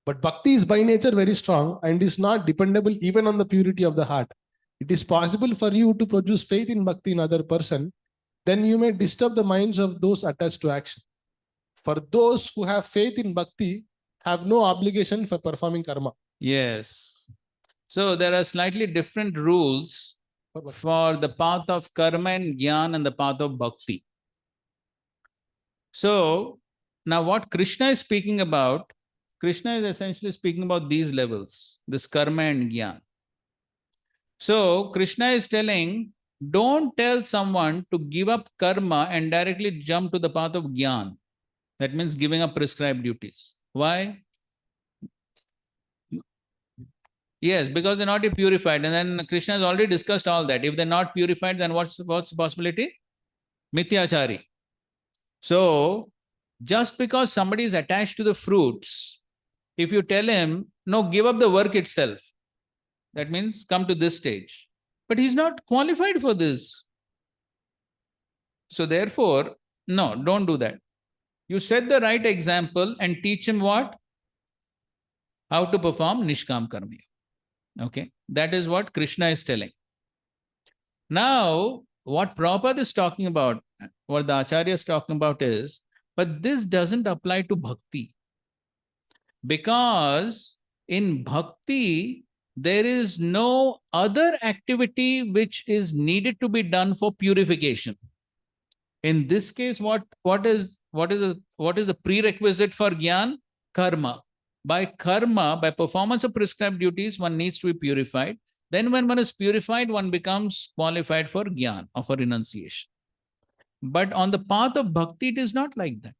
But bhakti is by nature very strong and is not dependable even on the purity of the heart. It is possible for you to produce faith in bhakti in other person, then you may disturb the minds of those attached to action. For those who have faith in bhakti have no obligation for performing karma. Yes. So there are slightly different rules for the path of karma and jnana and the path of bhakti. So now what Krishna is speaking about, Krishna is essentially speaking about these levels, this karma and jnana. So Krishna is telling, don't tell someone to give up karma and directly jump to the path of jnana. That means giving up prescribed duties. Why? Yes, because they're not purified. And then Krishna has already discussed all that. If they're not purified, then what's the possibility? Mithyachari. So, just because somebody is attached to the fruits, if you tell him, no, give up the work itself, that means come to this stage. But he's not qualified for this. So therefore, no, don't do that. You set the right example and teach him what? How to perform Nishkam Karma. Okay, that is what Krishna is telling. Now, what Prabhupada is talking about, what the Acharya is talking about is, but this doesn't apply to bhakti. Because in bhakti, there is no other activity which is needed to be done for purification. In this case, what is the prerequisite for jnana? Karma. By karma, by performance of prescribed duties, one needs to be purified. Then when one is purified, one becomes qualified for jnana or for renunciation. But on the path of bhakti, it is not like that.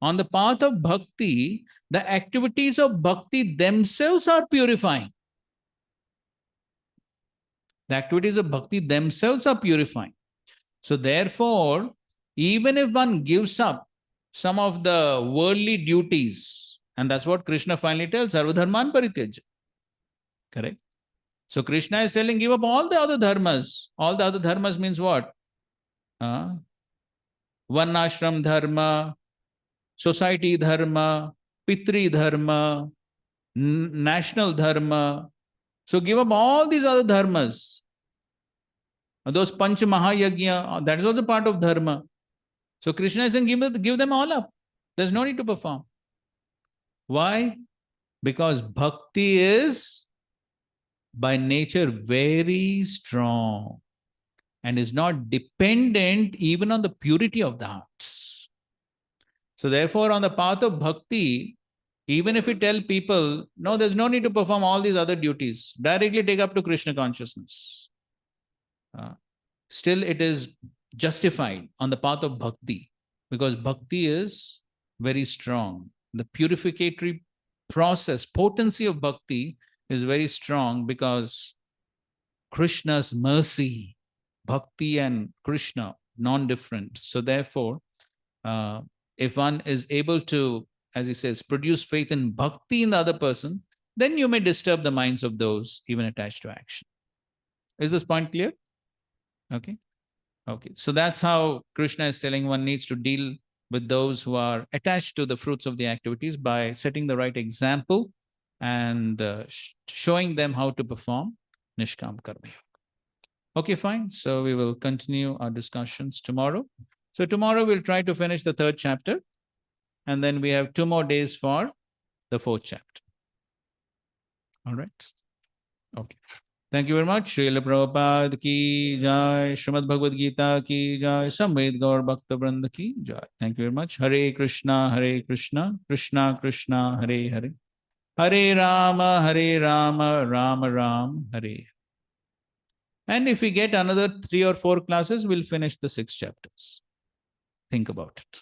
On the path of bhakti, the activities of bhakti themselves are purifying. The activities of bhakti themselves are purifying. So therefore, even if one gives up some of the worldly duties, and that's what Krishna finally tells, Sarvadharman Parityaja. Correct? So Krishna is telling, give up all the other dharmas. All the other dharmas means what? Varnashram dharma, society dharma, pitri dharma, national dharma. So give up all these other dharmas. Those Panch Mahayagya, that is also part of dharma. So Krishna is saying, give them all up. There's no need to perform. Why? Because bhakti is by nature very strong and is not dependent even on the purity of the hearts. So therefore, on the path of bhakti, Even if we tell people, no, there's no need to perform all these other duties, directly take up to Krishna consciousness. Still, it is justified on the path of bhakti, because bhakti is very strong. The purificatory process, potency of bhakti is very strong because Krishna's mercy, bhakti and Krishna, non-different. So therefore, if one is able to, as he says, produce faith in bhakti in the other person, then you may disturb the minds of those even attached to action. Is this point clear? Okay. Okay. So that's how Krishna is telling one needs to deal with those who are attached to the fruits of the activities by setting the right example and showing them how to perform Nishkam Karma Yoga. Okay, fine. So we will continue our discussions tomorrow. So tomorrow we'll try to finish the 3rd chapter, and then we have 2 more days for the 4th chapter. All right. Okay. Thank you very much. Srila Prabhupada ki jai, Srimad Bhagavad Gita ki jai, Samved Gaur Bhakta Vranda ki jai. Thank you very much. Hare Krishna, Krishna Krishna, Hare Hare. Hare Rama, Rama Rama, Hare. And if we get another 3 or 4 classes, we'll finish the 6 chapters. Think about it.